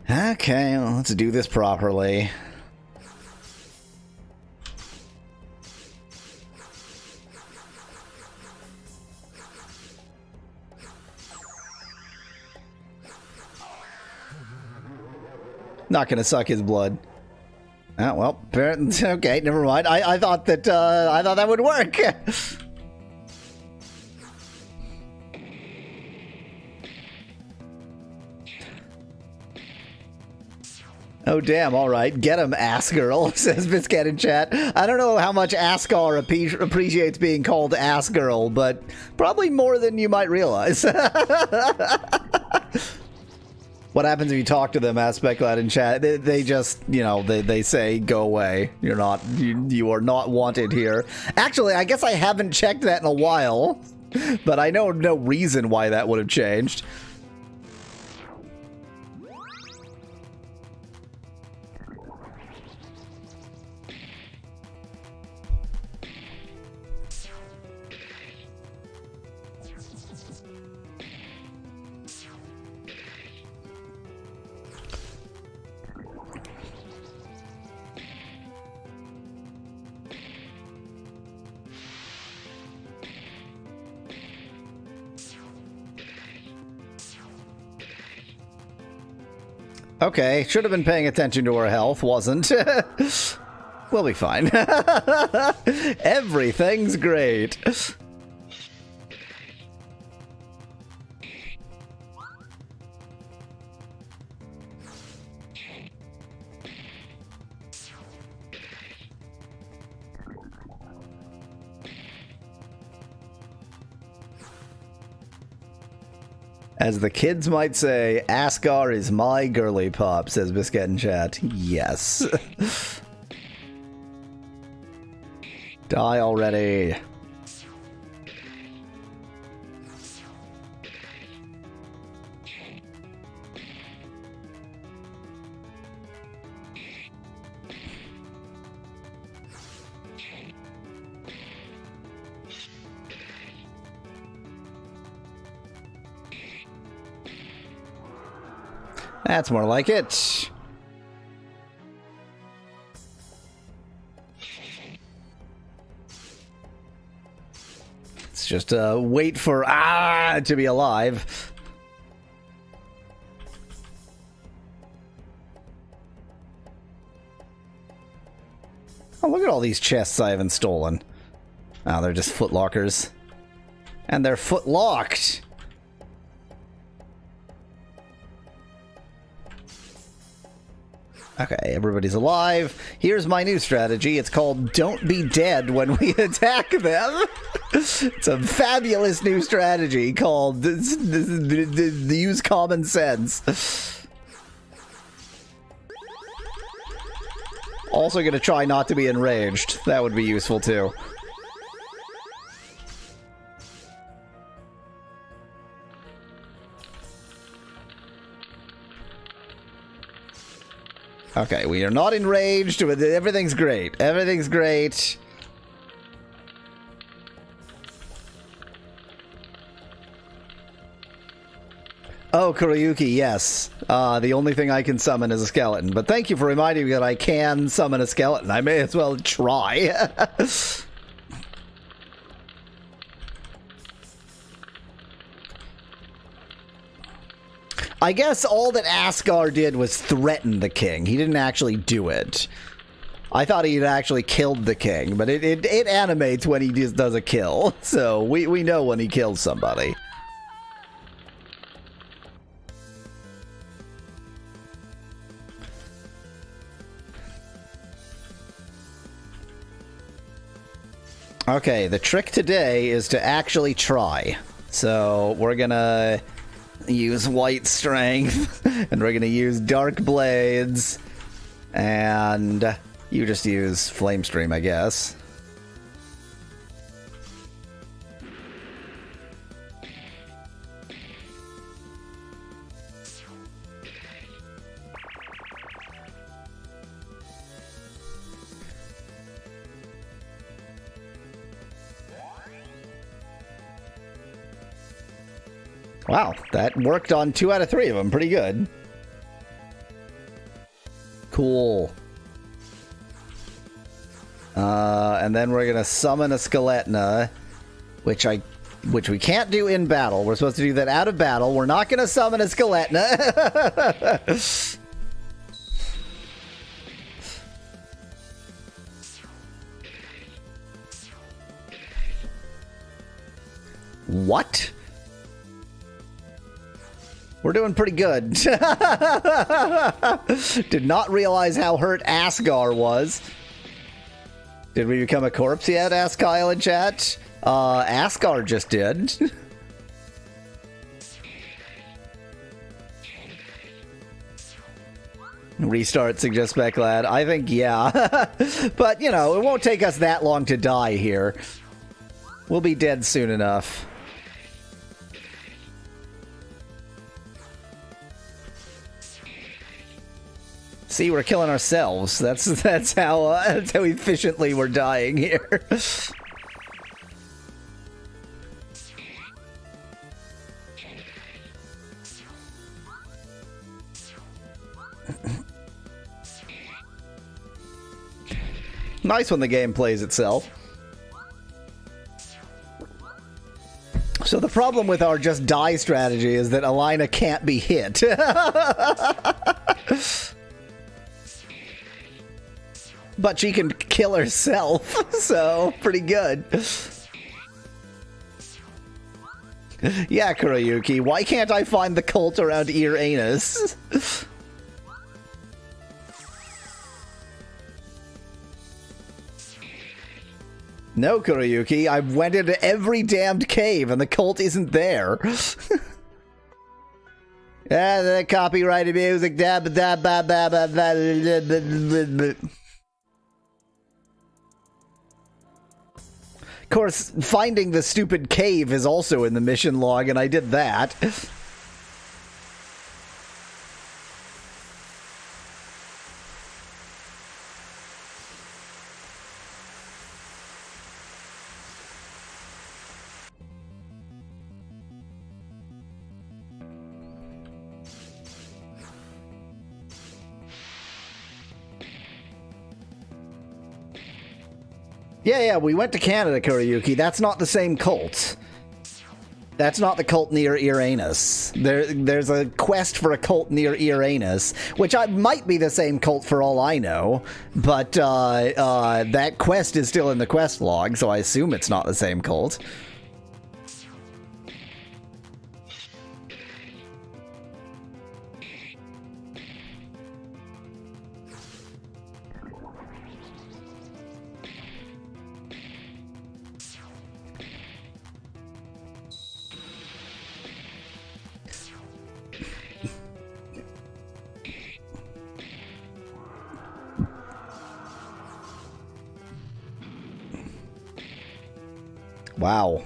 Okay, well, let's do this properly. Not gonna suck his blood. Oh, well, okay, never mind. I thought that would work. Oh, damn, alright. Get him, ass girl, says Biscuit in chat. I don't know how much Ascar appreciates being called ass girl, but probably more than you might realize. What happens if you talk to them, Aspect Lad in chat? They just, you know, they say, go away. You are not wanted here. Actually, I guess I haven't checked that in a while, but I know no reason why that would have changed. Okay, should have been paying attention to her health, wasn't. We'll be fine. Everything's great. As the kids might say, Ascar is my girly pop, says Biscuit in chat. Yes. Die already. That's more like it. It's just wait for to be alive. Oh, look at all these chests I haven't stolen. Oh, they're just footlockers. And they're footlocked. Okay, everybody's alive. Here's my new strategy. It's called Don't Be Dead When We Attack Them. It's a fabulous new strategy called Use Common Sense. Also gonna try not to be enraged. That would be useful too. Okay, we are not enraged. Everything's great. Everything's great. Oh, Kuroyuki, yes. The only thing I can summon is a skeleton. But thank you for reminding me that I can summon a skeleton. I may as well try. I guess all that Asgar did was threaten the king. He didn't actually do it. I thought he'd actually killed the king, but it animates when he just does a kill. So we know when he kills somebody. Okay, the trick today is to actually try. So we're gonna use white strength, and we're gonna use dark blades, and you just use flame stream, I guess. Wow, that worked on 2 out of 3 of them. Pretty good. Cool. And then we're gonna summon a Skeletna, which we can't do in battle. We're supposed to do that out of battle. We're not gonna summon a Skeletna. What? We're doing pretty good. Did not realize how hurt Asgar was. Did we become a corpse yet? Asked Kyle in chat. Asgar just did. Restart, suggests Becklad. I think, yeah. But, you know, it won't take us that long to die here. We'll be dead soon enough. See, we're killing ourselves. That's how efficiently we're dying here. Nice when the game plays itself. So the problem with our just die strategy is that Alina can't be hit. But she can kill herself, so pretty good. Yeah, Kuroyuki, why can't I find the cult around Ear Anus? No, Kuroyuki, I went into every damned cave and the cult isn't there. The copyrighted music. Of course, finding the stupid cave is also in the mission log, and I did that. Yeah, we went to Canada, Kuroyuki. That's not the same cult. That's not the cult near Uranus. There's a quest for a cult near Uranus, which might be the same cult for all I know, but that quest is still in the quest log, so I assume it's not the same cult. Wow.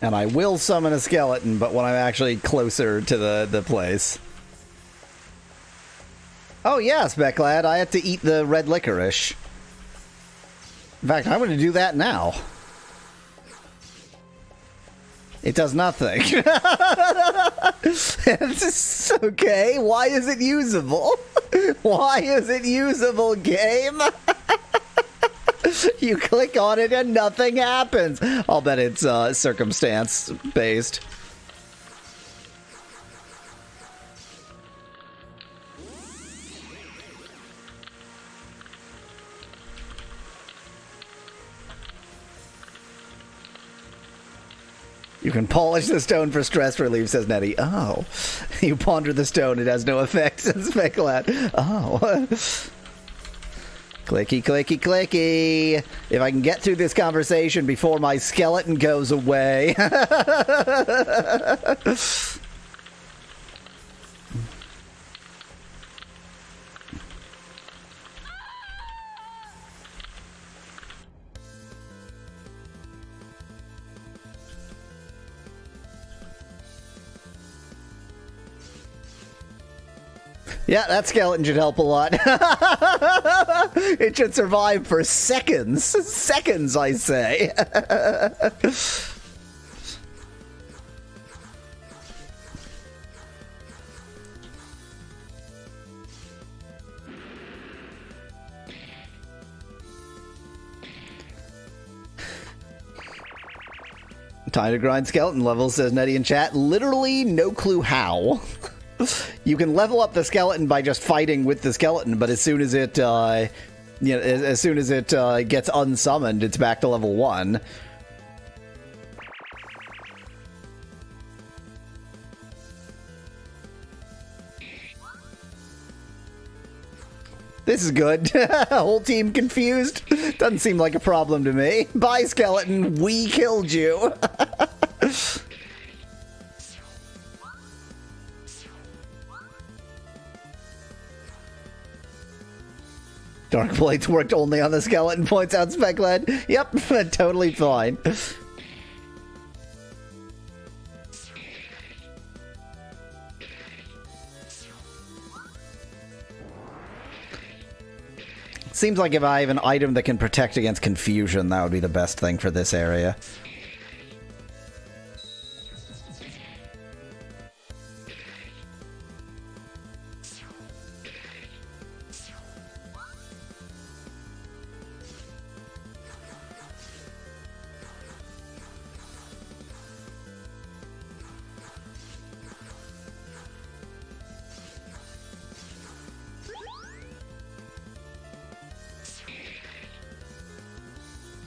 And I will summon a skeleton, but when I'm actually closer to the place. Oh yes, Becklad, I have to eat the red licorice. In fact, I'm going to do that now. It does nothing. It's okay, why is it usable? Why is it usable, game? You click on it and nothing happens. I'll bet it's circumstance-based. You can polish the stone for stress relief, says Nettie. Oh. You ponder the stone, it has no effect, says Speculat. Oh. Clicky, clicky, clicky. If I can get through this conversation before my skeleton goes away. Yeah, that skeleton should help a lot. It should survive for seconds. Seconds, I say. Time to grind skeleton levels, says Nettie in chat. Literally no clue how. You can level up the skeleton by just fighting with the skeleton, but as soon as it, as soon as it gets unsummoned, it's back to level 1. This is good. Whole team confused. Doesn't seem like a problem to me. Bye, skeleton. We killed you. Dark Blades worked only on the skeleton, points out Specklad. Yep, totally fine. Seems like if I have an item that can protect against confusion, that would be the best thing for this area.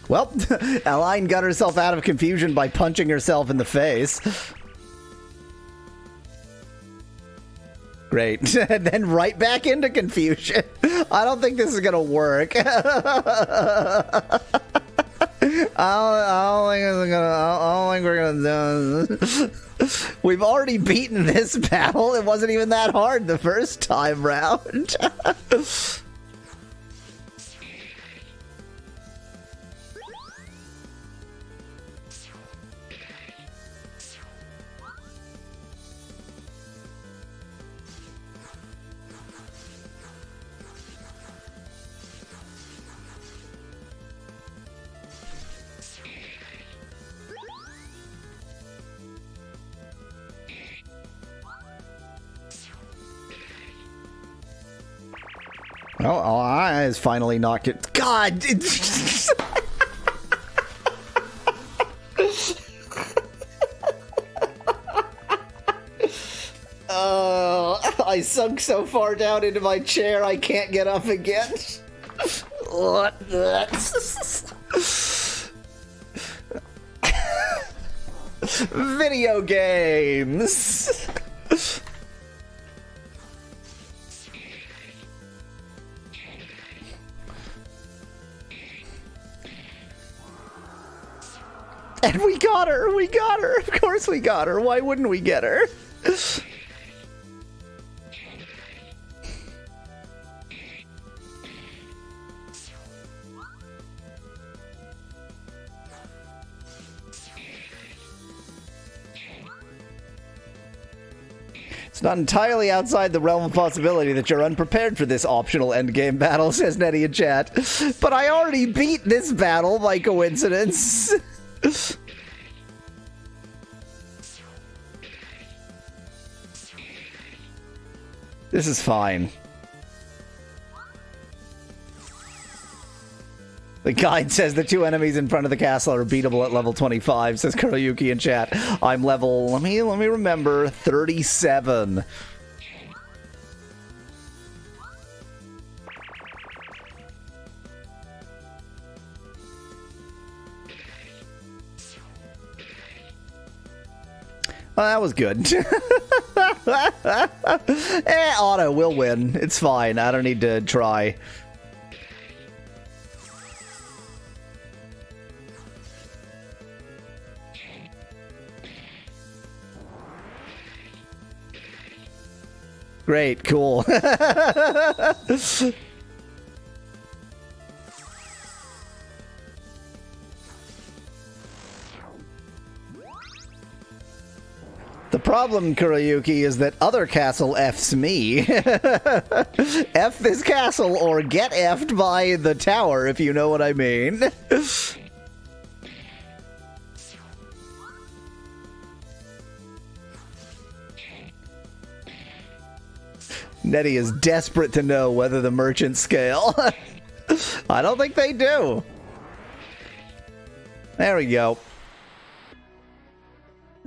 Well, Aline got herself out of confusion by punching herself in the face. Great. And then right back into confusion. I don't think this is going to work. I don't think we're going to do this. We've already beaten this battle. It wasn't even that hard the first time round. Well, I is finally not get. God! I sunk so far down into my chair I can't get up again. Video games. And we got her! We got her! Of course we got her! Why wouldn't we get her? It's not entirely outside the realm of possibility that you're unprepared for this optional endgame battle, says Nettie in chat. But I already beat this battle by coincidence. This is fine. The guide says the 2 enemies in front of the castle are beatable at level 25, says Kuroyuki in chat. I'm level, let me remember, 37. Well, that was good. Otto will win. It's fine. I don't need to try. Great, cool. The problem, Kuroyuki, is that other castle F's me. F this castle or get F'd by the tower, if you know what I mean. Nettie is desperate to know whether the merchants scale. I don't think they do. There we go.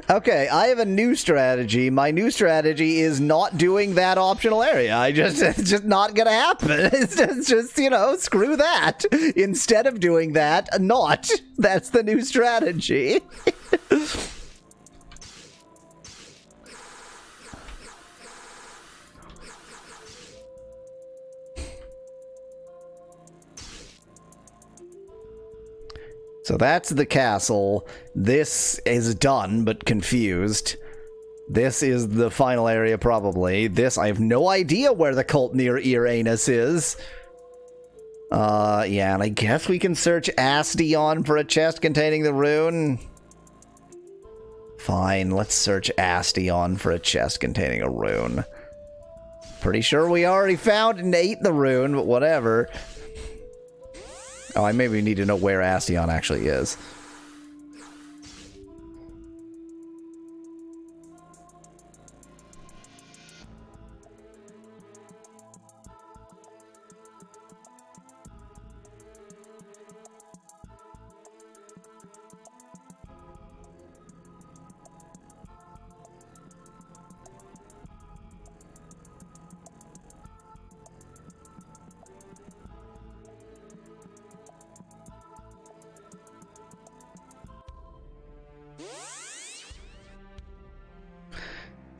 Okay, I have a new strategy. My new strategy is not doing that optional area. It's just not gonna happen. It's just, you know, screw that. Instead of doing that, not. That's the new strategy. So that's the castle. This is done, but confused. This is the final area, probably. This, I have no idea where the cult near Uranus is. Yeah, and I guess we can search Astion for a chest containing the rune. Fine, let's search Astion for a chest containing a rune. Pretty sure we already found and ate the rune, but whatever. Oh, I maybe need to know where Astion actually is.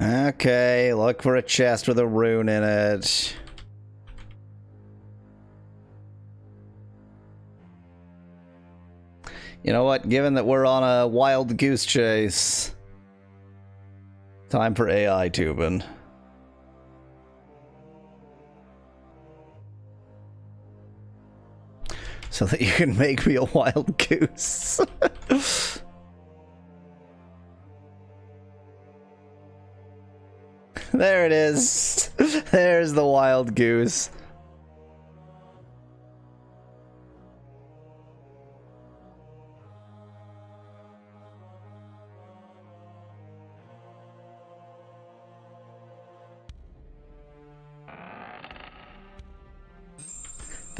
Okay, look for a chest with a rune in it. You know what? Given that we're on a wild goose chase, time for AI tubing. So that you can make me a wild goose. There it is. There's the wild goose.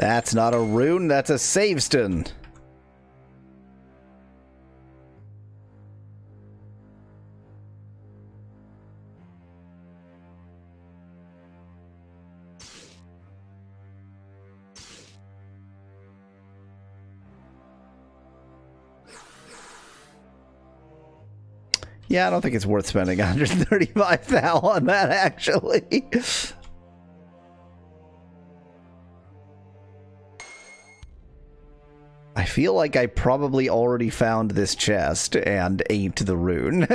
That's not a rune, that's a savestone. Yeah, I don't think it's worth spending 135 thou on that, actually. I feel like I probably already found this chest and ate the rune.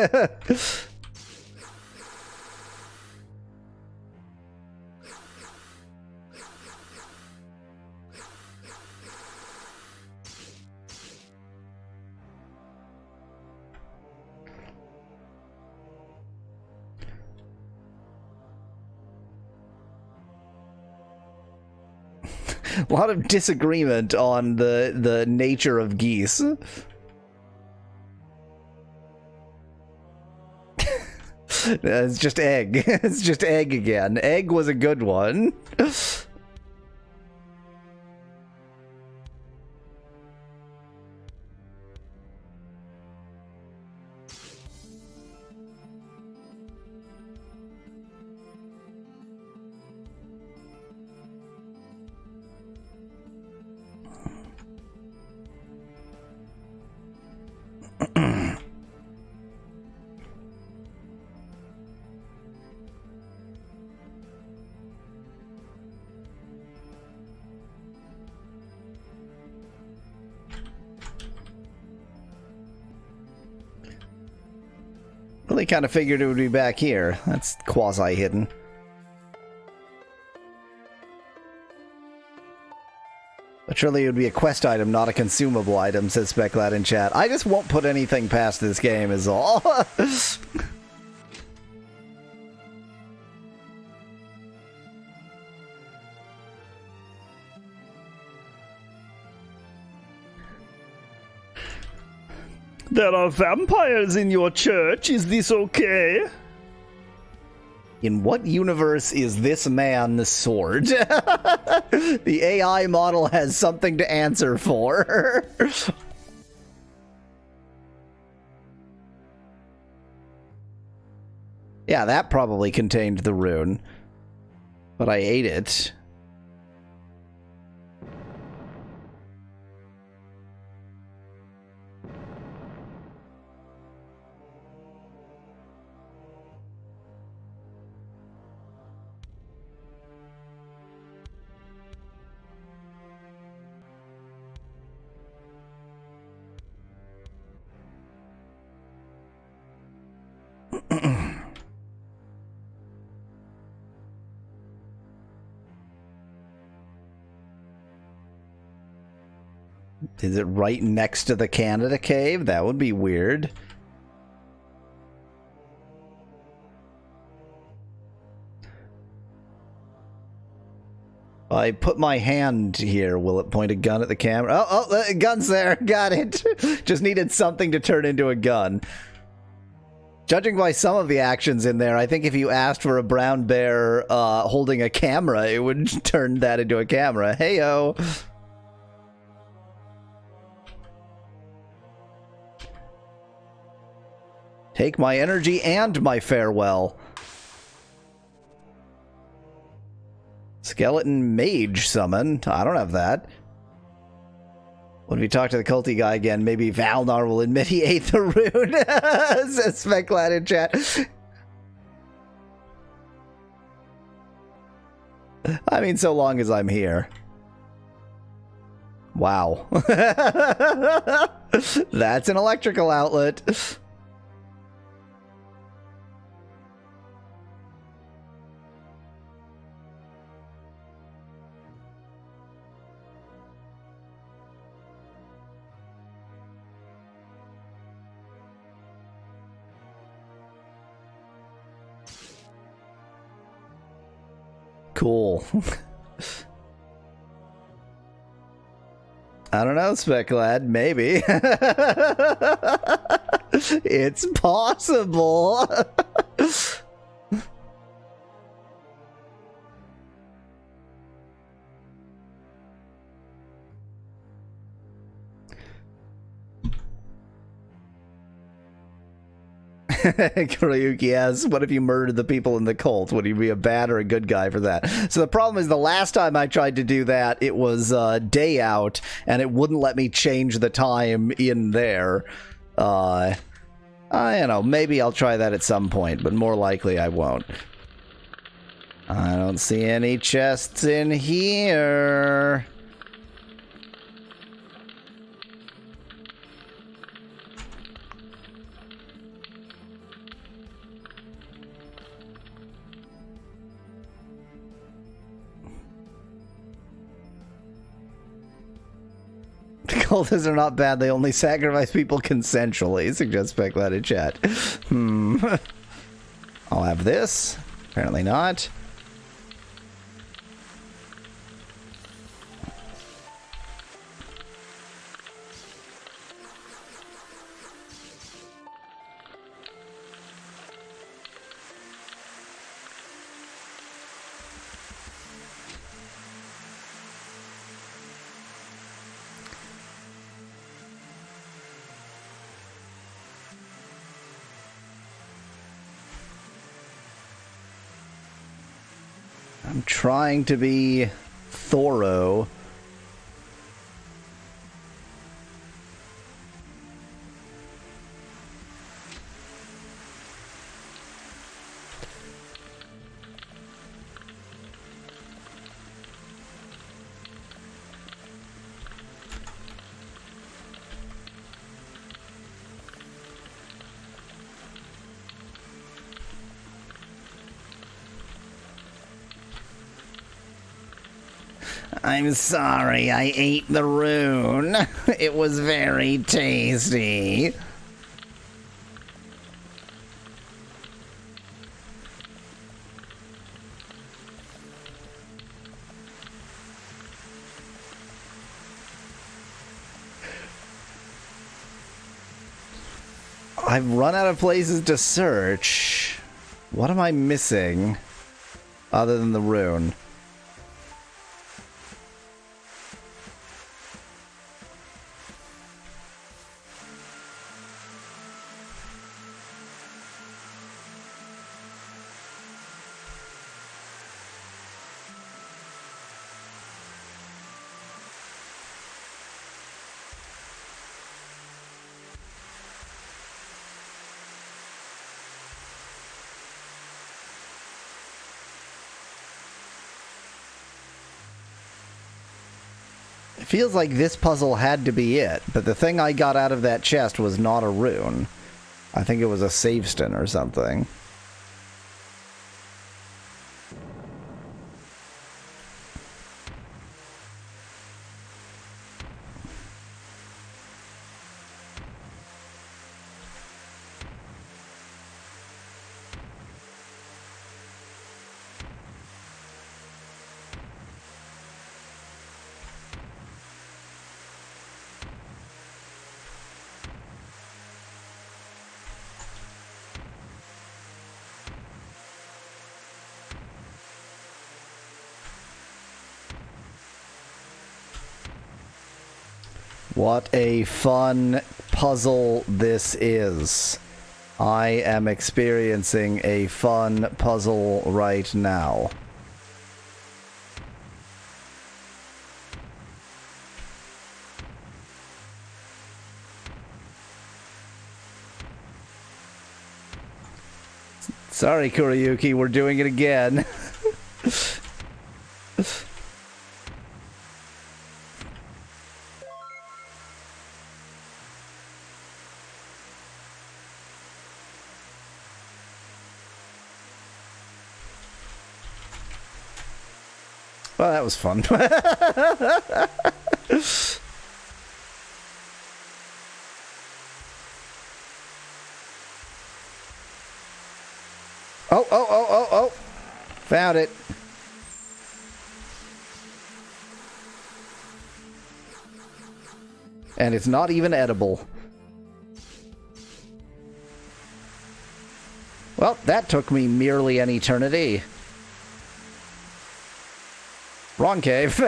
A lot of disagreement on the nature of geese. It's just egg. It's just egg again. Egg was a good one. Really kind of figured it would be back here. That's quasi-hidden. But surely it would be a quest item, not a consumable item, says Speclad in chat. I just won't put anything past this game is all. There are vampires in your church. Is this okay? In what universe is this man the sword? The AI model has something to answer for. Yeah, that probably contained the rune. But I ate it. Is it right next to the Canada cave? That would be weird. I put my hand here. Will it point a gun at the camera? Oh, gun's there. Got it. Just needed something to turn into a gun. Judging by some of the actions in there, I think if you asked for a brown bear holding a camera, it would turn that into a camera. Heyo. Take my energy and my farewell. Skeleton mage summon. I don't have that. When we talk to the culty guy again, maybe Valnar will admit he ate the rune. Says Speclad in chat. I mean, so long as I'm here. Wow. That's an electrical outlet. Cool. I don't know, Speclad. Maybe. It's possible. Kuroyuki asks, what if you murdered the people in the cult? Would you be a bad or a good guy for that? So the problem is the last time I tried to do that, it was day out, and it wouldn't let me change the time in there. I don't know, maybe I'll try that at some point, but more likely I won't. I don't see any chests in here. Cultists are not bad, they only sacrifice people consensually, suggests Speculated in chat. I'll have this. Apparently not. I'm trying to be thorough. I'm sorry, I ate the rune. It was very tasty. I've run out of places to search. What am I missing other than the rune? It feels like this puzzle had to be it, but the thing I got out of that chest was not a rune. I think it was a save stone or something. What a fun puzzle this is. I am experiencing a fun puzzle right now. Sorry, Kuroyuki, we're doing it again. Well, that was fun. Oh. Found it. And it's not even edible. Well, that took me merely an eternity. Wrong cave.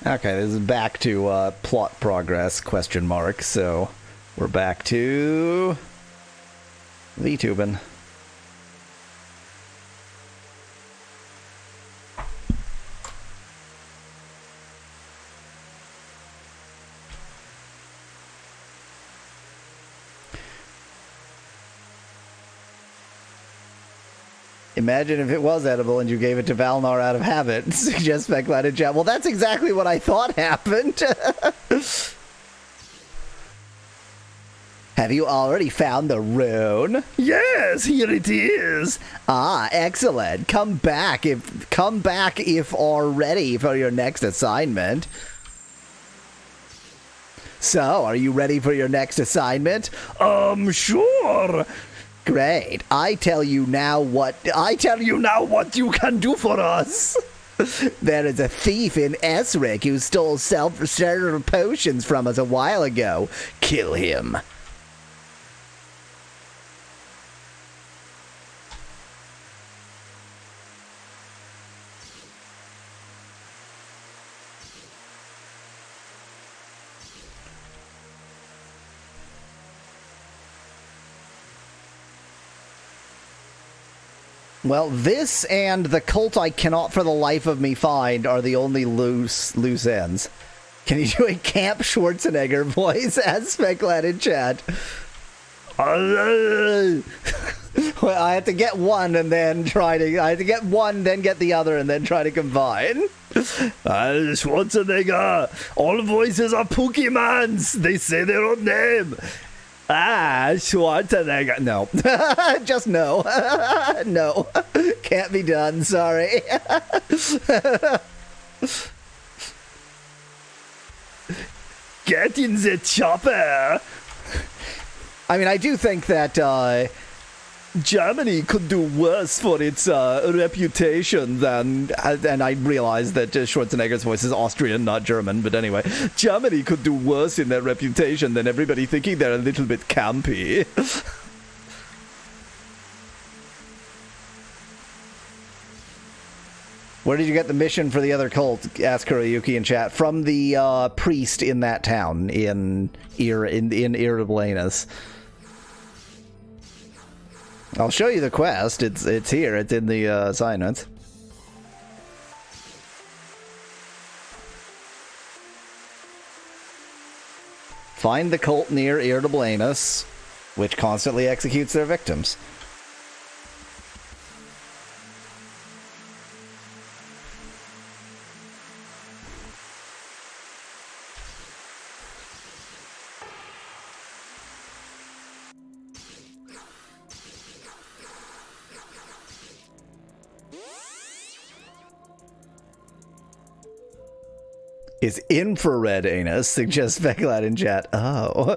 Okay, this is back to plot progress, question mark. So we're back to VTubing. Imagine if it was edible and you gave it to Valnar out of habit. Suggest Speculated Chat. Well, that's exactly what I thought happened. Have you already found the rune? Yes, here it is. Ah, excellent. Come back if are ready for your next assignment. So, are you ready for your next assignment? Sure. Great. I tell you now what you can do for us. There is a thief in Esric who stole several potions from us a while ago. Kill him. Well, this and the cult I cannot for the life of me find are the only loose ends. Can you do a Camp Schwarzenegger voice as Speculated Chat? Well, I have to get one and then I have to get one, then get the other, and then try to combine. Schwarzenegger. All voices are Pokemons. They say their own name. Schwarzenegger. No. Just no. No. Can't be done. Sorry. Get in the chopper. I mean, I do think that Germany could do worse for its reputation than, and I realize that Schwarzenegger's voice is Austrian, not German, but anyway, Germany could do worse in their reputation than everybody thinking they're a little bit campy. Where did you get the mission for the other cult? Asked Kuroyuki in chat. From the priest in that town in Irritablanus. I'll show you the quest. It's here. It's in the assignments. Find the cult near Irritablanus, which constantly executes their victims. Is infrared anus, suggests Speculated in chat. Oh.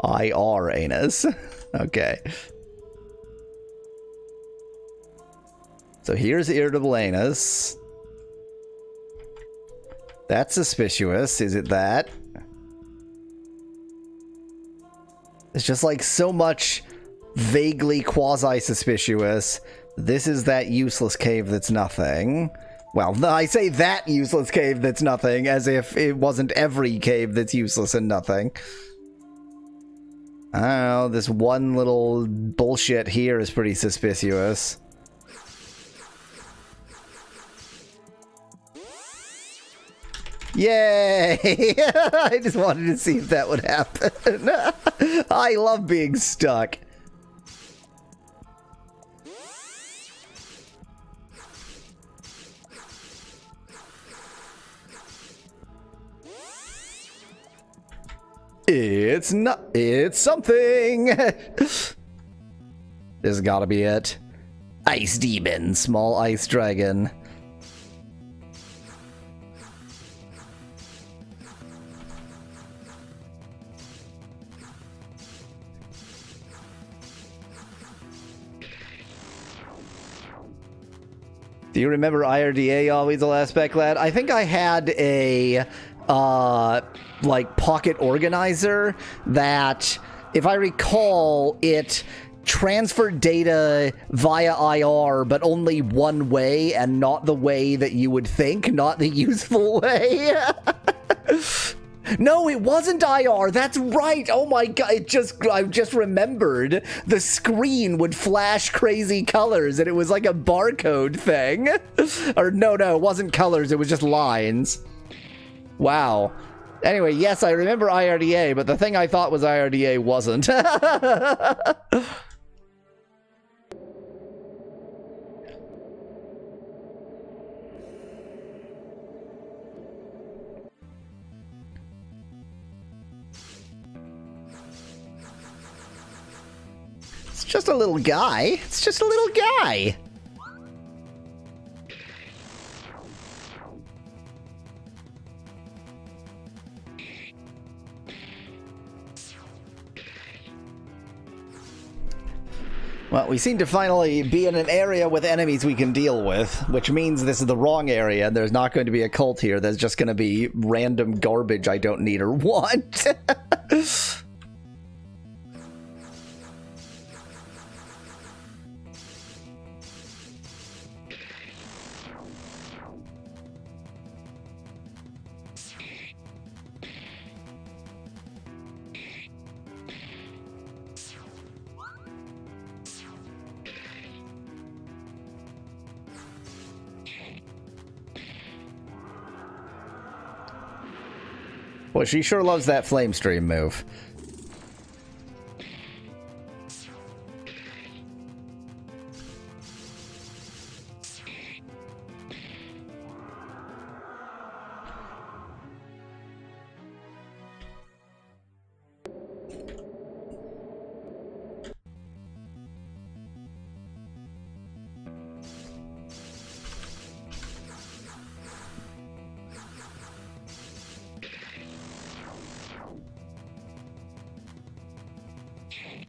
IR anus. Okay. So here's Irritablanus. That's suspicious. Is it that? It's just like so much vaguely quasi-suspicious. This is that useless cave that's nothing. Well, I say that useless cave that's nothing, as if it wasn't every cave that's useless and nothing. I don't know, this one little bullshit here is pretty suspicious. Yay! I just wanted to see if that would happen. I love being stuck. It's not. It's something. This has got to be it. Ice demon, small ice dragon. Do you remember IRDA always the last spec lad? I think I had a like pocket organizer that, if I recall, it transfer data via IR, but only one way and not the way that you would think, not the useful way. No, it wasn't IR. That's right. Oh my god! I just remembered the screen would flash crazy colors, and it was like a barcode thing. Or no, it wasn't colors. It was just lines. Wow. Anyway, yes, I remember IRDA, but the thing I thought was IRDA wasn't. It's just a little guy. It's just a little guy. Well, we seem to finally be in an area with enemies we can deal with, which means this is the wrong area. There's not going to be a cult here. There's just going to be random garbage I don't need or want. Well, she sure loves that flame stream move.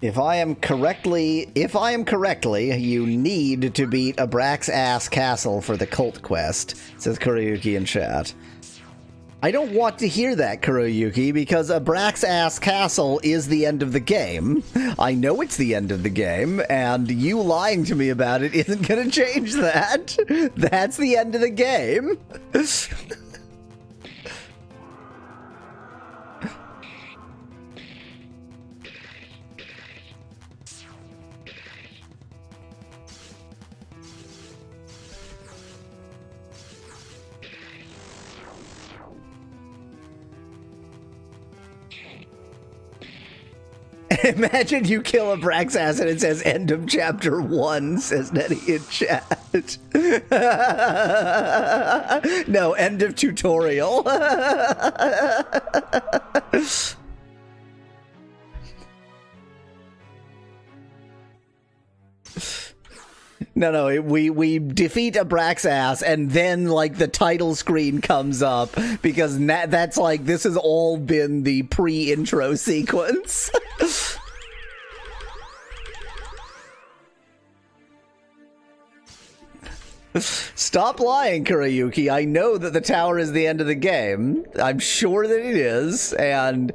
If I am correctly, you need to beat Abraxas Castle for the cult quest, says Kuroyuki in chat. I don't want to hear that, Kuroyuki, because Abraxas Castle is the end of the game. I know it's the end of the game, and you lying to me about it isn't going to change that. That's the end of the game. Imagine you kill Abraxas and it says end of chapter 1, says Nettie in chat. No, end of tutorial. No, we defeat Abraxas, and then, like, the title screen comes up, because that's, like, this has all been the pre-intro sequence. Stop lying, Kuroyuki. I know that the tower is the end of the game. I'm sure that it is, and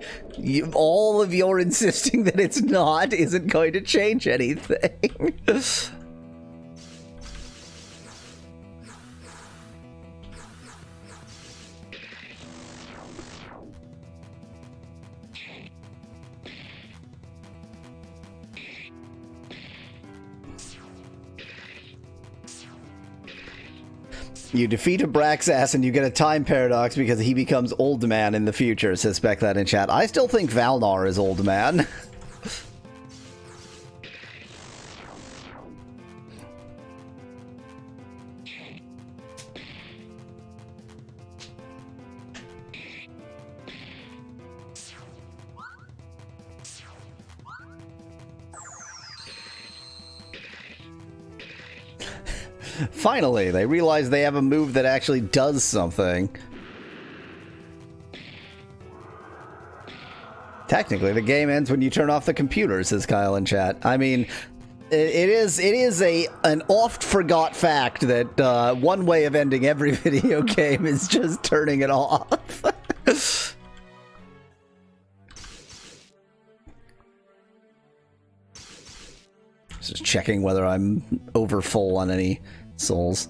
all of your insisting that it's not isn't going to change anything. You defeat Abraxas and you get a time paradox because he becomes Old Man in the future, says Speclat in chat. I still think Valnar is Old Man. Finally, they realize they have a move that actually does something. Technically, the game ends when you turn off the computer, says Kyle in chat. I mean, it is an oft forgot fact that one way of ending every video game is just turning it off. Just checking whether I'm over full on any souls.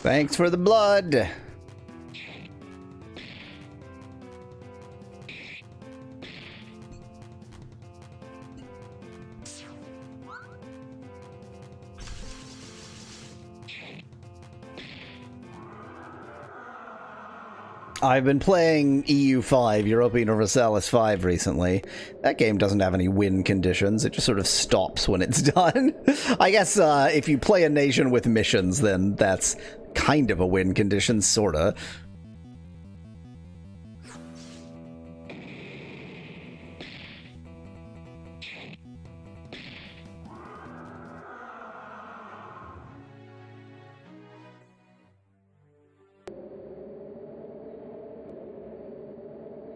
Thanks for the blood. I've been playing EU5, Europa Universalis 5 recently. That game doesn't have any win conditions. It just sort of stops when it's done. I guess if you play a nation with missions, then that's kind of a win condition, sorta.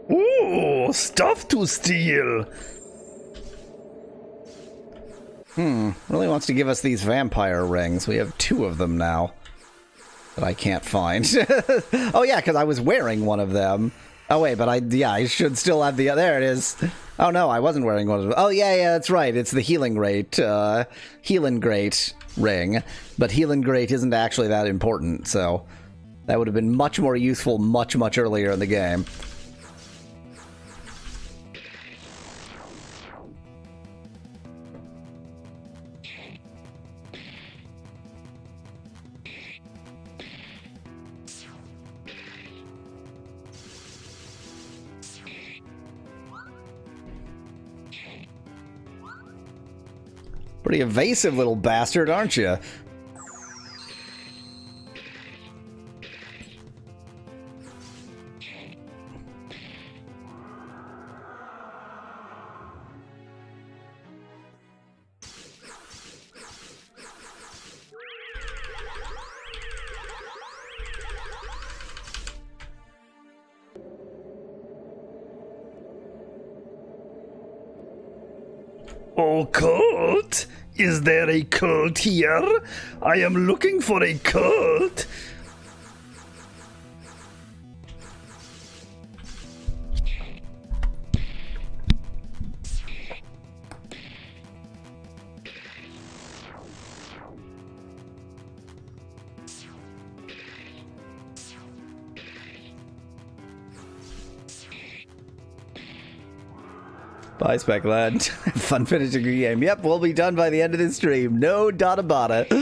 Ooh, stuff to steal. Really wants to give us these vampire rings. We have 2 of them now that I can't find. Oh yeah, because I was wearing one of them. Oh wait, but I should still have the... There it is. Oh no, I wasn't wearing one of them. Oh yeah, that's right. It's the healing rate, healing great ring. But healing great isn't actually that important, so that would have been much more useful much, much earlier in the game. Pretty evasive little bastard, aren't you? Oh, cult? Is there a cult here? I am looking for a cult. Bye, Spec Lad. Fun finishing the game. Yep, we'll be done by the end of this stream. No doubt about it.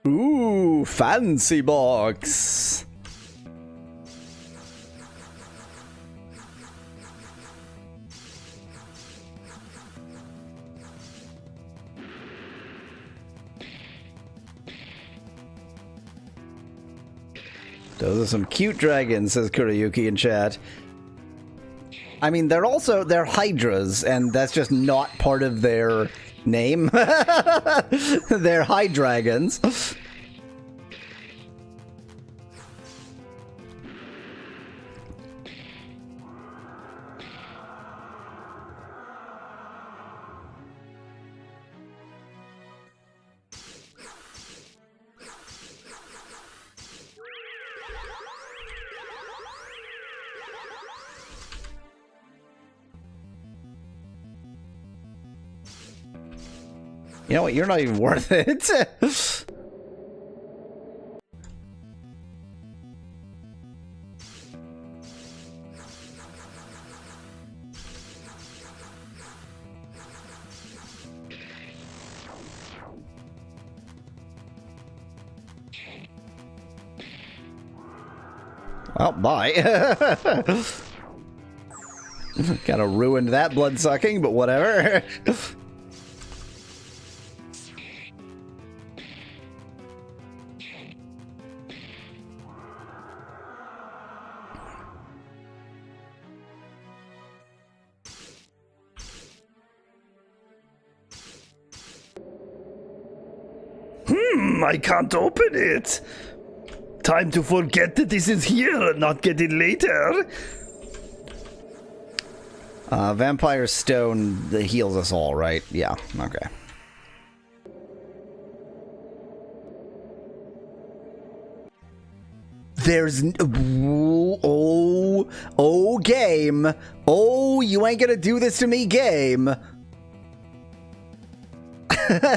Ooh, fancy box. Those are some cute dragons, says Kurayuki in chat. I mean, they're hydras, and that's just not part of their name. They're Hydragons. You know what? You're not even worth it. Oh, bye. Kind of ruined that blood sucking, but whatever. I can't open it. Time to forget that this is here and not get it later. Vampire Stone that heals us all, right? Yeah, okay. There's... Oh, game. Oh, you ain't gonna do this to me, game.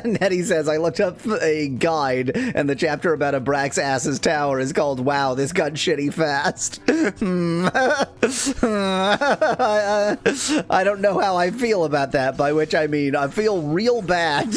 Nettie says, I looked up a guide, and the chapter about Abraxas's tower is called Wow, This Got Shitty Fast. I don't know how I feel about that, by which I mean I feel real bad.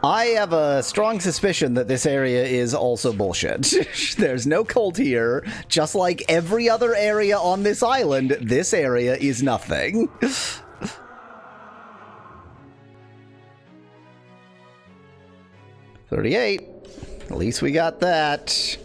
I have a strong suspicion that this area is also bullshit. There's no cult here. Just like every other area on this island, this area is nothing. 38. At least we got that.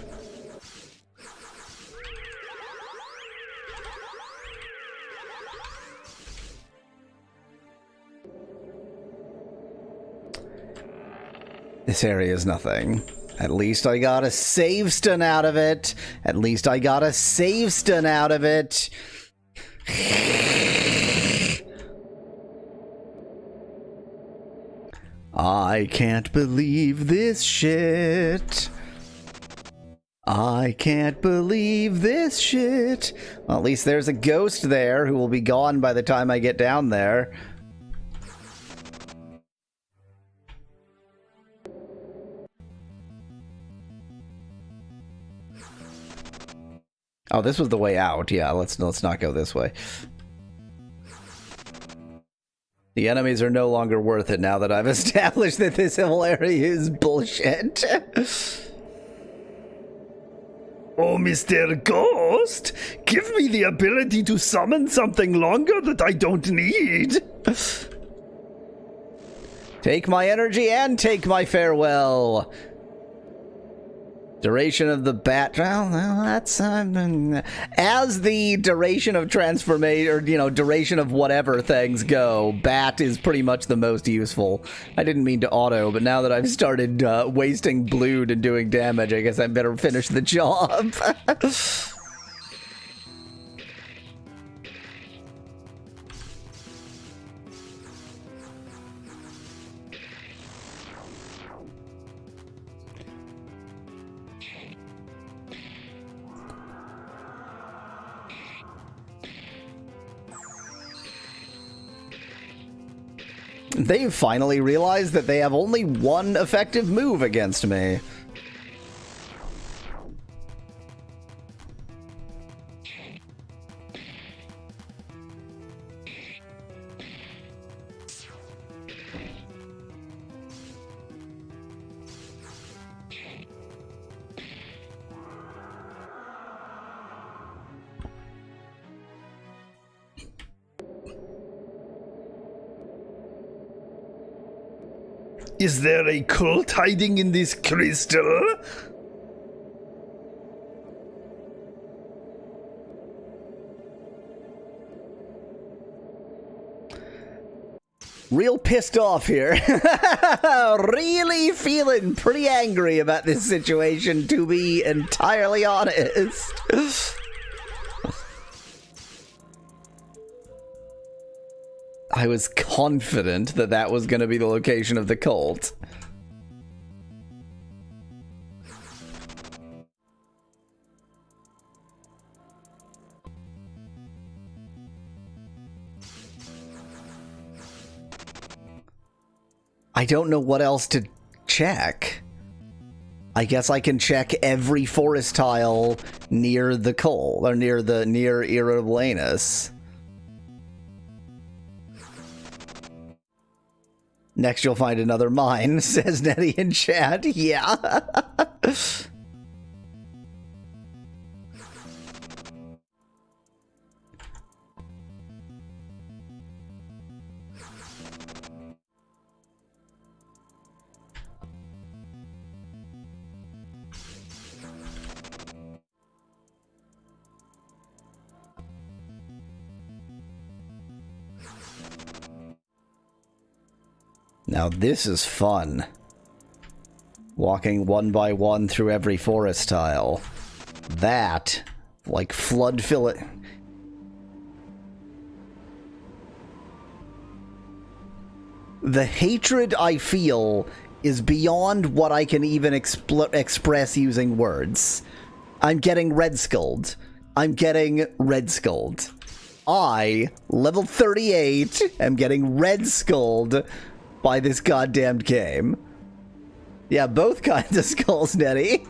This area is nothing. At least I got a save stun out of it. At least I got a save stun out of it. I can't believe this shit. I can't believe this shit. Well, at least there's a ghost there who will be gone by the time I get down there. Oh, this was the way out. Yeah, let's not go this way. The enemies are no longer worth it now that I've established that this whole area is bullshit. Oh, Mr. Ghost, give me the ability to summon something longer that I don't need. Take my energy and take my farewell. Duration of the bat. Well, that's as the duration of transformation, or duration of whatever things go. Bat is pretty much the most useful. I didn't mean to auto, but now that I've started wasting blood and doing damage, I guess I better finish the job. They finally realized that they have only one effective move against me. Is there a cult hiding in this crystal? Real pissed off here. Really feeling pretty angry about this situation, to be entirely honest. I was confident that that was going to be the location of the cult. I don't know what else to check. I guess I can check every forest tile near the coal, or near Irregulanus. Next you'll find another mine, says Nettie in chat. Yeah. Now this is fun. Walking one by one through every forest tile. That, like flood fill it. The hatred I feel is beyond what I can even express using words. I'm getting red skulled. I'm getting red skulled. I, level 38, am getting red skulled by this goddamned game. Yeah, both kinds of skulls, Nettie.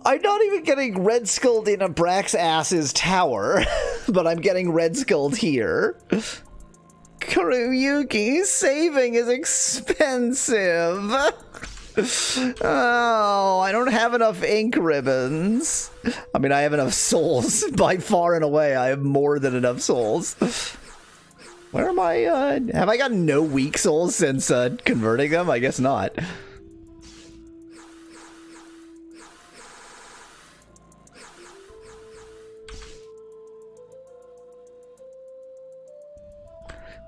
I'm not even getting red skulled in Abraxas's tower, but I'm getting red skulled here. Kuruyuki, saving is expensive. Oh, I don't have enough ink ribbons. I mean, I have enough souls. By far and away, I have more than enough souls. Where am I? Have I got no weak souls since converting them? I guess not.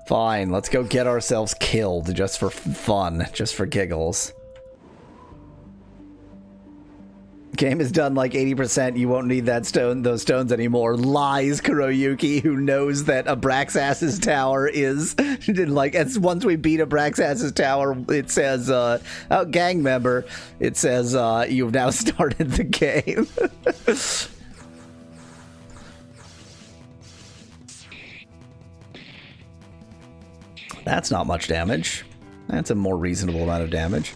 Fine, let's go get ourselves killed just for fun, just for giggles. Game is done like 80%, you won't need those stones anymore. Lies, Kuroyuki, who knows that Abraxas's tower is, like, as once we beat Abraxas's tower, it says, oh, gang member, it says, you've now started the game. That's not much damage. That's a more reasonable amount of damage.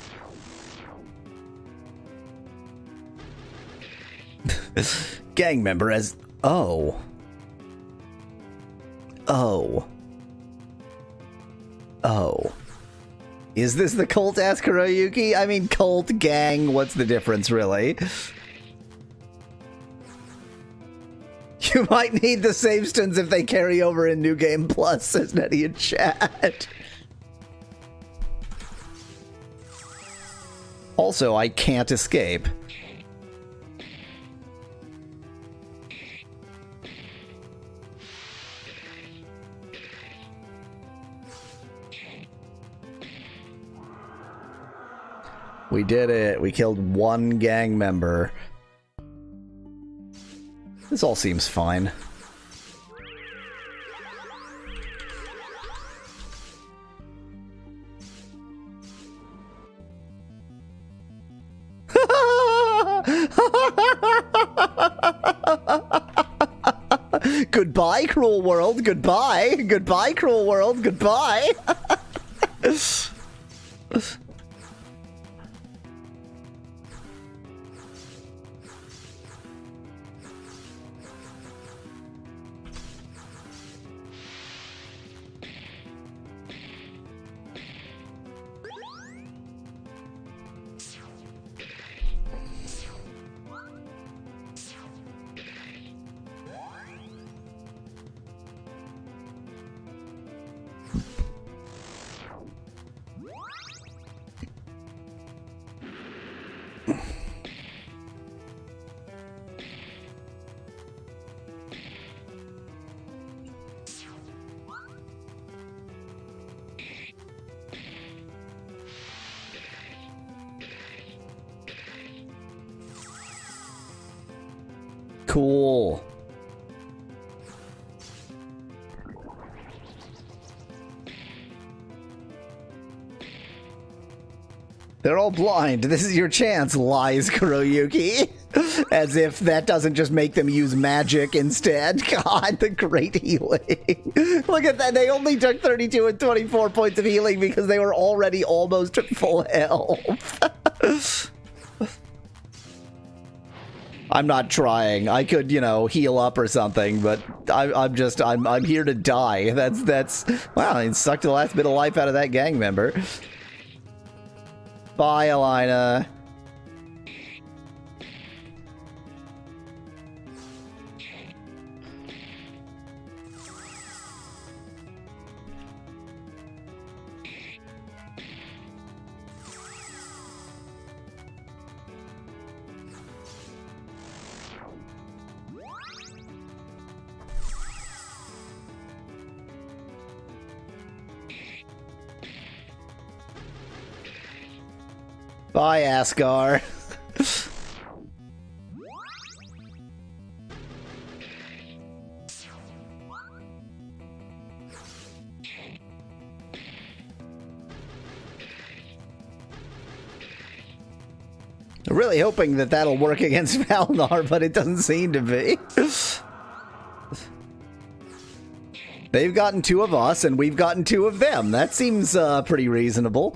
Gang member as... Oh. Oh. Oh. Is this the cult, asked Kuroyuki? I mean, cult, gang, what's the difference, really? You might need the save stones if they carry over in New Game Plus, says Nettie in chat. Also, I can't escape. We did it. We killed one gang member. This all seems fine. Goodbye, cruel world. Goodbye. Goodbye, cruel world. Goodbye. Cool. They're all blind. This is your chance, lies Kuroyuki. As if that doesn't just make them use magic instead. God, the great healing. Look at that. They only took 32 and 24 points of healing because they were already almost at full health. I'm not trying. I could, you know, heal up or something, but I'm here to die. That's wow, I sucked the last bit of life out of that gang member. Bye, Alina. Bye, Asgar. Really hoping that that'll work against Valnar, but it doesn't seem to be. They've gotten 2 of us, and we've gotten 2 of them. That seems pretty reasonable.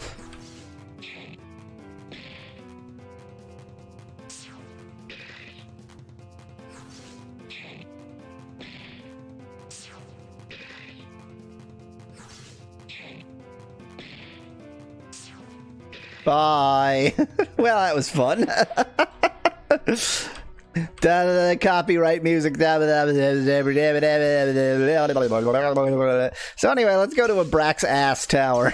Bye. Well, that was fun. Copyright music. So anyway, let's go to a Brax ass tower.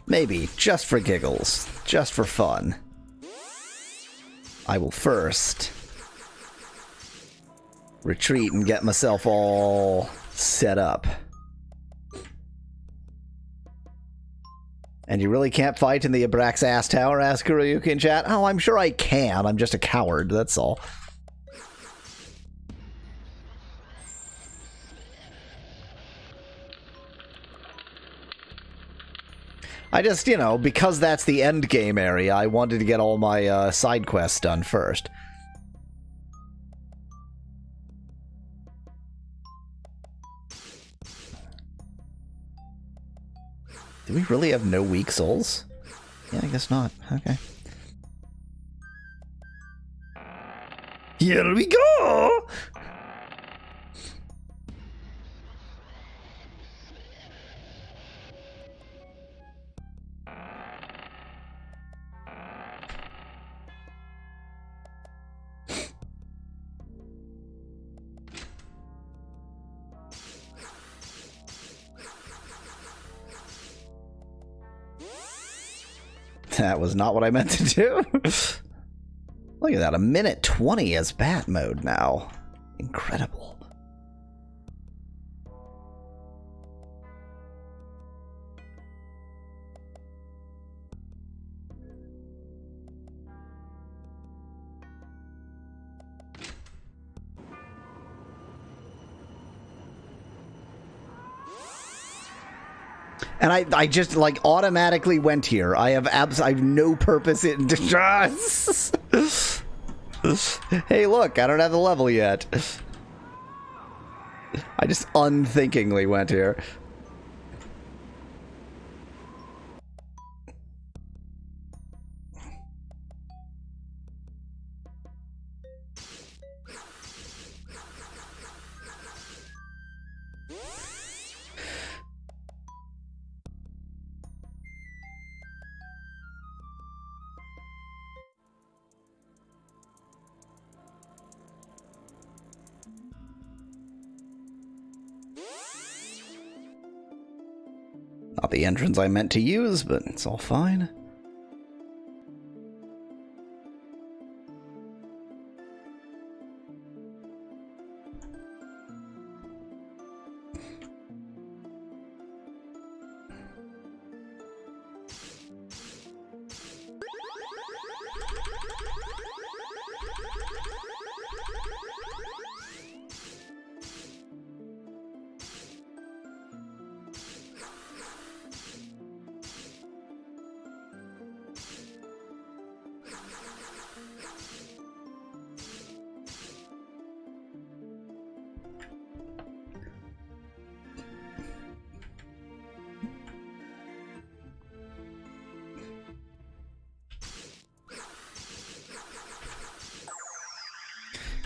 Maybe, just for giggles, just for fun, I will first retreat and get myself all set up. And you really can't fight in the Abraxas Tower, asked Kuroyuki in chat? Oh, I'm sure I can, I'm just a coward, that's all. I just, you know, because that's the end game area, I wanted to get all my side quests done first. Do we really have no weak souls? Yeah, I guess not. Okay. Here we go! That was not what I meant to do. Look at that, 1:20 as bat mode now. Incredible. And I just, like, automatically went here. I have no purpose in... Hey, look, I don't have the level yet. I just unthinkingly went here. Not the entrance I meant to use, but it's all fine.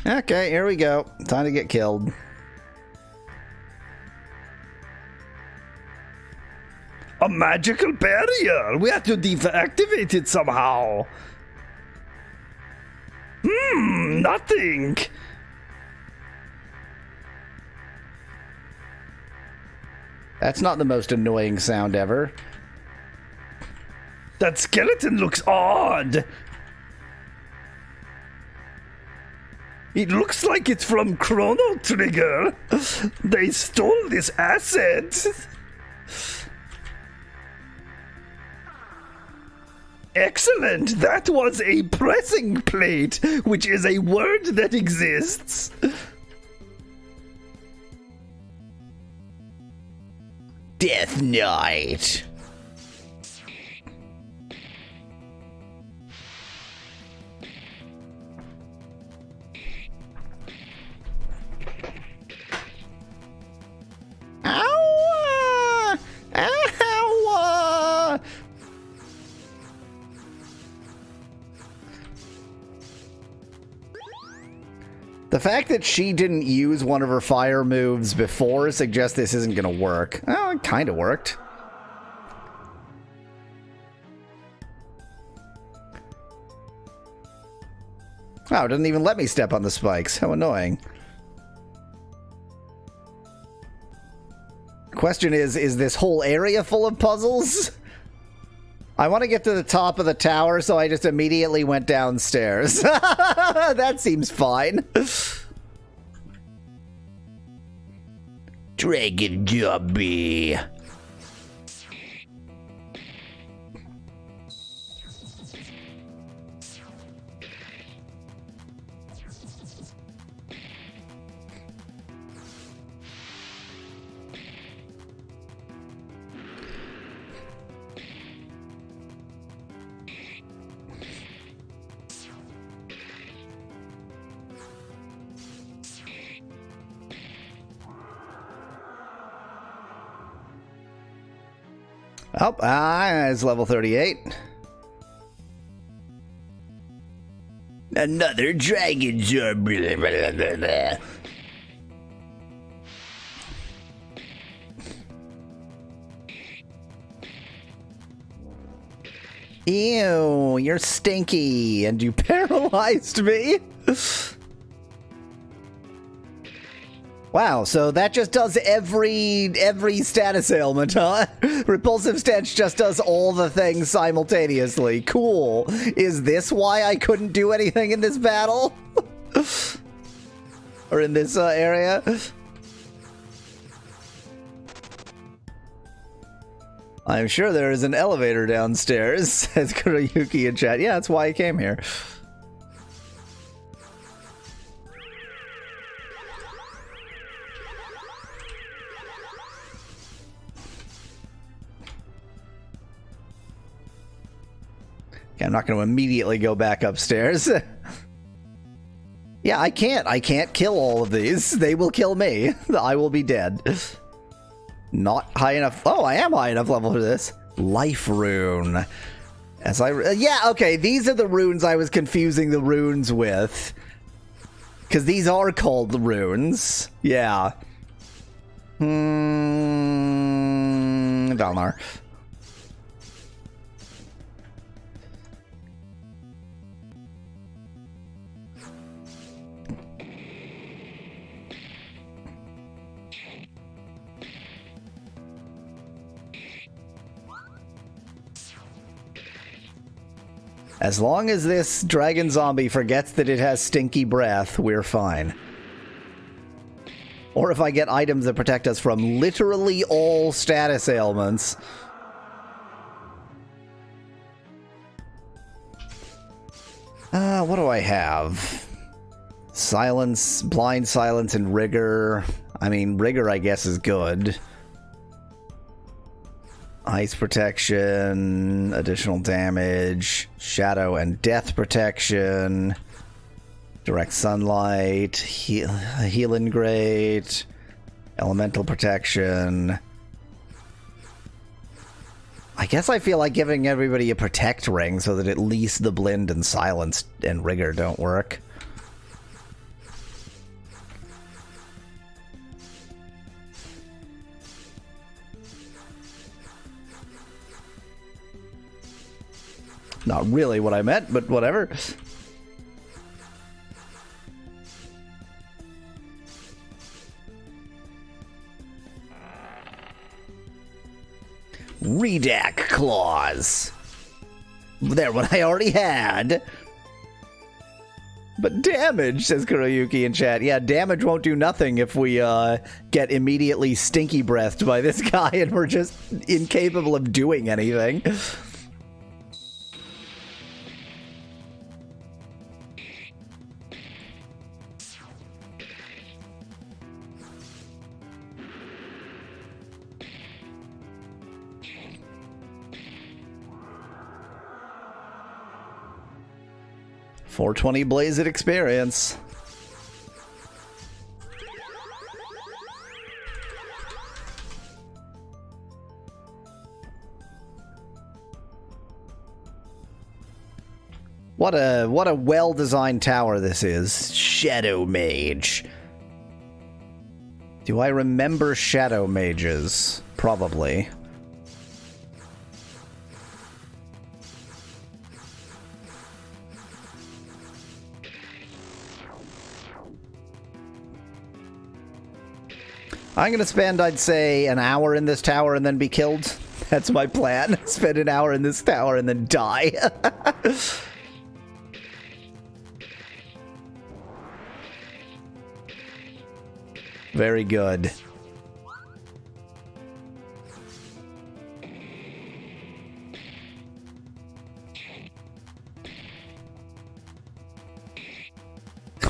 Okay, here we go. Time to get killed. A magical barrier! We have to deactivate it somehow. Nothing. That's not the most annoying sound ever. That skeleton looks odd. It looks like it's from Chrono Trigger. They stole this asset. Excellent! That was a pressing plate, which is a word that exists. Death Knight. Ow! Ow! The fact that she didn't use one of her fire moves before suggests this isn't gonna work. Oh, it kinda worked. Oh, it doesn't even let me step on the spikes. How annoying. Question is this whole area full of puzzles? I want to get to the top of the tower, so I just immediately went downstairs. That seems fine. Dragon Jobby. Oh, it's level 38. Another dragon jump. Ew, you're stinky, and you paralyzed me. Wow, so that just does every status ailment, huh? Repulsive Stench just does all the things simultaneously. Cool. Is this why I couldn't do anything in this battle? Or in this area? I'm sure there is an elevator downstairs, says Kuroyuki in chat. Yeah, that's why I came here. Okay, I'm not going to immediately go back upstairs. Yeah, I can't kill all of these. They will kill me. I will be dead. Not high enough. Oh, I am high enough level for this. Life rune. Yeah, okay, these are the runes I was confusing the runes with. Because these are called runes. Yeah. Dalnar. As long as this dragon zombie forgets that it has stinky breath, we're fine. Or if I get items that protect us from literally all status ailments. What do I have? Silence, blind silence, and rigor. I mean, rigor I guess is good. Ice protection, additional damage, shadow and death protection, direct sunlight, healing great, elemental protection. I guess I feel like giving everybody a protect ring so that at least the blend and silence and rigor don't work. Not really what I meant, but whatever. Redact clause. There, what I already had. But damage, says Kuroyuki in chat. Yeah, damage won't do nothing if we get immediately stinky breathed by this guy and we're just incapable of doing anything. $420 Blaze It experience. What a well-designed tower this is. Shadow Mage. Do I remember Shadow Mages? Probably. I'm gonna spend, I'd say, an hour in this tower and then be killed. That's my plan. Spend an hour in this tower and then die. Very good.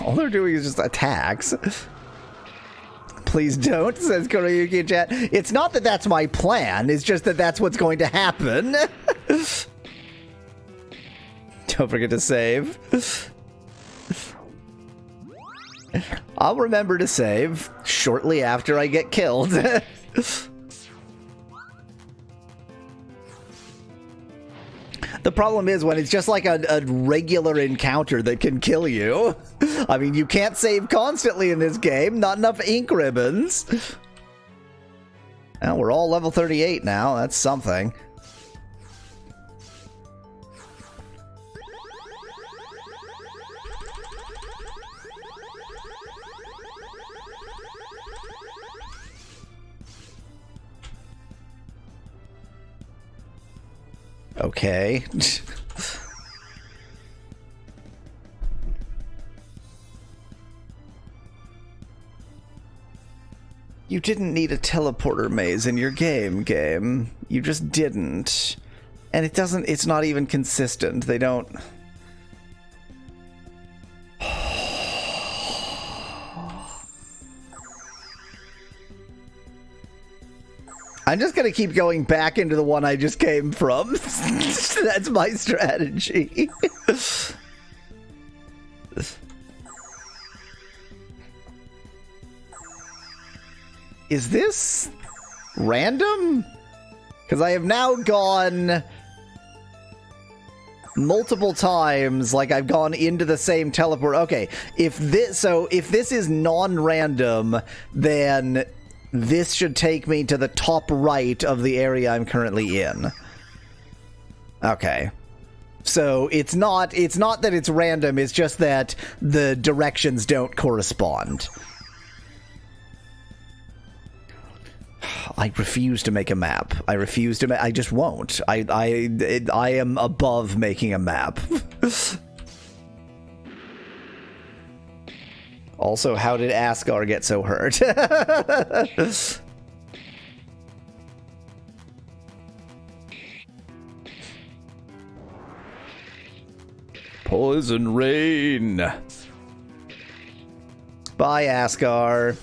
All they're doing is just attacks. Please don't, says Kuroyuki in chat. It's not that that's my plan, it's just that that's what's going to happen. Don't forget to save. I'll remember to save shortly after I get killed. The problem is when it's just like a regular encounter that can kill you. I mean, you can't save constantly in this game. Not enough ink ribbons. Well, we're all level 38 now. That's something. Okay. You didn't need a teleporter maze in your game. You just didn't. And it's not even consistent. They don't... I'm just gonna keep going back into the one I just came from. That's my strategy. Is this random? Because I have now gone multiple times, like I've gone into the same teleport. Okay, if this is non-random, then this should take me to the top right of the area I'm currently in. Okay. So it's not that it's random, it's just that the directions don't correspond. I refuse to make a map. I refuse to I just won't. I am above making a map. Also, how did Asgar get so hurt? Poison rain. Bye, Asgar.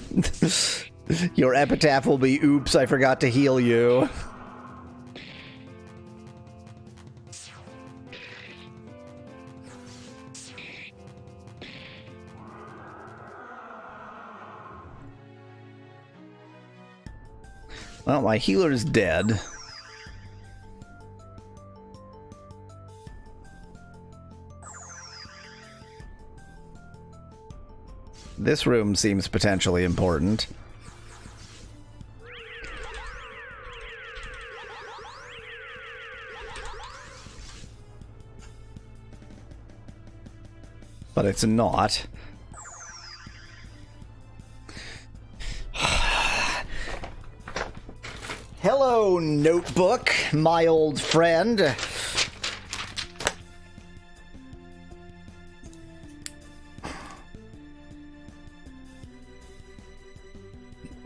Your epitaph will be, oops, I forgot to heal you. Well, my healer's dead. This room seems potentially important. But it's not. Hello, Notebook, my old friend.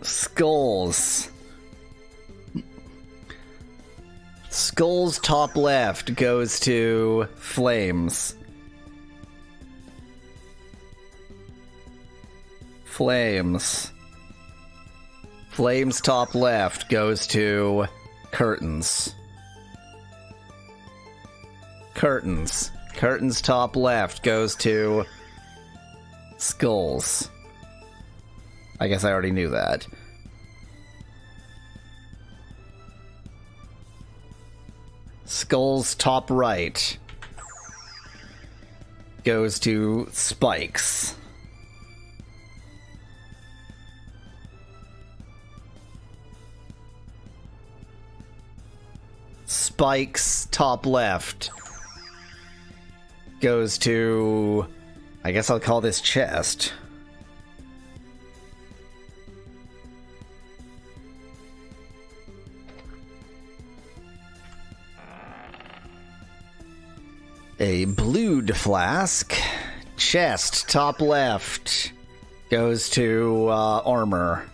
Skulls. Skulls top left goes to Flames. Flames. Flames top left goes to Curtains. Curtains. Curtains top left goes to Skulls. I guess I already knew that. Skulls top right goes to Spikes. Spikes top left goes to, I guess I'll call this chest. A blued flask. Chest top left goes to armor.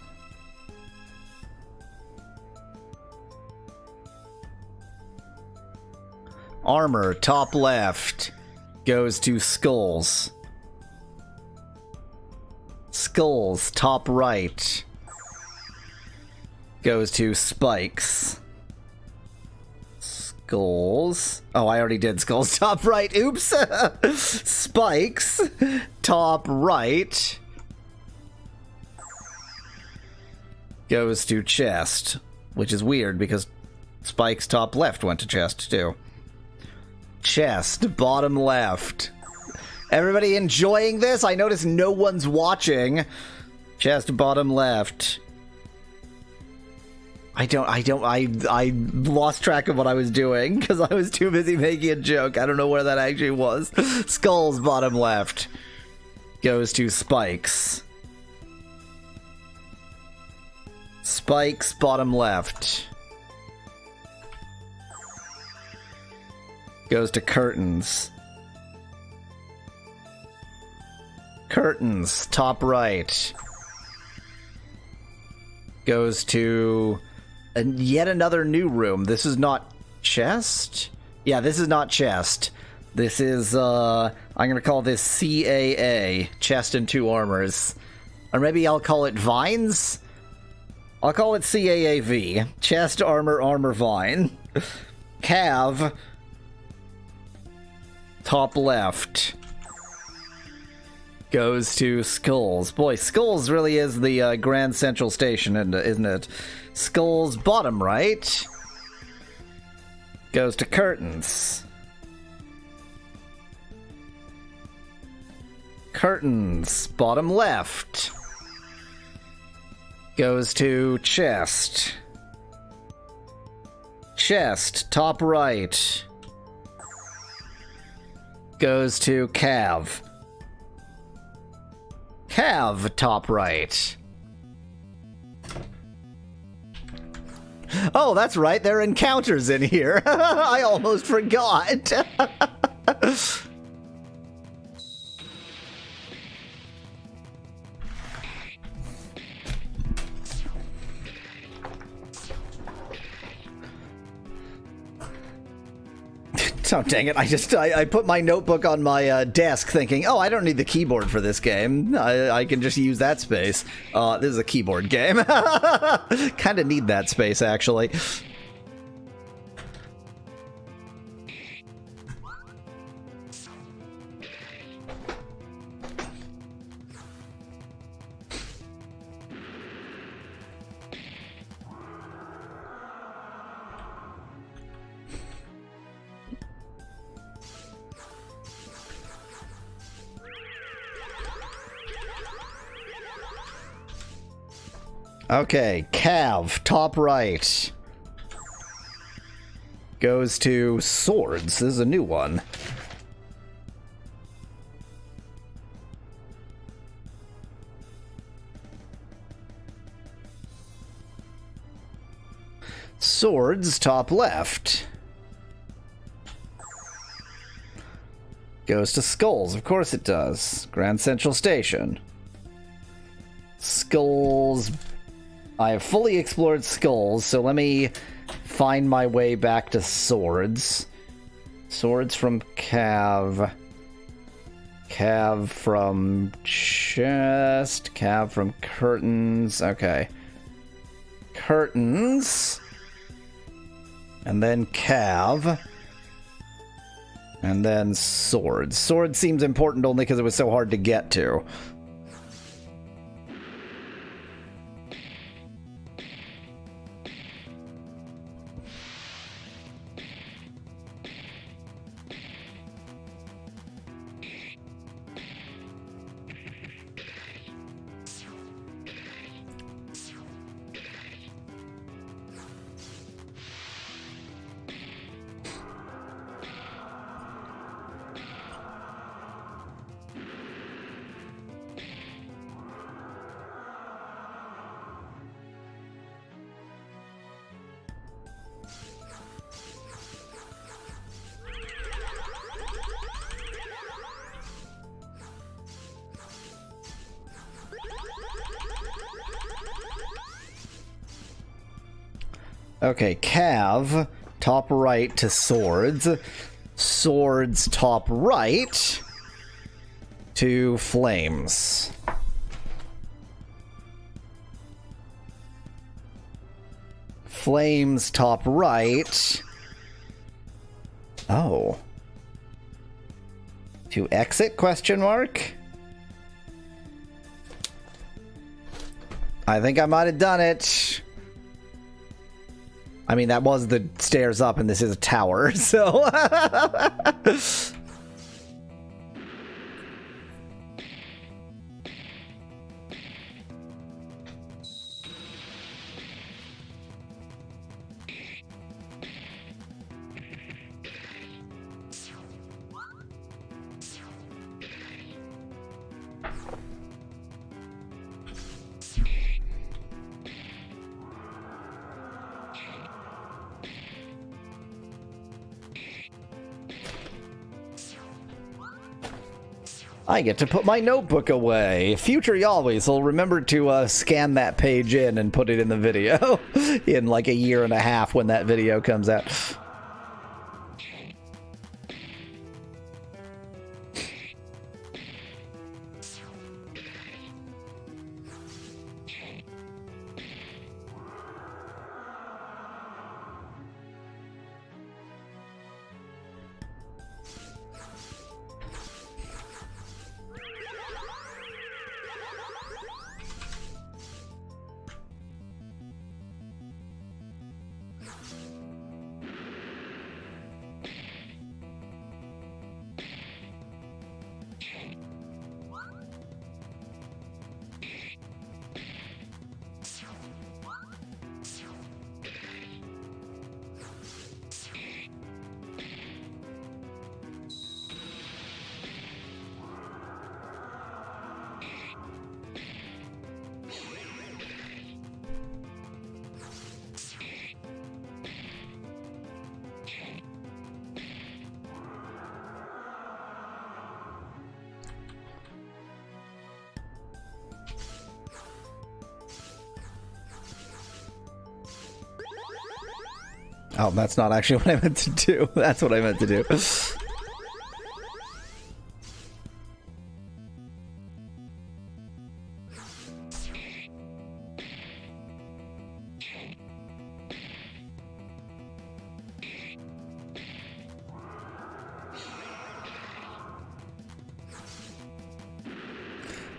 Armor top left goes to Skulls. Skulls top right goes to Spikes. Skulls. Oh, I already did Skulls top right. Oops. Spikes top right goes to chest, which is weird because Spikes top left went to chest too. Chest bottom left. Everybody enjoying this? I notice no one's watching. Chest bottom left. I lost track of what I was doing because I was too busy making a joke. I don't know where that actually was. Skulls bottom left goes to Spikes. Spikes bottom left goes to Curtains. Curtains top right goes to yet another new room. This is not chest? Yeah, this is not chest. This is, I'm gonna call this CAA, chest and two armors. Or maybe I'll call it vines? I'll call it CAAV, chest, armor, armor, vine. Cav, top left, goes to Skulls. Boy, Skulls really is the Grand Central Station, isn't it? Skulls bottom right goes to Curtains. Curtains bottom left goes to chest. Chest top right goes to Cav. Cav top right Oh, that's right. There are encounters in here. I almost forgot. Oh, dang it. I put my notebook on my desk thinking, oh, I don't need the keyboard for this game. I can just use that space. This is a keyboard game. Kind of need that space, actually. Okay, Cav, top right. Goes to swords. This is a new one. Swords, top left. Goes to skulls. Of course it does. Grand Central Station. Skulls. I have fully explored skulls, so let me find my way back to swords. Swords from Cav. Cav from chest. Cav from curtains. Okay. Curtains. And then Cav. And then swords. Swords seems important only because it was so hard to get to. Okay, Cav, top right to swords. Swords, top right to flames. Flames, top right. Oh. To exit, question mark? I think I might have done it. I mean, that was the stairs up, and this is a tower, so... I get to put my notebook away. Future Yalways will remember to scan that page in and put it in the video in like a year and a half when that video comes out. Oh, that's not actually what I meant to do. That's what I meant to do.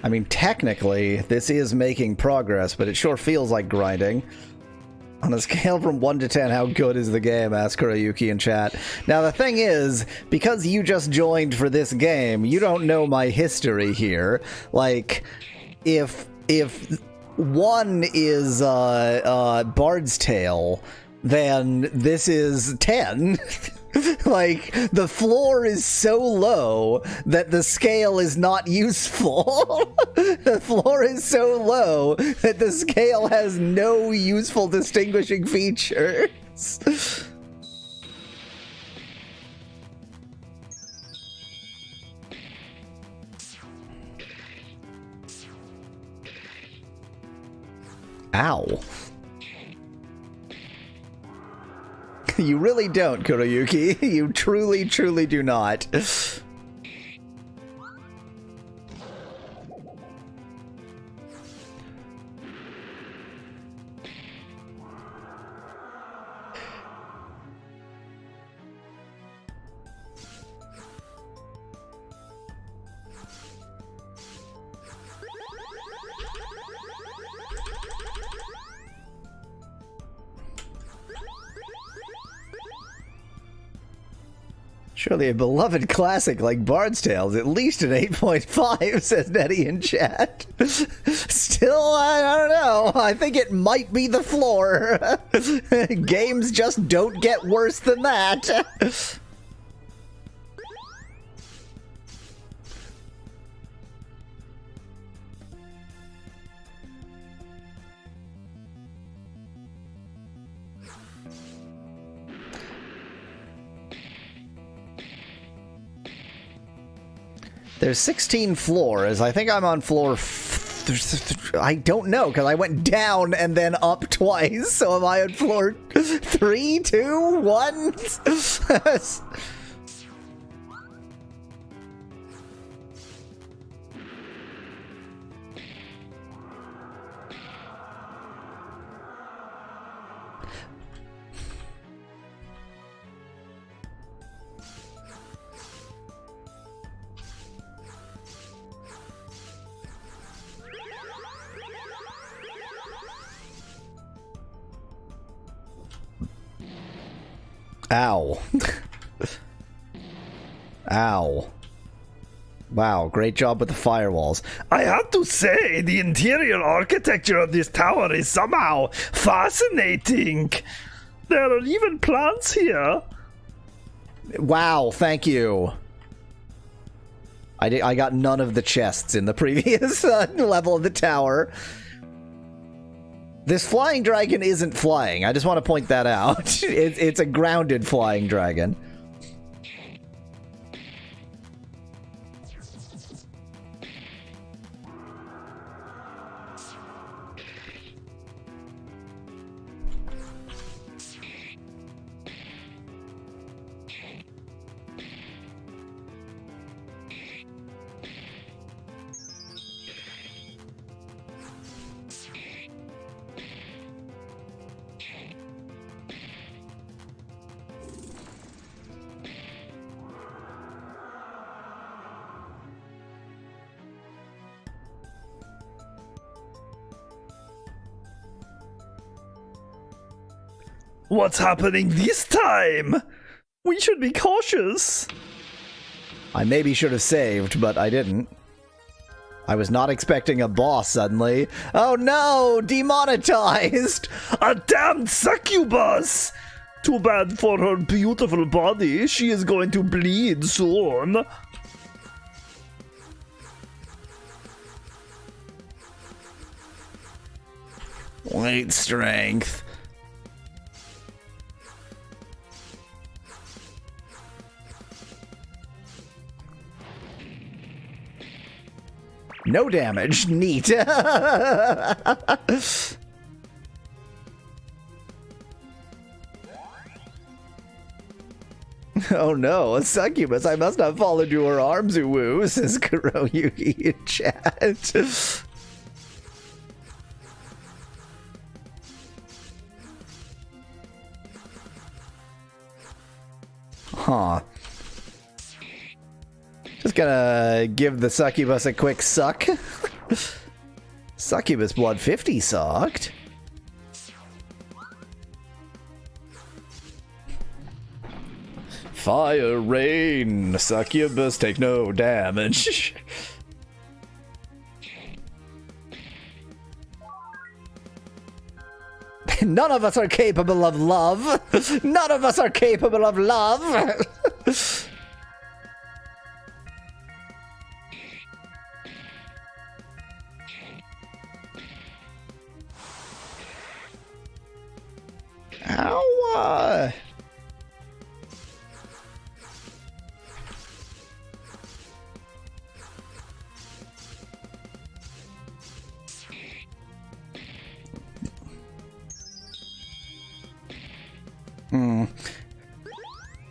I mean, technically, this is making progress, but it sure feels like grinding. On a scale from 1 to 10, how good is the game? Asked Kurayuki in chat. Now, the thing is, because you just joined for this game, you don't know my history here. Like, if 1 is Bard's Tale, then this is 10. Like, the floor is so low that the scale is not useful. The floor is so low that the scale has no useful distinguishing features. Ow. You really don't, Kurayuki. You truly, truly do not. Surely a beloved classic like Bard's Tale is at least an 8.5, says Nettie in chat. Still, I don't know. I think it might be the floor. Games just don't get worse than that. There's 16 floors. I think I'm on floor... I don't know, because I went down and then up twice. So am I on floor 3, 2, 1? Ow. Ow. Wow, great job with the firewalls. I have to say, the interior architecture of this tower is somehow fascinating. There are even plants here. Wow, thank you. I got none of the chests in the previous level of the tower. This flying dragon isn't flying. I just want to point that out. It's a grounded flying dragon. What's happening this time? We should be cautious. I maybe should have saved, but I didn't. I was not expecting a boss suddenly. Oh no! Demonetized! A damned succubus! Too bad for her beautiful body. She is going to bleed soon. Wait, strength. No damage. Neat. Oh no, a succubus. I must not fall into her arms, woo, says Kuroyuki in chat. Huh. Just gonna give the succubus a quick suck. Succubus blood 50 sucked. Fire, rain, succubus take no damage. None of us are capable of love. None of us are capable of love. Ow.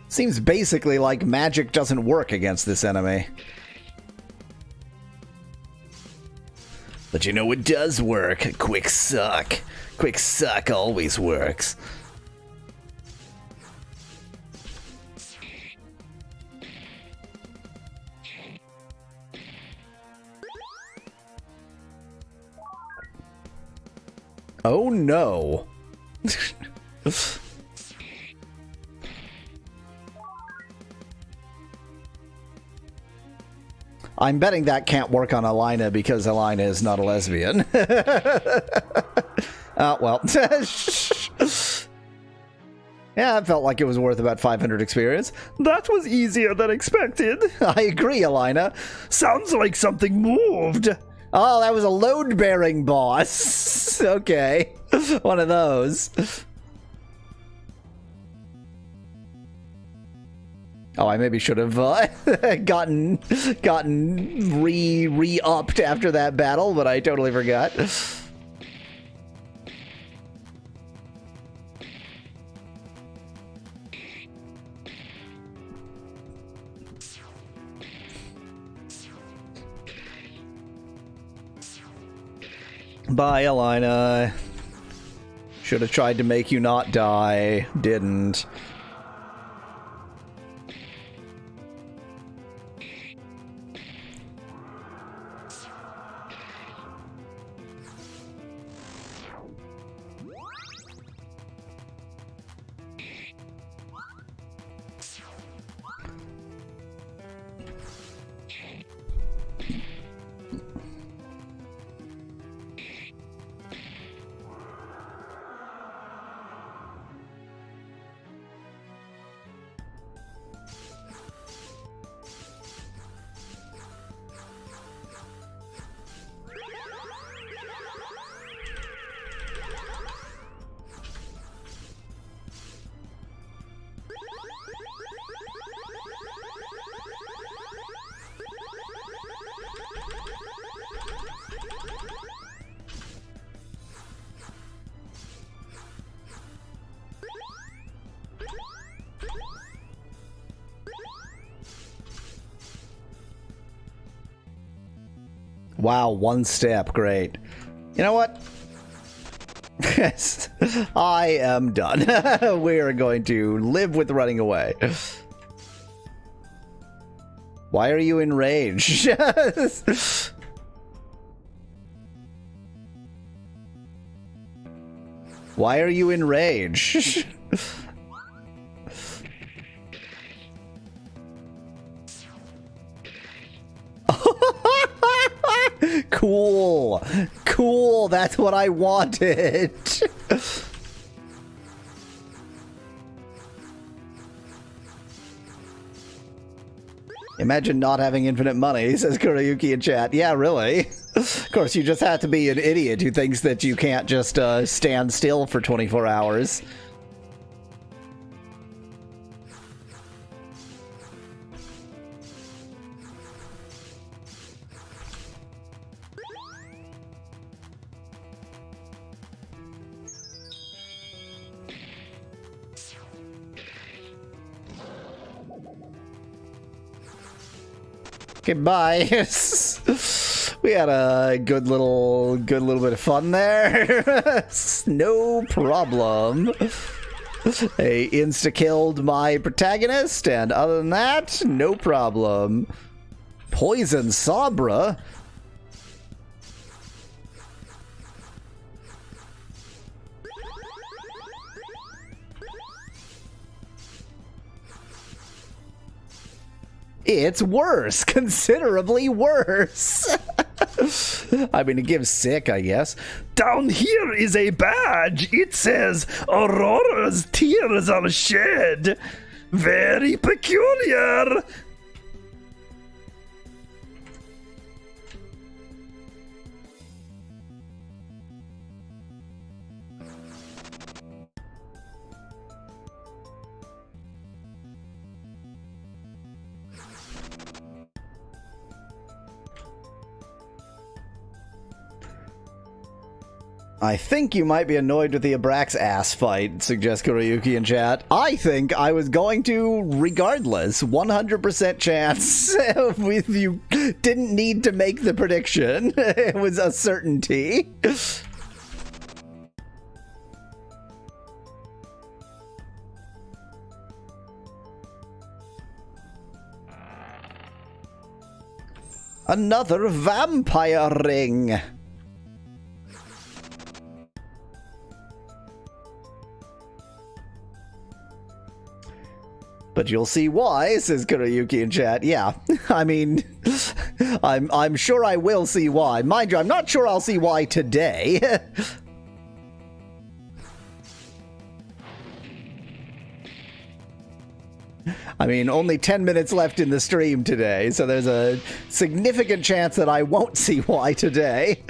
Seems basically like magic doesn't work against this enemy. But you know what does work? Quick suck. Quick suck always works. Oh no. I'm betting that can't work on Elena because Elena is not a lesbian. Well. Yeah, it felt like it was worth about 500 experience. That was easier than expected. I agree, Elena. Sounds like something moved. Oh, that was a load-bearing boss. Okay. One of those. Oh, I maybe should have gotten re-upped after that battle, but I totally forgot. Bye, Elena. Should have tried to make you not die. Didn't. Wow, one step, great. You know what? Yes, I am done. We are going to live with running away. Why are you enraged? Why are you enraged? Cool. Cool. That's what I wanted. Imagine not having infinite money, says Kuroyuki in chat. Yeah, really. Of course, you just have to be an idiot who thinks that you can't just stand still for 24 hours. Okay, bye. We had a good little bit of fun there. No problem. They insta-killed my protagonist, and other than that, no problem. Poison Sabra? It's worse, considerably worse. I mean, it gives sick, I guess. Down here is a badge. It says Aurora's tears are shed. Very peculiar. I think you might be annoyed with the Abrax ass fight, suggests Kurayuki in chat. I think I was going to regardless. 100% chance. If you didn't need to make the prediction. It was a certainty. Another vampire ring. But you'll see why, says Kurayuki in chat. Yeah, I mean, I'm sure I will see why. Mind you, I'm not sure I'll see why today. I mean, only 10 minutes left in the stream today, so there's a significant chance that I won't see why today.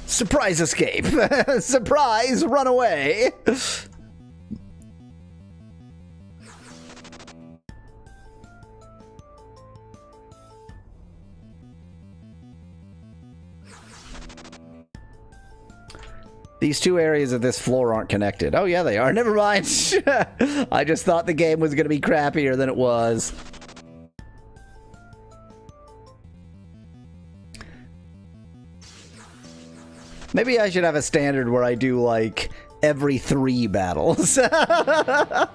Surprise escape! Surprise run away! These two areas of this floor aren't connected. Oh yeah, they are. Never mind. I just thought the game was going to be crappier than it was. Maybe I should have a standard where I do, like, every 3 battles. Ow.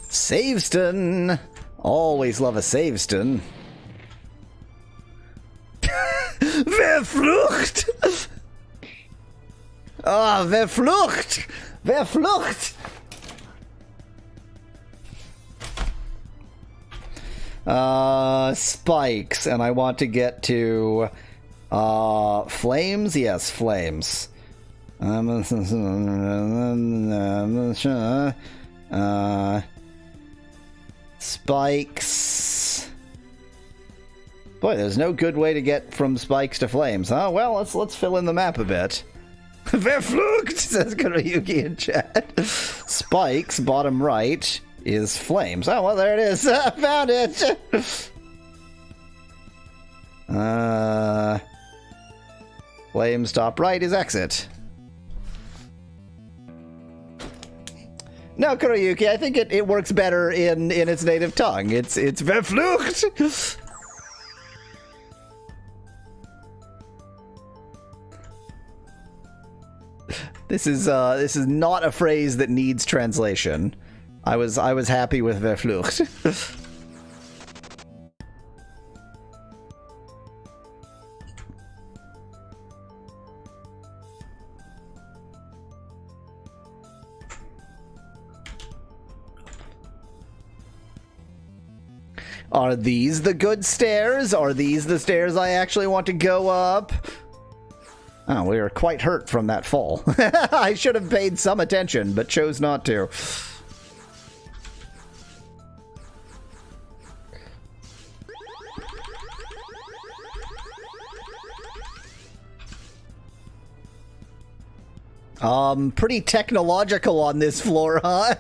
Saveston! Always love a Saveston. Verflucht! Ah, verflucht! Verflucht! Spikes, and I want to get to, flames? Yes, flames. Spikes. Boy, there's no good way to get from spikes to flames, huh? Well, let's fill in the map a bit. Verflucht, says Kurayuki in chat. Spikes, bottom right, is flames. Oh, well, there it is. I found it. Flames, top right is exit. No, Kurayuki, I think it works better in its native tongue. It's Verflucht. This is not a phrase that needs translation. I was happy with Verflucht. Are these the good stairs? Are these the stairs I actually want to go up? Oh, we were quite hurt from that fall. I should have paid some attention, but chose not to. Pretty technological on this floor, huh?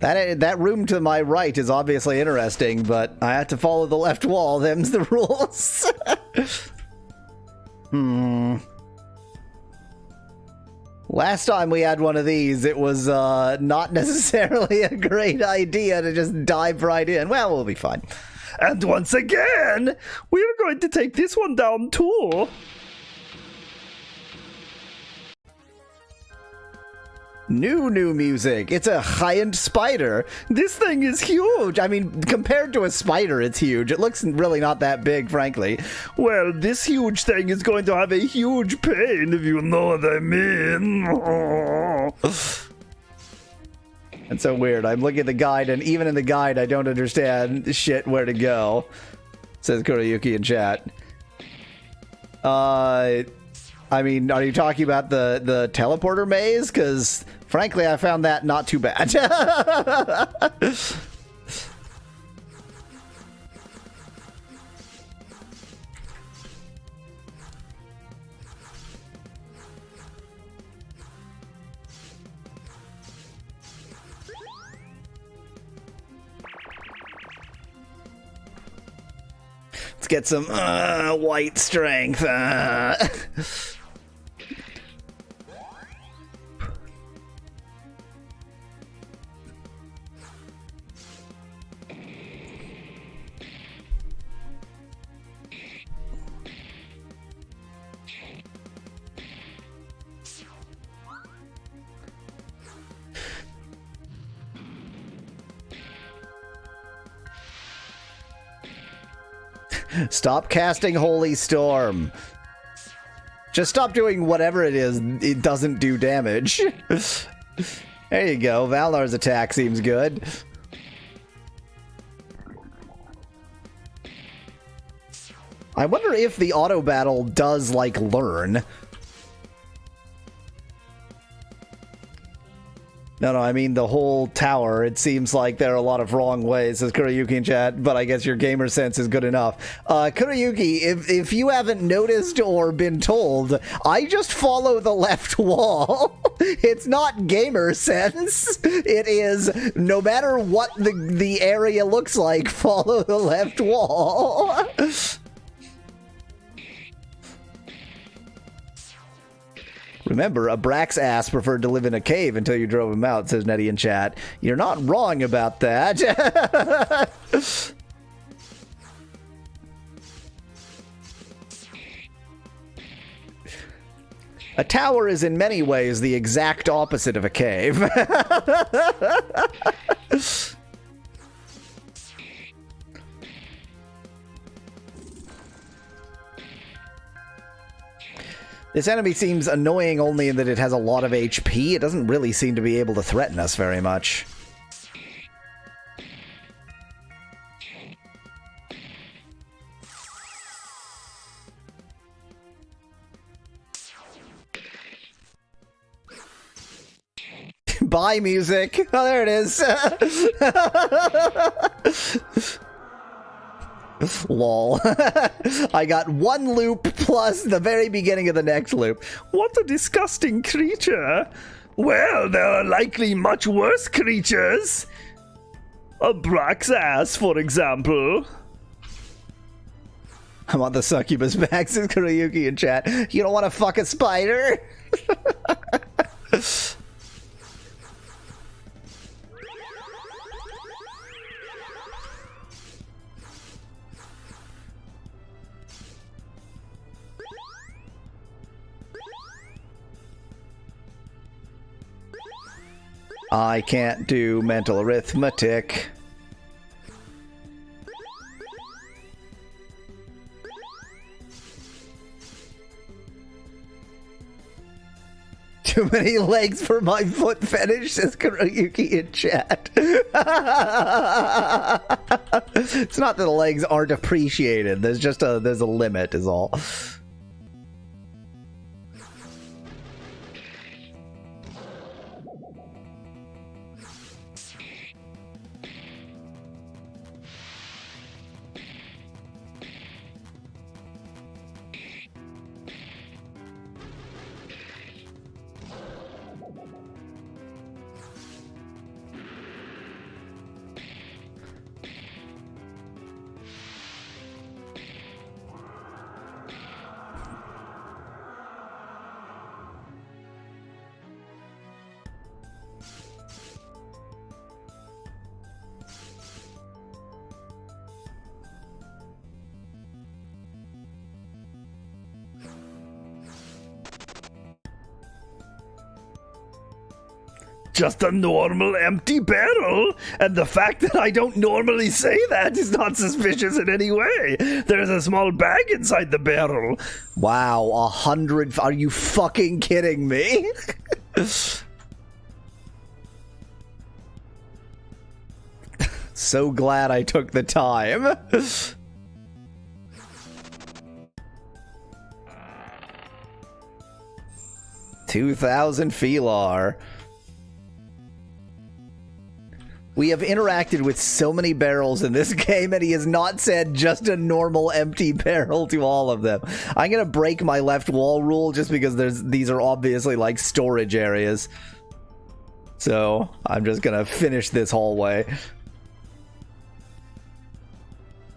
That room to my right is obviously interesting, but I have to follow the left wall. Them's the rules. Last time we had one of these, it was not necessarily a great idea to just dive right in. Well, we'll be fine. And once again, we're going to take this one down too. New music. It's a giant spider. This thing is huge. I mean, compared to a spider, it's huge. It looks really not that big, frankly. Well, this huge thing is going to have a huge pain, if you know what I mean. It's so weird. I'm looking at the guide, and even in the guide, I don't understand shit where to go. Says Kurayuki in chat. I mean, are you talking about the teleporter maze? Because, frankly, I found that not too bad. Let's get some white strength. Stop casting Holy Storm. Just stop doing whatever it is. It doesn't do damage. There you go. Valnar's attack seems good. I wonder if the auto battle does, like, learn. No, I mean the whole tower. It seems like there are a lot of wrong ways, says Kurayuki in chat, but I guess your gamer sense is good enough. Kurayuki, if you haven't noticed or been told, I just follow the left wall. It's not gamer sense. It is, no matter what the area looks like, follow the left wall. Remember, a Brax ass preferred to live in a cave until you drove him out, says Nettie in chat. You're not wrong about that. A tower is in many ways the exact opposite of a cave. This enemy seems annoying only in that it has a lot of HP. It doesn't really seem to be able to threaten us very much. Bye, music. Oh, there it is. Lol. I got one loop plus the very beginning of the next loop. What a disgusting creature. Well, there are likely much worse creatures. A Brax ass, for example. I want the succubus back, says Kurayuki in chat. You don't want to fuck a spider? I can't do mental arithmetic. Too many legs for my foot fetish, says Kuroyuki in chat. It's not that the legs aren't appreciated. There's just there's a limit is all. Just a normal empty barrel, and the fact that I don't normally say that is not suspicious in any way. There's a small bag inside the barrel. Wow, 100. Are you fucking kidding me? So glad I took the time. 2,000 Felar. We have interacted with so many barrels in this game, and he has not said just a normal empty barrel to all of them. I'm gonna break my left wall rule just because these are obviously like storage areas. So I'm just gonna finish this hallway.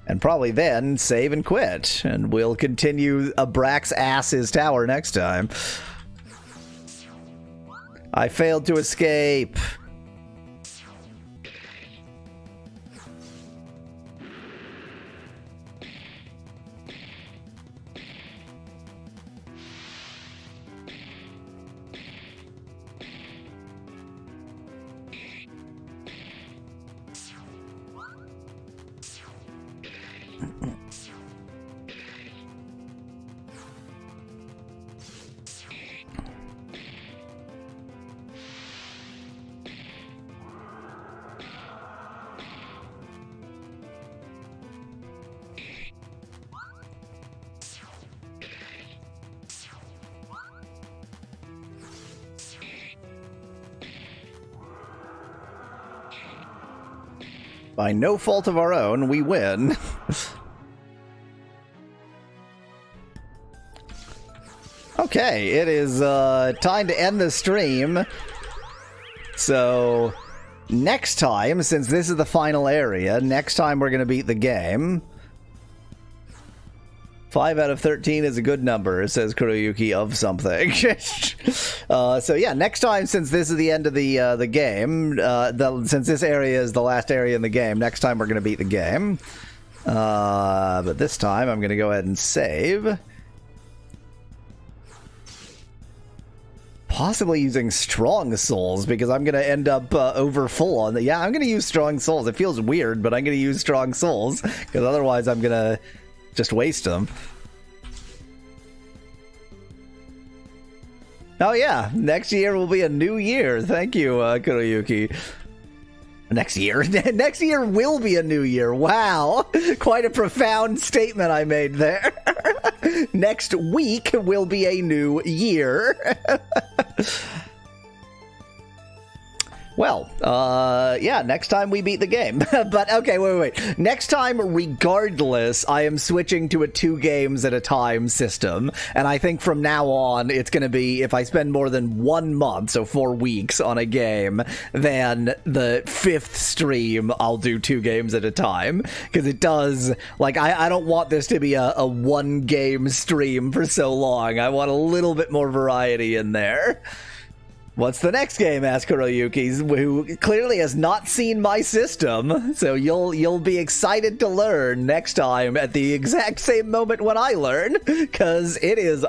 And probably then save and quit, and we'll continue Abrax Ass's tower next time. I failed to escape. By no fault of our own, we win. Okay, it is time to end the stream. So, next time, since this is the final area, next time we're going to beat the game. 5 out of 13 is a good number, says Kuroyuki of something. So yeah, next time, since this is the end of the game, since this area is the last area in the game, next time we're going to beat the game. But this time I'm going to go ahead and save. Possibly using Strong Souls, because I'm going to end up over full on the... Yeah, I'm going to use Strong Souls. It feels weird, but I'm going to use Strong Souls, because otherwise I'm going to just waste them. Oh yeah, next year will be a new year. Thank you, Kuroyuki. Next year? Next year will be a new year. Wow. Quite a profound statement I made there. Next week will be a new year. Well, yeah, next time we beat the game. But, okay, wait. Next time, regardless, I am switching to a 2 games at a time system. And I think from now on, it's going to be, if I spend more than 1 month, so 4 weeks on a game, then the 5th stream, I'll do 2 games at a time. Because it does, like, I don't want this to be a 1-game stream for so long. I want a little bit more variety in there. What's the next game? Asked Kuroyuki, who clearly has not seen my system. So you'll be excited to learn next time at the exact same moment when I learn, because it is